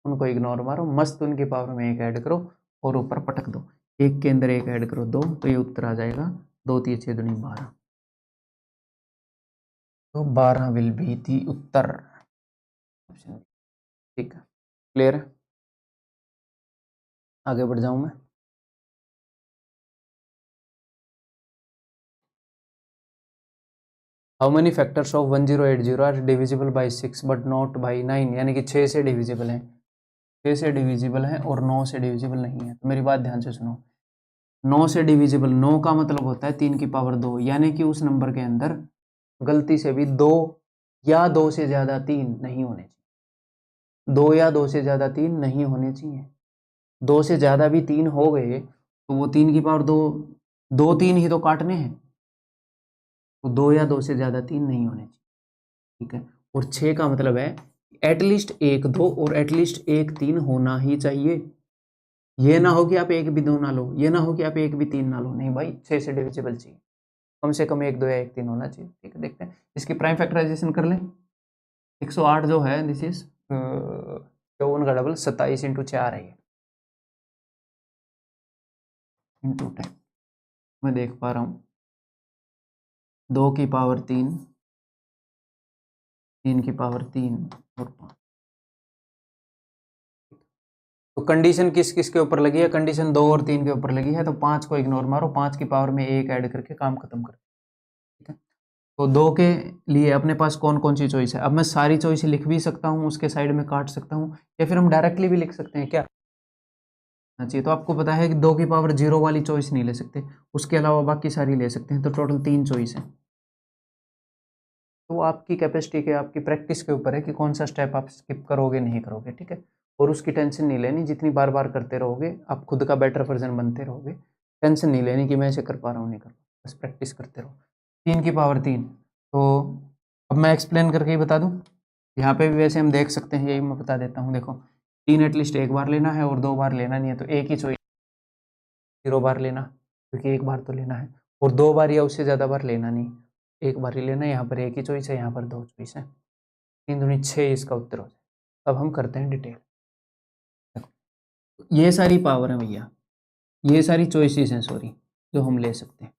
उनको इग्नोर मारो, मस्त उनकी पावर में 1 ऐड करो और ऊपर पटक दो। 1 के अंदर 1 ऐड करो 2, तो ये उत्तर आ जाएगा 2 3 6 दूनी 12। तो 12 विल बी दी उत्तर, ठीक है। क्लियर है, आगे बढ़ जाऊं मैं। How many factors of 1080 are divisible by 6 but not by 9, यानी कि 6 से डिविजिबल है, 6 से डिविजिबल है और 9 से डिविजिबल नहीं है। तो मेरी बात ध्यान से सुनो, 9 से डिविजिबल, 9 का मतलब होता है 3 की पावर 2, यानी कि उस नंबर के अंदर गलती से भी 2 या 2 से ज्यादा 3 नहीं होने चाहिए, 2 या 2 से ज्यादा 3 नहीं होने चाहिए। 2 से ज्यादा भी 3 हो गए तो वो 3 की पावर 2 दो तीन ही तो काटने हैं, तो 2 या 2 से ज़्यादा 3 नहीं होने चाहिए, ठीक है। और 6 का मतलब है एटलीस्ट 1 2 और एटलीस्ट 1 3 होना ही चाहिए। ये ना हो कि आप 1 भी 2 ना लो, ये ना हो कि आप 1 भी 3 ना लो, नहीं भाई 6 से डिविजिबल चाहिए, कम से कम 1 2 या 1 3 होना चाहिए, ठीक है। देखते हैं इसकी प्राइम फैक्टराइजेशन कर लें। 108 जो है दिस इज 54 का डबल 27 इंटू 4 है ये, इंटू 10। मैं देख पा रहा हूँ 2 की पावर 3, 3 की पावर 3 और 5। तो कंडीशन किस किस के ऊपर लगी है? कंडीशन 2 और 3 के ऊपर लगी है, तो 5 को इग्नोर मारो, 5 की पावर में 1 ऐड करके काम खत्म कर, ठीक है। तो 2 के लिए अपने पास कौन कौन सी चॉइस है? अब मैं सारी चॉइस लिख भी सकता हूँ, उसके साइड में काट सकता हूँ, या फिर हम डायरेक्टली भी लिख सकते हैं क्या चाहिए। तो आपको पता है कि 2 की पावर 0 वाली चॉइस नहीं ले सकते, उसके अलावा बाकी सारी ले सकते हैं, तो टोटल 3 चॉइस है। तो आपकी कैपेसिटी के, आपकी प्रैक्टिस के ऊपर है कि कौन सा स्टेप आप स्किप करोगे नहीं करोगे, ठीक है। और उसकी टेंशन नहीं लेनी, जितनी बार बार करते रहोगे आप खुद का बेटर वर्जन बनते रहोगे। टेंशन नहीं लेनी कि मैं इसे कर पा रहा हूँ नहीं कर पा रहा, बस प्रैक्टिस करते रहो। 3 की पावर 3, तो अब मैं एक्सप्लेन करके ही बता दूँ, यहाँ पे भी वैसे हम देख सकते हैं, यही मैं बता देता हूँ। देखो 3 एटलीस्ट 1 बार लेना है और 2 बार लेना नहीं है, तो एक ही चॉइस 0 बार लेना, क्योंकि 1 बार तो लेना है, और 2 बार या उससे ज़्यादा बार लेना नहीं, 1 बार ही लेना है। यहाँ पर एक ही चॉइस है, यहाँ पर 2 चॉइस है, 3 दूनी 6 इसका उत्तर हो जाए। अब हम करते हैं डिटेल। देखो ये सारी पावर है भैया, ये सारी चॉइसेस हैं, सॉरी, जो हम ले सकते हैं।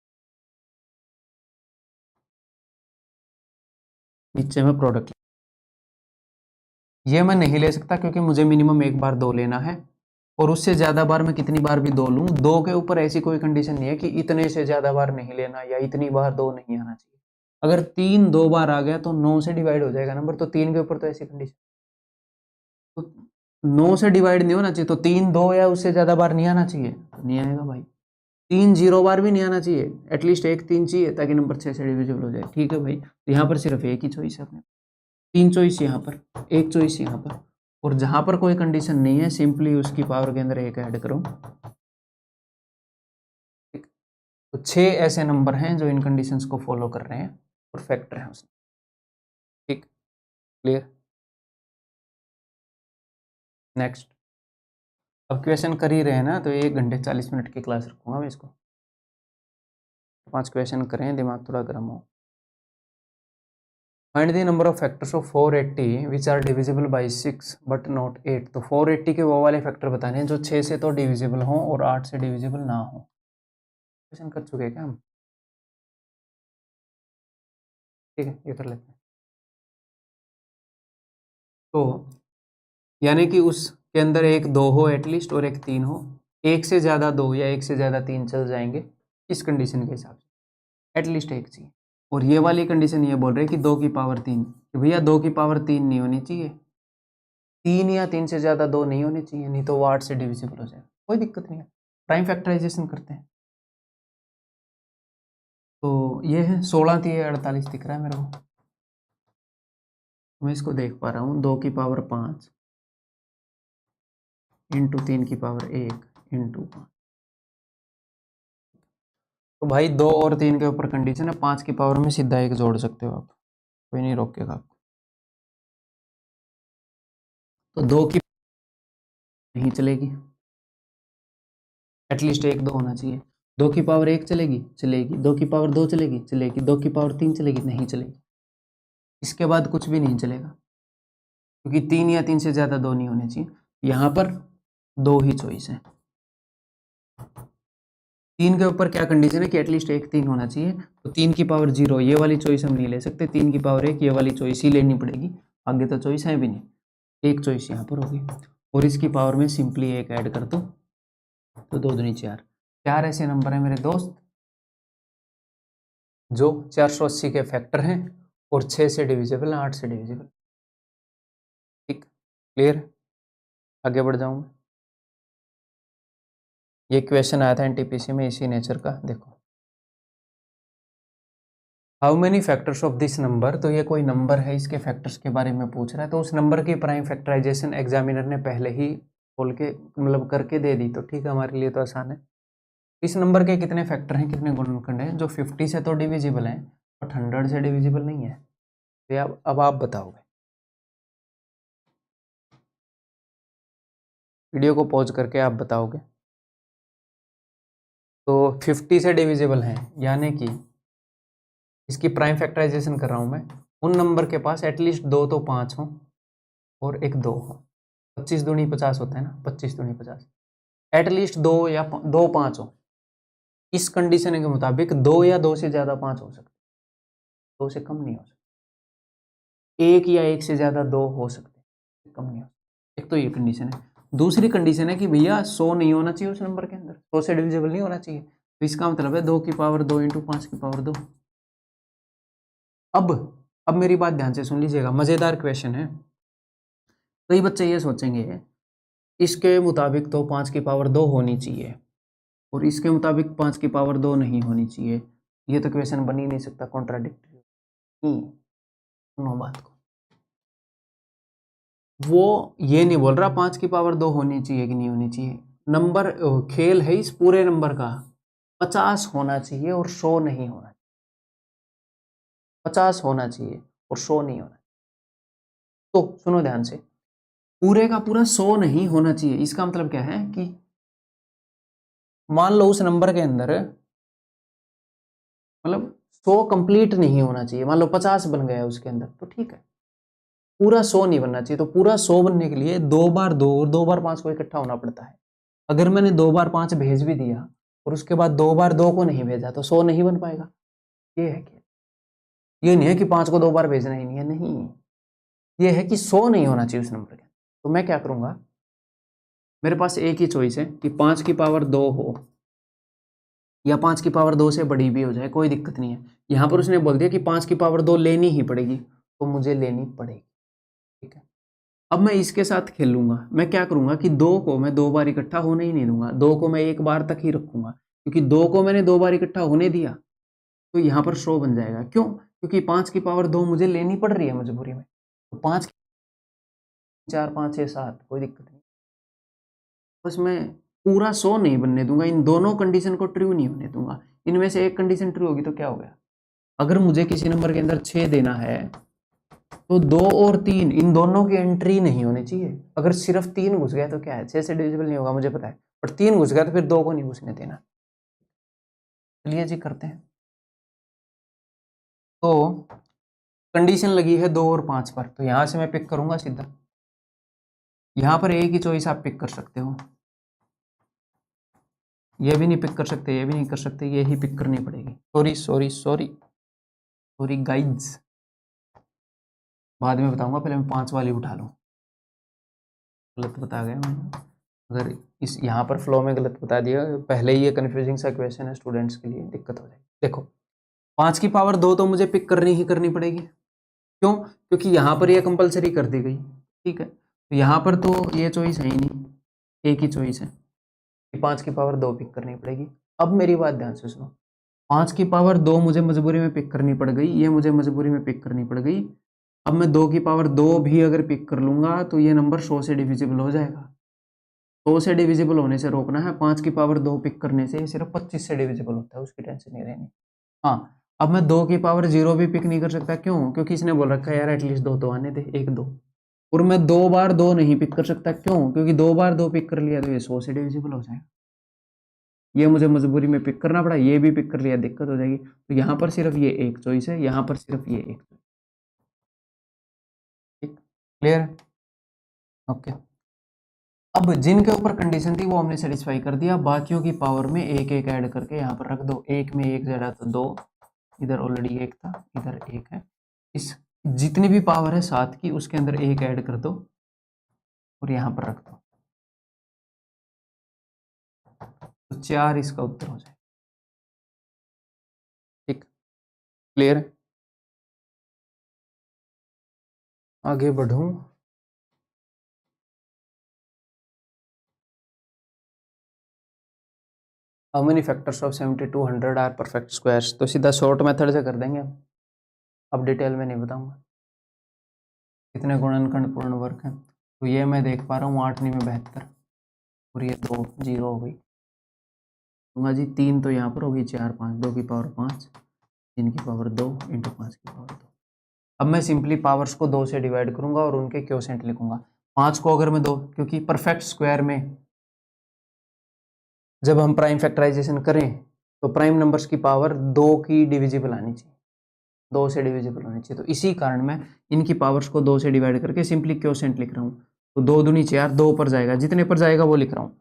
नीचे में प्रोडक्ट, ये मैं नहीं ले सकता क्योंकि मुझे मिनिमम 1 बार 2 लेना है, और उससे ज़्यादा बार मैं कितनी बार भी 2 लूँ, 2 के ऊपर ऐसी कोई कंडीशन नहीं है कि इतने से ज़्यादा बार नहीं लेना या इतनी बार 2 नहीं आना चाहिए। अगर 3 2 बार आ गया तो 9 से डिवाइड हो जाएगा नंबर, तो 3 के ऊपर तो ऐसी कंडीशन, तो 9 से डिवाइड नहीं होना चाहिए, तो 3 2 या उससे ज़्यादा बार नहीं आना चाहिए, नहीं आएगा भाई। 3 0 बार भी नहीं आना चाहिए, एटलीस्ट 1 3 चाहिए ताकि नंबर 6 से डिविजिबल हो जाए, ठीक है भाई। तो यहाँ पर सिर्फ एक ही चॉइस है अपने, 3 चॉइस यहाँ पर, 1 चॉइस यहाँ पर, और जहाँ पर कोई कंडीशन नहीं है सिंपली उसकी पावर के अंदर 1 ऐड करो, ठीक। तो 6 ऐसे नंबर हैं जो इन कंडीशंस को फॉलो कर रहे हैं और फैक्टर है उसमें, ठीक, क्लियर। नेक्स्ट, अब क्वेश्चन कर ही रहे हैं ना, तो 1 घंटे 40 मिनट की क्लास रखूंगा मैं इसको, 5 क्वेश्चन करें, दिमाग थोड़ा गर्म हो। Find the number of factors of 480 which are divisible by 6 but not 8। तो 480 के वो वाले फैक्टर बताने हैं जो 6 से तो डिविजिबल हों और 8 से डिविजिबल ना हो। क्वेश्चन कर चुके हैं क्या हम? ठीक है, ये कर लेते हैं। तो यानी कि उसके अंदर एक 2 हो एटलीस्ट और एक 3 हो, एक से ज़्यादा 2 या एक से ज़्यादा 3 चल जाएंगे इस कंडीशन के हिसाब से, एटलीस्ट एक चाहिए। और ये वाली कंडीशन ये बोल रहे हैं कि 2 की पावर 3, कि भैया 2 की पावर 3 नहीं होनी चाहिए, 3 या 3 से ज़्यादा 2 नहीं होने चाहिए, नहीं तो वो 8 से डिविजिबल हो जाएगा, कोई दिक्कत नहीं है। प्राइम फैक्टराइजेशन करते हैं, तो ये है 16 थी 48 दिख रहा है मेरे को, मैं इसको देख पा रहा हूँ 2 की पावर 5 इंटू 3 की पावर 1 इंटू 5। तो भाई 2 और 3 के ऊपर कंडीशन है, 5 की पावर में सीधा 1 जोड़ सकते हो आप, कोई नहीं रोकेगा आपको। तो 2 की नहीं चलेगी, एटलीस्ट 1 2 होना चाहिए। 2 की पावर 1 चलेगी, चलेगी। 2 की पावर 2 चलेगी, चलेगी। 2 की पावर 3 चलेगी, नहीं चलेगी। इसके बाद कुछ भी नहीं चलेगा, क्योंकि 3 या 3 से ज़्यादा 2 नहीं होने चाहिए। यहाँ पर 2 ही चॉइस है। 3 के ऊपर क्या कंडीशन है कि एटलीस्ट 1 3 होना चाहिए, तो 3 की पावर 0 ये वाली चॉइस हम नहीं ले सकते, 3 की पावर 1 ये वाली चॉइस ही लेनी पड़ेगी, आगे तो चॉइस है भी नहीं, एक चॉइस यहाँ पर होगी। और इसकी पावर में सिंपली 1 ऐड कर दो, तो 2 दूनी 4। 4 ऐसे नंबर हैं मेरे दोस्त जो 480 के फैक्टर हैं और 6 से डिविजिबल, 8 से डिविजिबल, ठीक, क्लियर। आगे बढ़ जाऊँ मैं, ये क्वेश्चन आया था एनटीपीसी में इसी नेचर का, देखो how many factors of this number. तो ये कोई नंबर है, इसके फैक्टर्स के बारे में पूछ रहा है, तो उस नंबर की प्राइम फैक्टराइजेशन एग्जामिनर ने पहले ही खोल के मतलब करके दे दी, तो ठीक है, हमारे लिए तो आसान है। इस नंबर के कितने फैक्टर हैं, कितने गुणनखंड हैं जो 50 से तो डिविजिबल हैं बट 100 से डिविजिबल नहीं है? तो अब आप बताओगे। वीडियो को पॉज करके आप बताओगे। तो 50 से डिविजिबल हैं, यानी कि इसकी प्राइम फैक्टराइजेशन कर रहा हूं मैं, उन नंबर के पास एटलीस्ट 2 तो 5 हो और एक 2 हो। 25 दूनी 50 होता है ना, 25 दूनी 50, एटलीस्ट 2 या 2 5 हो। इस कंडीशन के मुताबिक 2 या 2 से ज्यादा 5 हो सकते, 2 से कम नहीं हो सकते। 1 या 1 से ज्यादा 2 हो सकते, कम नहीं हो सकते। एक तो ये कंडीशन है। दूसरी कंडीशन है कि भैया 100 नहीं होना चाहिए उस नंबर के अंदर, 100 से डिविजिबल नहीं होना चाहिए। तो इसका मतलब है 2 की पावर 2 इंटू 5 की पावर 2। अब मेरी बात ध्यान से सुन लीजिएगा, मजेदार क्वेश्चन है। कई बच्चे ये सोचेंगे इसके मुताबिक तो 5 की पावर 2 होनी चाहिए और इसके मुताबिक 5 की पावर 2 नहीं होनी चाहिए, ये तो क्वेश्चन बन ही नहीं सकता, कॉन्ट्राडिक्टरी। सुनो बात को, वो ये नहीं बोल रहा 5 की पावर 2 होनी चाहिए कि नहीं होनी चाहिए। नंबर खेल है इस पूरे नंबर का 50 होना चाहिए और 100 नहीं होना, 50 होना चाहिए और 100 नहीं होना। तो सुनो ध्यान से, पूरे का पूरा 100 नहीं होना चाहिए, इसका मतलब क्या है कि मान लो उस नंबर के अंदर मतलब 100 कंप्लीट नहीं होना चाहिए, मान लो 50 बन गया उसके अंदर तो ठीक है, पूरा 100 नहीं बनना चाहिए। तो पूरा 100 बनने के लिए 2 बार 2 और 2 बार 5 को इकट्ठा होना पड़ता है। अगर मैंने 2 बार 5 भेज भी दिया और उसके बाद 2 बार 2 को नहीं भेजा तो 100 नहीं बन पाएगा। ये है कि ये नहीं है कि 5 को 2 बार भेजना ही नहीं है, नहीं, ये है कि 100 नहीं होना चाहिए उस नंबर के। तो मैं क्या करूंगा, मेरे पास एक ही चॉइस है कि 5 की पावर 2 हो या 5 की पावर 2 से बड़ी भी हो जाए, कोई दिक्कत नहीं है। यहां पर उसने बोल दिया कि 5 की पावर 2 लेनी ही पड़ेगी, तो मुझे लेनी पड़ेगी, ठीक है। अब मैं इसके साथ खेलूंगा, मैं क्या करूंगा कि 2 को मैं 2 बार इकट्ठा होने ही नहीं दूंगा, 2 को मैं 1 बार तक ही रखूंगा, क्योंकि 2 को मैंने 2 बार इकट्ठा होने दिया तो यहाँ पर 100 बन जाएगा। क्यों? क्योंकि 5 की पावर 2 मुझे लेनी पड़ रही है मजबूरी में, तो 5 4 5 6 7 कोई दिक्कत नहीं। बस मैं पूरा 100 नहीं बनने दूंगा, इन दोनों कंडीशन को ट्रू नहीं होने दूंगा। इनमें से एक कंडीशन ट्रू होगी तो क्या हो गया, अगर मुझे किसी नंबर के अंदर 6 देना है तो 2 और 3 इन दोनों की एंट्री नहीं होनी चाहिए। अगर सिर्फ 3 घुस गया तो क्या है, 6 से डिविजिबल नहीं होगा मुझे पता है, पर 3 घुस गया तो फिर 2 को नहीं घुसने देना। चलिए जी करते हैं। तो कंडीशन लगी है 2 और 5 पर, तो यहां से मैं पिक करूंगा सीधा। यहां पर एक ही चॉइस आप पिक कर सकते हो, ये भी नहीं पिक कर सकते, ये भी नहीं कर सकते, ये ही पिक करनी पड़ेगी। Sorry sorry sorry sorry guides, बाद में बताऊंगा, पहले मैं 5 वाली उठा लूँ। गलत बता गया मैं, अगर इस यहाँ पर फ्लो में गलत बता दिया, पहले ही ये कन्फ्यूजिंग सा क्वेश्चन है, स्टूडेंट्स के लिए दिक्कत हो जाएगी। देखो 5 की पावर 2 तो मुझे पिक करनी ही करनी पड़ेगी, क्यों? क्योंकि यहाँ पर ये कंपलसरी कर दी गई, ठीक है। तो यहाँ पर तो ये चॉइस है ही नहीं, एक ही चॉइस है कि 5 की पावर 2 पिक करनी पड़ेगी। अब मेरी बात ध्यान से सुनो, 5 की पावर 2 मुझे मजबूरी में पिक करनी पड़ गई, ये मुझे मजबूरी में पिक करनी पड़ गई। अब मैं 2 की पावर 2 भी अगर पिक कर लूंगा तो ये नंबर 100 से डिविजिबल हो जाएगा। 100 से डिविजिबल होने से रोकना है, 5 की पावर 2 पिक करने से ये सिर्फ 25 से डिविजिबल होता है, उसकी टेंशन नहीं रहनी। हाँ, अब मैं 2 की पावर 0 भी पिक नहीं कर सकता, क्यों? क्योंकि इसने बोल रखा है यार एटलीस्ट 2 तो आने दे, 1 2। और मैं 2 बार 2 नहीं पिक कर सकता, क्यों? क्योंकि 2 बार 2 पिक कर लिया तो ये 100 से डिविजिबल हो जाएगा। ये मुझे मजबूरी में पिक करना पड़ा, ये भी पिक कर लिया, दिक्कत हो जाएगी। तो यहाँ पर सिर्फ ये एक चॉइस है, यहाँ पर सिर्फ ये एक, ठीक, क्लियर है? ओके। अब जिनके ऊपर कंडीशन थी वो हमने सेटिस्फाई कर दिया, बाकियों की पावर में एक एक ऐड करके यहाँ पर रख दो। एक में एक जरा तो 2, इधर ऑलरेडी एक था, इधर एक है, इस जितनी भी पावर है 7 की उसके अंदर एक ऐड कर दो और यहाँ पर रख दो, तो 4 इसका उत्तर हो जाए। ठीक, क्लियर है? आगे बढ़ूं? How many factors of 72 100 are perfect squares? तो सीधा शॉर्ट मेथड से कर देंगे हम, अब डिटेल में नहीं बताऊंगा। कितने गुणनखंड पूर्ण वर्ग हैं? तो ये मैं देख पा रहा हूँ 8 में 72 और ये 2 0 हो गई। दूंगा जी 3 तो यहाँ पर होगी 4 5 2 की पावर 5 3 की पावर 2 इंटू 5 की पावर 2। अब मैं सिंपली पावर्स को 2 से डिवाइड करूंगा और उनके क्वोशेंट लिखूंगा। 5 को अगर मैं 2, क्योंकि परफेक्ट स्क्वायर में जब हम प्राइम फैक्टराइजेशन करें तो प्राइम नंबर्स की पावर 2 की डिविजिबल आनी चाहिए, 2 से डिविजिबल होनी चाहिए। तो इसी कारण मैं इनकी पावर्स को 2 से डिवाइड करके सिंपली क्वोशेंट लिख रहा हूँ। तो 2 दूनी 4, 2 पर जाएगा, जितने पर जाएगा वो लिख रहा हूँ।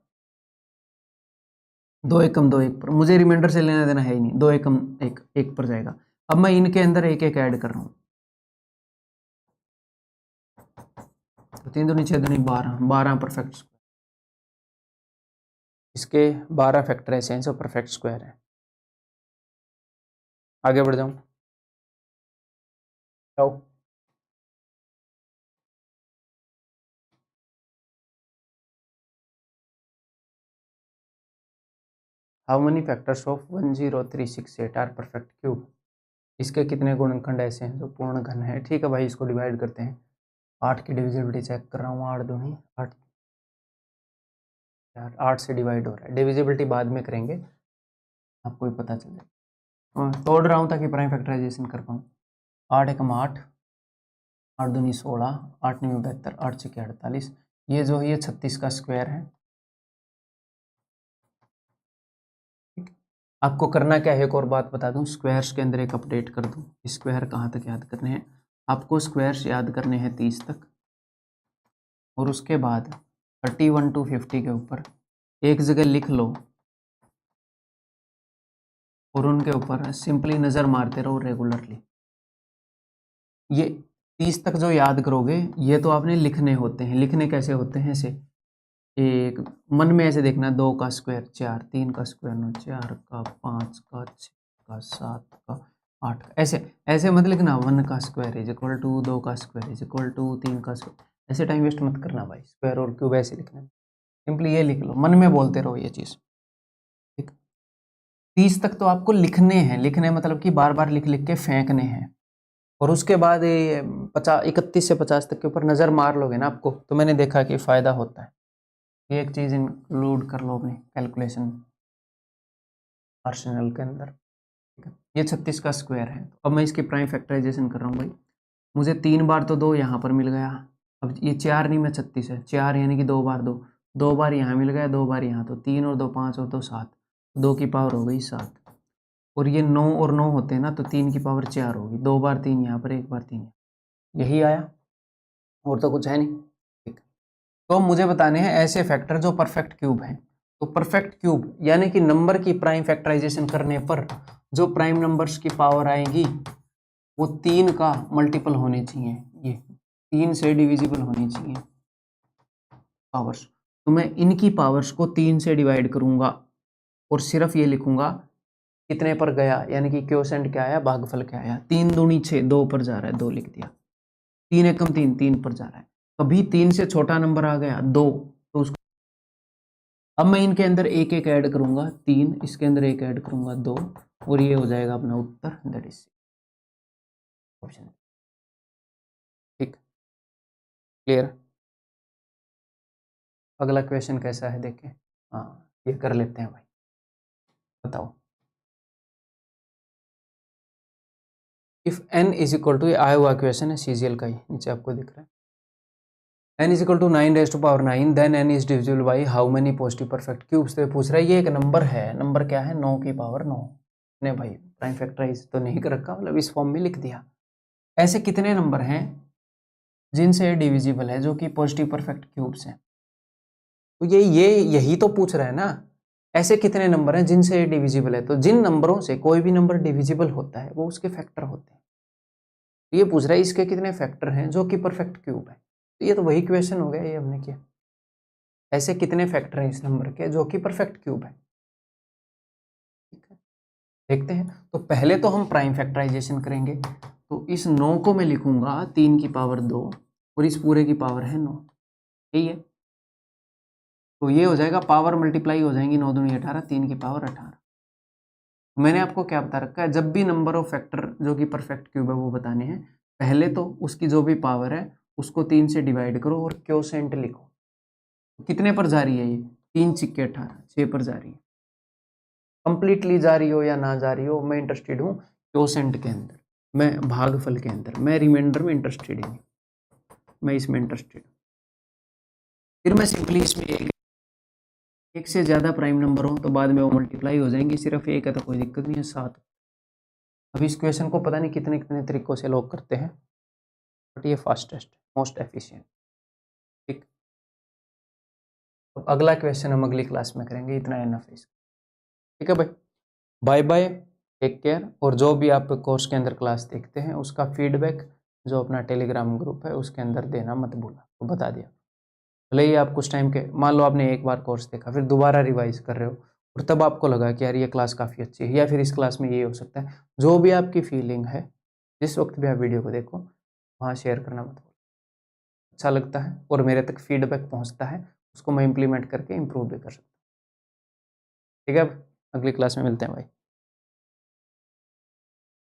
2 एकम 2 1 पर, मुझे रिमाइंडर से लेना देना है ही नहीं। 2 एकम 1 1 पर जाएगा। अब मैं इनके अंदर एक एक ऐड कर रहा हूँ। तो 3 दूनी 6 दूनी 12, 12 परफेक्ट स्क्वायर। इसके 12 फैक्टर ऐसे हैं जो परफेक्ट स्क्वायर है। आगे बढ़ जाऊं। How many factors of 10368 are perfect cube. इसके कितने गुणनखंड ऐसे हैं जो पूर्ण घन है। ठीक है भाई, इसको डिवाइड करते हैं। 8 की डिविजिबिलिटी चेक कर रहा हूँ। 8 दूनी 8, 8 से डिवाइड हो रहा है। डिविजिबिलिटी बाद में करेंगे, आपको भी पता चल जाएगा। तोड़ रहा हूँ ताकि प्राइम फैक्टराइजेशन कर पाऊँ। 8 एकम 8, 8 दूनी 16, 8 9 72, 8 6 48। ये जो है ये 36 का स्क्वायर है। आपको करना क्या है, एक और बात बता दूं, स्क्वायर्स के अंदर एक अपडेट कर दूं। स्क्वायर कहाँ तक याद करने हैं आपको? स्क्वायर्स याद करने हैं 30 तक, और उसके बाद 31 to 50 के ऊपर एक जगह लिख लो और उनके ऊपर सिंपली नज़र मारते रहो रेगुलरली। ये 30 तक जो याद करोगे ये तो आपने लिखने होते हैं। लिखने कैसे होते हैं? ऐसे एक मन में ऐसे देखना, 2 का स्क्वायर 4, 3 का स्क्वायर 9, 4 का 5 का 6 का 7 का 8 का, ऐसे ऐसे मत लिखना। 1 का स्क्वायर इज इक्वल टू 2 का स्क्वायर इज इक्वल टू 3 का स्क्वायर। ऐसे टाइम वेस्ट मत करना भाई, स्क्वायर और क्यूब ऐसे लिखना। सिंपली ये लिख लो, मन में बोलते रहो ये चीज़। ठीक, 30 तक तो आपको लिखने हैं। लिखने मतलब कि बार बार लिख लिख के फेंकने हैं। और उसके बाद ये 31 से 50 तक के ऊपर नज़र मार लोगे ना आपको, तो मैंने देखा कि फ़ायदा होता है। ये एक चीज़ इंक्लूड कर लो अपने कैलकुलेशन आर्सेनल के अंदर। ठीक है, ये 36 का स्क्वायर है। अब मैं इसके प्राइम फैक्टराइजेशन कर रहा हूँ भाई। मुझे 3 बार तो 2 यहाँ पर मिल गया। अब ये 4 नहीं में 36 है, 4 यानी कि 2 बार 2, 2 बार यहाँ मिल गया, 2 बार यहाँ, तो 3 और 2 5 और 2 7, 2 की पावर हो गई 7। और ये 9 और 9 होते हैं ना, तो 3 की पावर 4 होगी। 2 बार 3 यहाँ पर, 1 बार 3, यही आया, और तो कुछ है नहीं। ठीक, तो मुझे बताने हैं ऐसे फैक्टर जो परफेक्ट क्यूब हैं। तो परफेक्ट क्यूब यानी कि नंबर की प्राइम फैक्टराइजेशन करने पर जो प्राइम नंबर्स की पावर आएगी वो 3 का मल्टीपल होने चाहिए। ये 3 से डिविजिबल होनी चाहिए पावर्स। तो मैं इनकी पावर्स को 3 से डिवाइड करूंगा और सिर्फ ये लिखूंगा कितने पर गया, यानी कि क्वोशेंट क्या आया, भागफल क्या आया। 3 दूनी 6, 2 पर जा रहा है, 2 लिख दिया। 3 एकम 3, 3 पर जा रहा है। कभी 3 से छोटा नंबर आ गया 2, तो उसको अब मैं इनके अंदर एक एक ऐड करूंगा 3, इसके अंदर एक ऐड करूंगा 2, और ये हो जाएगा अपना उत्तर, दैट इज ऑप्शन। ठीक, क्लियर। अगला क्वेश्चन कैसा है देखें। हाँ, ये कर लेते हैं भाई, बताओ। If n is equal to, आया हुआ क्वेश्चन है CGL का ही, नीचे आपको दिख रहा है। n is equal to 9 raise to power 9, then n is divisible by how many positive perfect cubes. तो पूछ रहा है ये एक नंबर है, नंबर क्या है, 9 की पावर 9 ने भाई प्राइम फैक्टराइज तो नहीं कर रखा, मतलब इस फॉर्म में लिख दिया। ऐसे कितने नंबर हैं जिनसे डिविजिबल है, जो कि पॉजिटिव परफेक्ट क्यूब्स हैं। तो ये यही तो पूछ रहा है ना, ऐसे कितने नंबर हैं जिनसे डिविजिबल है। तो जिन नंबरों से कोई भी नंबर डिविजिबल होता है वो उसके फैक्टर होते हैं। ये पूछ रहा है इसके कितने फैक्टर हैं जो कि परफेक्ट क्यूब है। तो ये तो वही क्वेश्चन हो गया, ये हमने किया। ऐसे कितने फैक्टर हैं इस नंबर के जो कि परफेक्ट क्यूब है। ठीक है, देखते हैं। तो पहले तो हम प्राइम फैक्टराइजेशन करेंगे। तो इस 9 को मैं लिखूंगा 3 की पावर 2 और इस पूरे की पावर है 9, यही है। तो ये हो जाएगा, पावर मल्टीप्लाई हो जाएंगी, 9 दूनी 18, 3 की पावर 18। मैंने आपको क्या बता रखा है, जब भी नंबर ऑफ फैक्टर जो कि परफेक्ट क्यूब है वो बताने हैं, पहले तो उसकी जो भी पावर है उसको 3 से डिवाइड करो और क्वोशेंट लिखो। कितने पर जा रही है ये, 3 सिक्के 18, 6 पर जा रही है। कंप्लीटली जा रही हो या ना जा रही हो, मैं इंटरेस्टेड हूँ क्वोशेंट के अंदर, मैं भागफल के अंदर, मैं रिमाइंडर में इंटरेस्टेड नहीं, मैं इसमें इंटरेस्टेड। फिर मैं सिंपली इसमें एक से ज़्यादा प्राइम नंबर हो तो बाद में वो मल्टीप्लाई हो जाएंगे, सिर्फ एक है तो कोई दिक्कत नहीं है, 7। अब इस क्वेश्चन को पता नहीं कितने कितने तरीकों से लोग करते हैं, बट ये फास्टेस्ट मोस्ट एफिशिएंट। ठीक, अब अगला क्वेश्चन हम अगली क्लास में करेंगे, इतना एनफ है। ठीक है भाई, बाय बाय, टेक केयर। और जो भी आप कोर्स के अंदर क्लास देखते हैं उसका फीडबैक जो अपना टेलीग्राम ग्रुप है उसके अंदर देना मत भूलना, तो बता दिया। भले ही आप कुछ टाइम के, मान लो आपने एक बार कोर्स देखा फिर दोबारा रिवाइज कर रहे हो और तब आपको लगा कि यार ये क्लास काफ़ी अच्छी है या फिर इस क्लास में ये हो सकता है, जो भी आपकी फीलिंग है जिस वक्त भी आप वीडियो को देखो वहाँ शेयर करना मत भूलो। अच्छा लगता है और मेरे तक फीडबैक पहुँचता है, उसको मैं इम्प्लीमेंट करके इम्प्रूव भी कर सकता हूँ। ठीक है, अब अगली क्लास में मिलते हैं भाई।